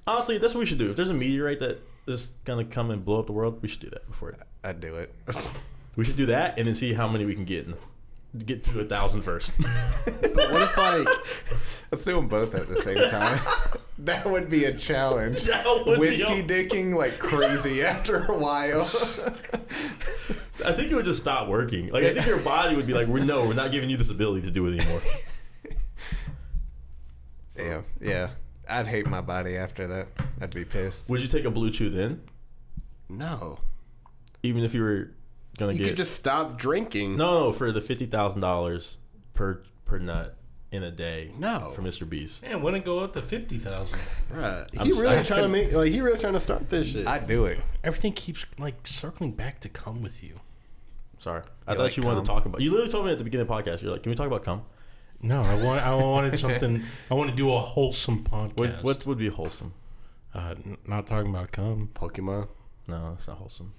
Honestly, that's what we should do. If there's a meteorite that is gonna come and blow up the world, we should do that before. I'd do it. We should do that and then see how many we can get to 1,000 first. But what if, like... Let's do them both at the same time. That would be a challenge. That would be Whiskey dicking like crazy after a while. I think it would just stop working. Like I think your body would be like, we're not giving you this ability to do it anymore. Yeah. I'd hate my body after that. I'd be pissed. Would you take a blue chew then? No. Even if you were gonna You get could just stop drinking. no for the $50,000 per nut in a day. No. For Mr. Beast. Man, wouldn't it go up to 50,000? Bruh. I'm He really sorry. trying to make... Like, he really trying to start this shit. I'd do it. Everything keeps like circling back to come with you. Sorry, I You thought like you wanted cum? to talk about. You literally told me at the beginning of the podcast. You're like, can we talk about cum? No, I wanted something. I want to do a wholesome podcast. What would be wholesome? Not talking about cum. Pokemon. No, it's not wholesome.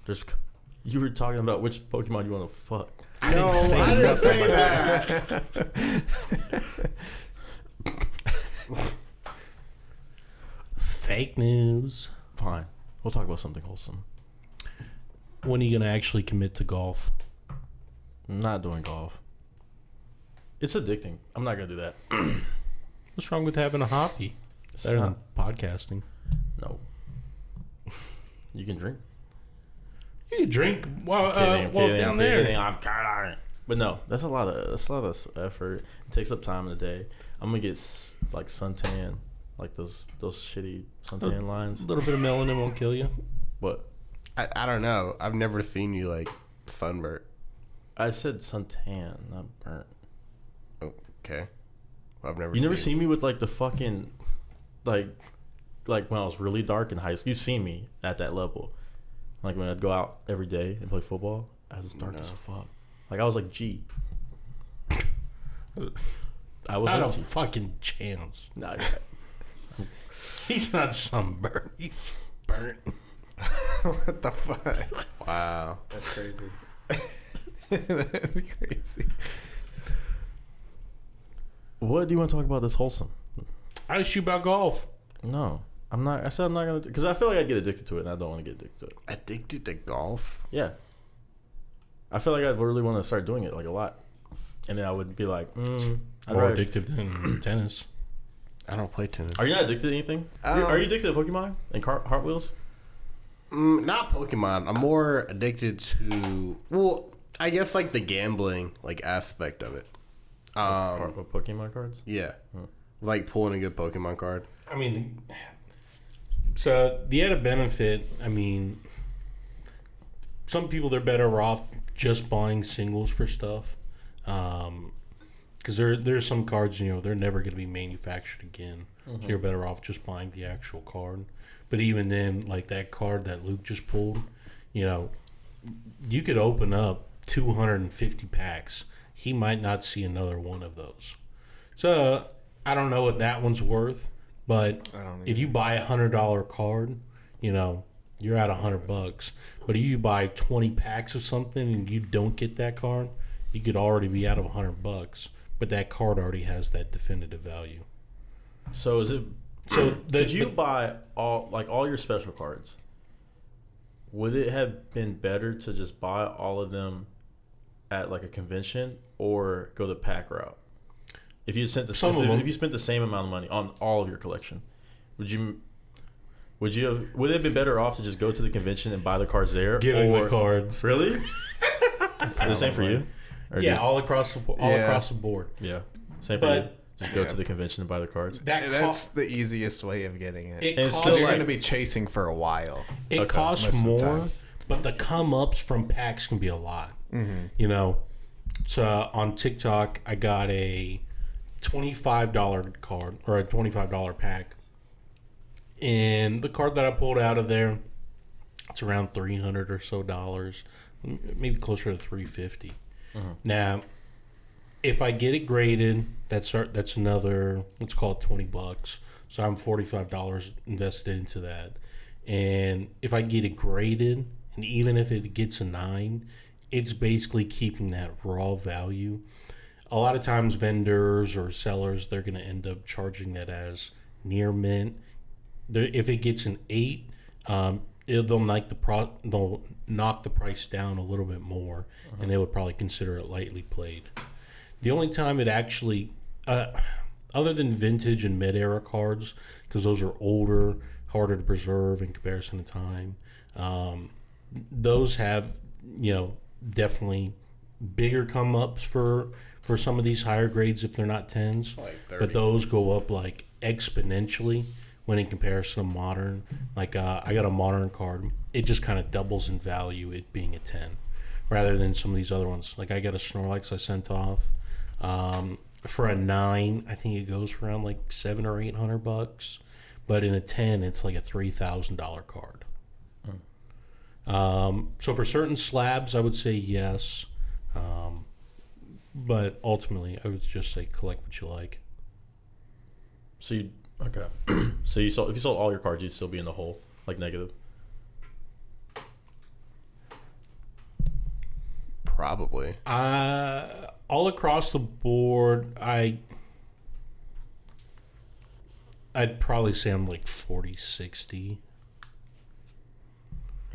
You were talking about which Pokemon you want to fuck. I didn't say that. Fake news. Fine, we'll talk about something wholesome. When are you gonna actually commit to golf? I'm not doing golf. It's addicting. I'm not gonna do that. What's wrong with having a hobby? It's Better than not- podcasting. No. You can drink. You can drink while I'm down there. kidding, I'm kidding. But no, that's a lot of effort. It takes up time in the day. I'm gonna get like suntan, like those shitty suntan lines. A little bit of melanin won't kill you. But I don't know. I've never seen you, like, sunburnt. I said suntan, not burnt. Oh, okay. Well, I've never You never seen me with like the fucking like when I was really dark in high school. You've seen me at that level. Like when I'd go out every day and play football, I was dark as fuck. Like I was like G. I was Not a like, fucking chance. nah, He's not sunburned. He's burnt. What the fuck? Wow. That's crazy. That's crazy. What do you want to talk about that's wholesome? I asked you about golf. No, I'm not. I said I'm not gonna because I feel like I get addicted to it, and I don't want to get addicted to it. Addicted to golf? Yeah, I feel like I really want to start doing it like a lot, and then I would be like, I'd More rather- addictive than tennis. I don't play tennis. Are you not addicted to anything? Are you addicted to Pokemon and Heart Wheels? Not Pokemon. I'm more addicted to... Well, I guess, like, the gambling, like, aspect of it. Pokemon cards? Yeah. Like, pulling a good Pokemon card. I mean, so the added benefit, I mean, some people, they're better off just buying singles for stuff. Because there's some cards, they're never going to be manufactured again. So you're better off just buying the actual card. But even then, like that card that Luke just pulled, you could open up 250 packs. He might not see another one of those. So I don't know what that one's worth, but I don't if you buy $100 card, you know, you're at $100. But if you buy 20 packs of something and you don't get that card, you could already be out of $100. But that card already has that definitive value. So is it? So Did you buy all your special cards? Would it have been better to just buy all of them at like a convention or go the pack route? If you spent if you spent the same amount of money on all of your collection, would it have been better off to just go to the convention and buy the cards there? Giving the cards. Really? The same for you? Or Yeah, all across the board. Yeah. Same for you? Just go to the convention and buy the cards? That's the easiest way of getting it. It And it's costs, still You're like- going to be chasing for a while. it costs most of the more, time. but the come-ups from packs can be a lot. Mm-hmm. You know, so on TikTok, I got a $25 card or a $25 pack. And the card that I pulled out of there, it's around $300 or so dollars, maybe closer to $350. Now, if I get it graded, that's another, let's call it $20. So I'm $45 invested into that. And if I get it graded, and even if it gets a 9, it's basically keeping that raw value. A lot of times vendors or sellers, they're going to end up charging that as near mint. If it gets an 8, they'll knock the price down a little bit more, and they would probably consider it lightly played. The only time it actually, other than vintage and mid-era cards, because those are older, harder to preserve in comparison to time, those have, you know, definitely bigger come-ups for some of these higher grades if they're not 10s. Like 30. But those go up like exponentially when in comparison to modern. Like I got a modern card. It just kind of doubles in value, it being a 10, rather than some of these other ones. Like I got a Snorlax I sent off. For a 9, I think it goes for around like $700 or $800. But in a 10, it's like a $3,000 card. So for certain slabs, I would say yes. But ultimately, I would just say collect what you like. So you okay? So if you sold all your cards, you'd still be in the hole, like negative. Probably. All across the board, I'd probably say I'm like 40-60.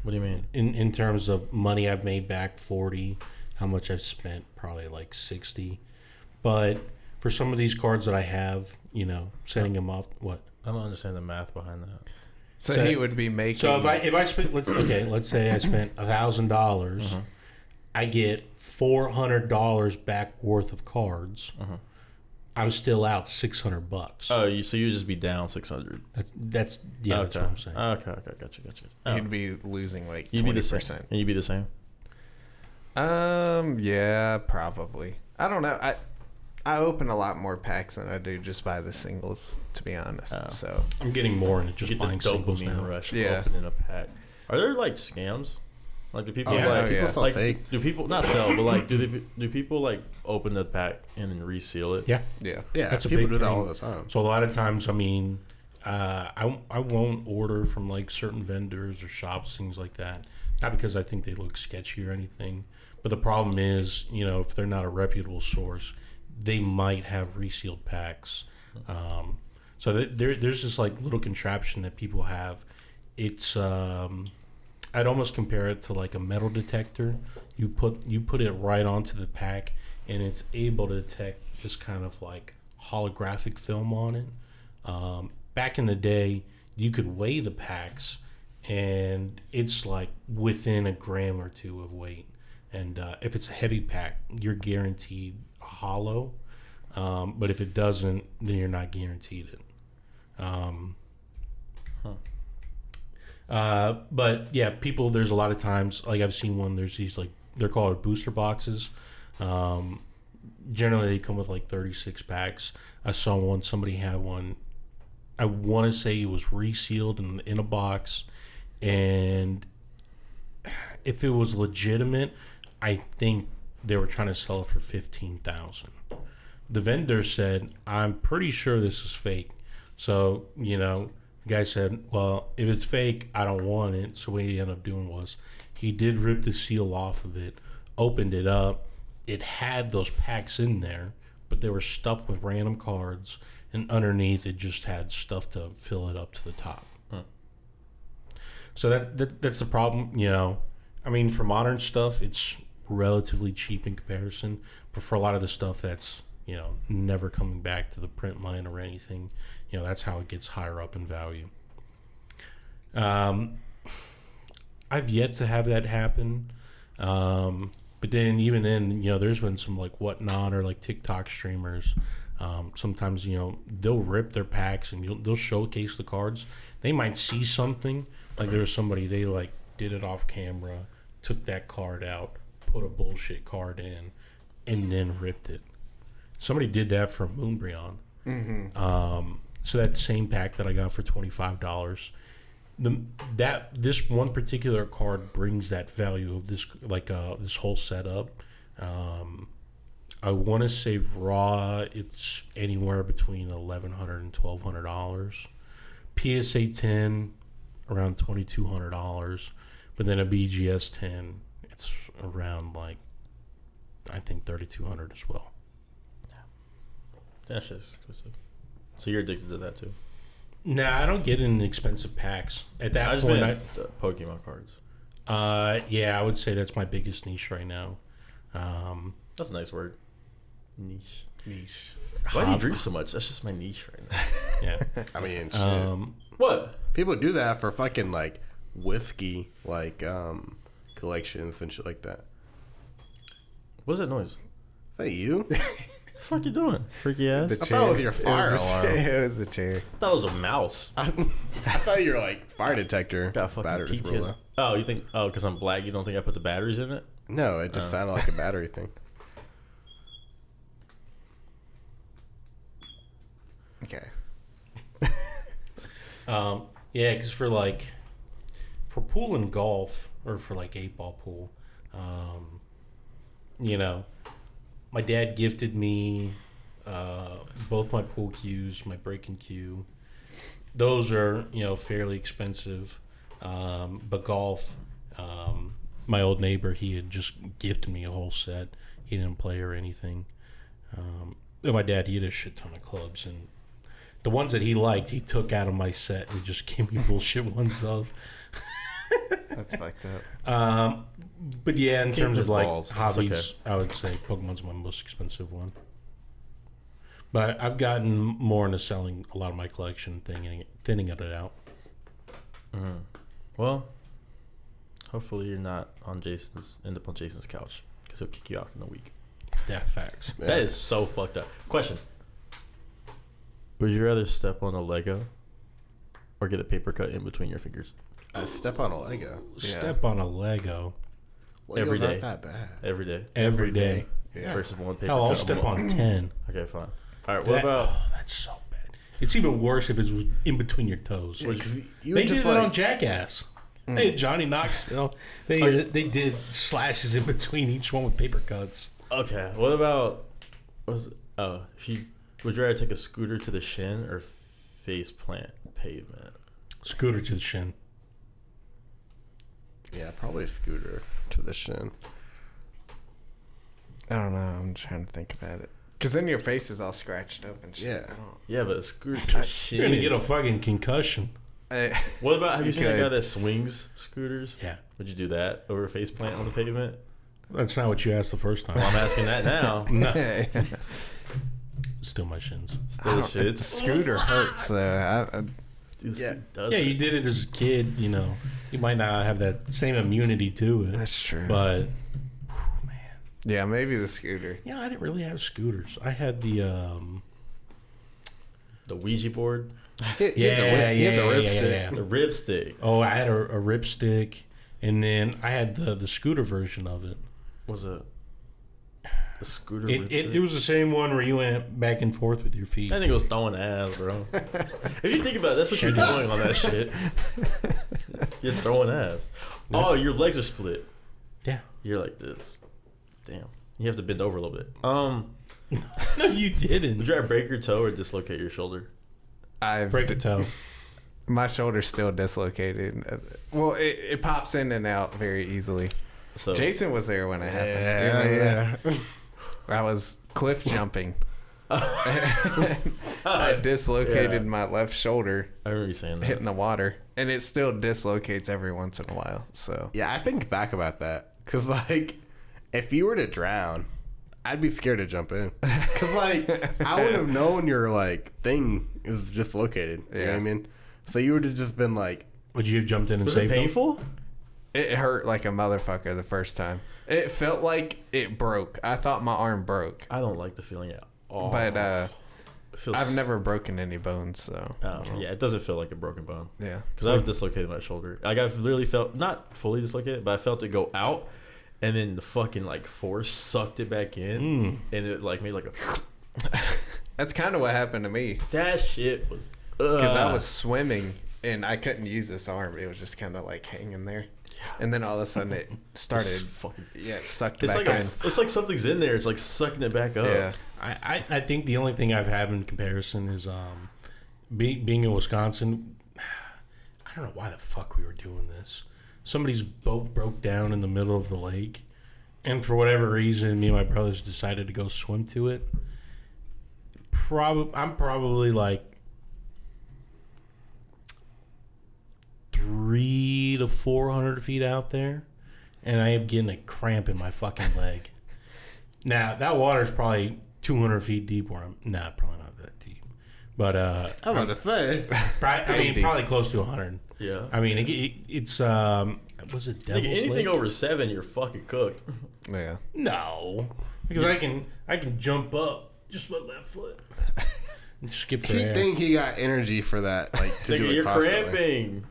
What do you mean? In terms of money I've made back, 40. How much I've spent, probably like 60. But for some of these cards that I have, you know, setting them up, what? I don't understand the math behind that. So he would be making. So if I spent, let's say I spent $1,000, I get $400 back worth of cards. I'm still out $600. Oh, so you'd just be down 600. That's what I'm saying. Okay, gotcha. Oh. He'd be losing like You'd be the 20%. same. And you'd be the same. Yeah, probably. I don't know. I open a lot more packs than I do just by the singles, to be honest. Oh. So I'm getting more into You just get the buying singles dopamine now. rush. Yeah. Opening a pack. Are there like scams? Like do people Yeah, like people sell like fake. do people not sell but like do people like open the pack and then reseal it? Yeah. yeah. Yeah, That's a people big do that thing. all the time. So a lot of times, I mean, I won't order from like certain vendors or shops, things like that. Not because I think they look sketchy or anything, but the problem is, you know, if they're not a reputable source, they might have resealed packs. So there's this like little contraption that people have. It's I'd almost compare it to like a metal detector. You put it right onto the pack, and it's able to detect this kind of like holographic film on it. Back in the day, you could weigh the packs, and it's like within a gram or two of weight. And if it's a heavy pack, you're guaranteed hollow. But if it doesn't, then you're not guaranteed it. But yeah, people, there's a lot of times, like I've seen one, there's these like, they're called booster boxes. Generally they come with like 36 packs. I saw one, somebody had one, I want to say it was resealed in a box, and if it was legitimate, I think they were trying to sell it for $15,000. the vendor said, I'm pretty sure this is fake. So, you know, the guy said, well, if it's fake, I don't want it. So what he ended up doing was he did rip the seal off of it, opened it up. It had those packs in there, but they were stuffed with random cards, and underneath it just had stuff to fill it up to the top. So that's the problem, you know. I mean, for modern stuff, it's relatively cheap in comparison, but for a lot of the stuff that's, you know, never coming back to the print line or anything, you know, that's how it gets higher up in value. I've yet to have that happen. But then even then, you know, there's been some like Whatnot or like TikTok streamers. Sometimes, you know, they'll rip their packs and they'll showcase the cards. They might see something. Like there was somebody, they like did it off camera, took that card out, put a bullshit card in, and then ripped it. Somebody did that for Moonbryon. Mm-hmm. So that same pack that I got for $25, this one particular card brings that value of this this whole setup. I want to say raw, it's anywhere between $1,100 and $1,200. PSA 10 around $2,200, but then a BGS 10 it's around like I think $3,200 as well. That's just expensive. So you're addicted to that too? Nah, I don't get in expensive packs. At that point, the Pokemon cards. Yeah, I would say that's my biggest niche right now. That's a nice word. Niche. Why do you drink so much? That's just my niche right now. Yeah. I mean, shit. What? People do that for fucking like whiskey, like collections and shit like that. What's that noise? Is that you? What the fuck you doing? Freaky ass. I thought it was your fire alarm. It was a chair. I thought it was a mouse. I thought you were like fire detector. Got fucking batteries PTSD. real low. Oh, you think? Oh, because I'm black, you don't think I put the batteries in it? No, it just sounded like a battery thing. Okay. Yeah, because for pool and golf, or for like 8-ball pool, you know, my dad gifted me both my pool cues, my breaking cue. Those are, you know, fairly expensive. But golf, my old neighbor, he had just gifted me a whole set. He didn't play or anything. And my dad, he had a shit ton of clubs, and the ones that he liked, he took out of my set and just gave me bullshit ones of. That's fucked up. But yeah, in terms of like balls. hobbies, Okay. I would say Pokemon's my most expensive one. But I've gotten more into selling a lot of my collection, thinning it out. Mm-hmm. Well, hopefully you're not end up on Jason's couch, because he'll kick you out in a week. Yeah, facts. Yeah. That is so fucked up. Question: would you rather step on a Lego or get a paper cut in between your fingers? I step on a Lego. Step on a Lego Every Legos day. aren't that bad. Every day every day. Yeah. versus one paper Hell, I'll cut. step on 10. Okay, fine. All right, what about... Oh, that's so bad. It's even worse if it's in between your toes. Yeah, 'cause you They would did just it on like, Jackass. Hey, Johnny Knoxville. They did slashes in between each one with paper cuts. Okay, what about... would you rather take a scooter to the shin or face plant pavement? Scooter to the shin. yeah, probably a scooter to the shin. I don't know. I'm trying to think about it. Because then your face is all scratched up and shit. Yeah. I don't- Yeah, but a scooter to the shin... You're going to get a fucking concussion. What about... Have you seen that could. guy that swings scooters? Yeah. Would you do that over face plant on the pavement? That's not what you asked the first time. Well, I'm asking that now. No. Still my shins. Still shit. The scooter hurts though. Dude, Yeah. does Yeah, hurt. you did it as a kid, you know. You might not have that same immunity to it. That's true. But, Yeah, maybe the scooter. yeah, I didn't really have scooters. I had the, The Ouija board, He had the ripstick. yeah. the ripstick. Oh, I had a ripstick, and then I had the scooter version of it. Was it a scooter? It was the same one where you went back and forth with your feet. I think it was throwing ass, bro. If you think about it, that's what you're doing on that shit. You're throwing ass. Oh, your legs are split. Yeah. You're like this. Damn. You have to bend over a little bit. No, you didn't. Would you rather break your toe or dislocate your shoulder? Break a toe. My shoulder's still dislocated. Well, it pops in and out very easily. So Jason was there when it happened. Yeah. I was cliff jumping. I dislocated my left shoulder I remember you saying that. hitting the water, and it still dislocates every once in a while. So Yeah, I think back about that. Because, like, if you were to drown, I'd be scared to jump in. Because, like, I wouldn't have known your, like, thing is dislocated. You know what I mean? So you would have just been like... Would you have jumped in and Was it saved him? painful? it hurt like a motherfucker the first time. It felt like it broke. I thought my arm broke, I don't like the feeling at all. but It feels- I've never broken any bones. So yeah, it doesn't feel like a broken bone. yeah. Because I've dislocated my shoulder. Like, I've literally felt, not fully dislocated, but I felt it go out, and then the fucking, like, force sucked it back in, and it, like, made, like, a... That's kind of what happened to me. That shit was... Because I was swimming and I couldn't use this arm. It was just kind of like hanging there. And then all of a sudden it started. It sucked It's back like in. it's like something's in there. It's like sucking it back up. Yeah. I think the only thing I've had in comparison is being in Wisconsin. I don't know why the fuck we were doing this. Somebody's boat broke down in the middle of the lake, and for whatever reason, me and my brothers decided to go swim to it. I'm probably like 300 to 400 feet out there, and I am getting a cramp in my fucking leg. Now that water's probably 200 feet deep where I'm probably not that deep, but I'm about to say. probably close to 100. Yeah. I mean it's was it Devil's Anything Lake? over 7, you're fucking cooked. Yeah. No, because I can jump up just with left foot and skip the He air. think he got energy for that, like, to Nigga, do it you're constantly. cramping.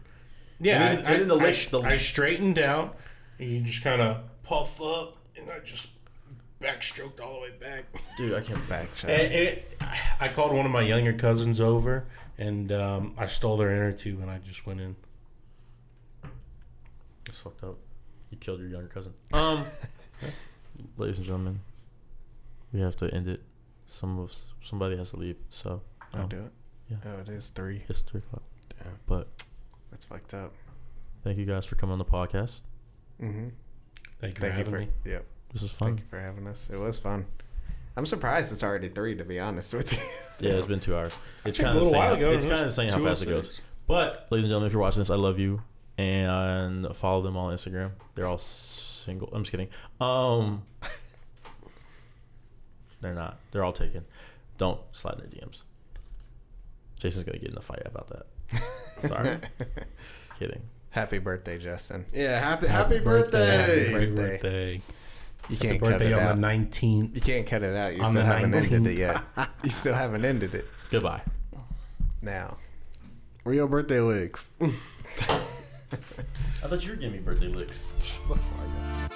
Yeah, And in the lake, I straightened out, and you just kind of puff up, and I just backstroked all the way back. Dude, I can't back. I called one of my younger cousins over, and I stole their inner tube, and I just went in. That's fucked up. You killed your younger cousin. Ladies and gentlemen, we have to end it. Somebody has to leave, so I'll do it. Yeah. Oh, it is 3. It's 3 o'clock. Yeah. But That's fucked up. thank you guys for coming on the podcast. Mm-hmm. Thank you for having me. Yep. This was fun. Thank you for having us. It was fun. I'm surprised it's already 3, to be honest with you. Yeah, it's been 2 hours. It's think kind a of little while insane. ago, It's it kind of was insane how fast it 2:06. goes. But ladies and gentlemen, if you're watching this, I love you, and follow them on Instagram. They're all single. I'm just kidding. They're not. They're all taken. Don't slide in their DMs. Jason's gonna get in a fight about that. Sorry. Kidding. Happy birthday, Justin. Yeah, happy birthday. Happy Happy birthday. birthday. You Happy can't cut birthday it out. on the 19th. You can't cut it out. You On still the haven't 19th. ended it yet. You still haven't ended it. Goodbye. Now. Where your birthday licks? I thought you were giving me birthday licks. Shut the fuck up.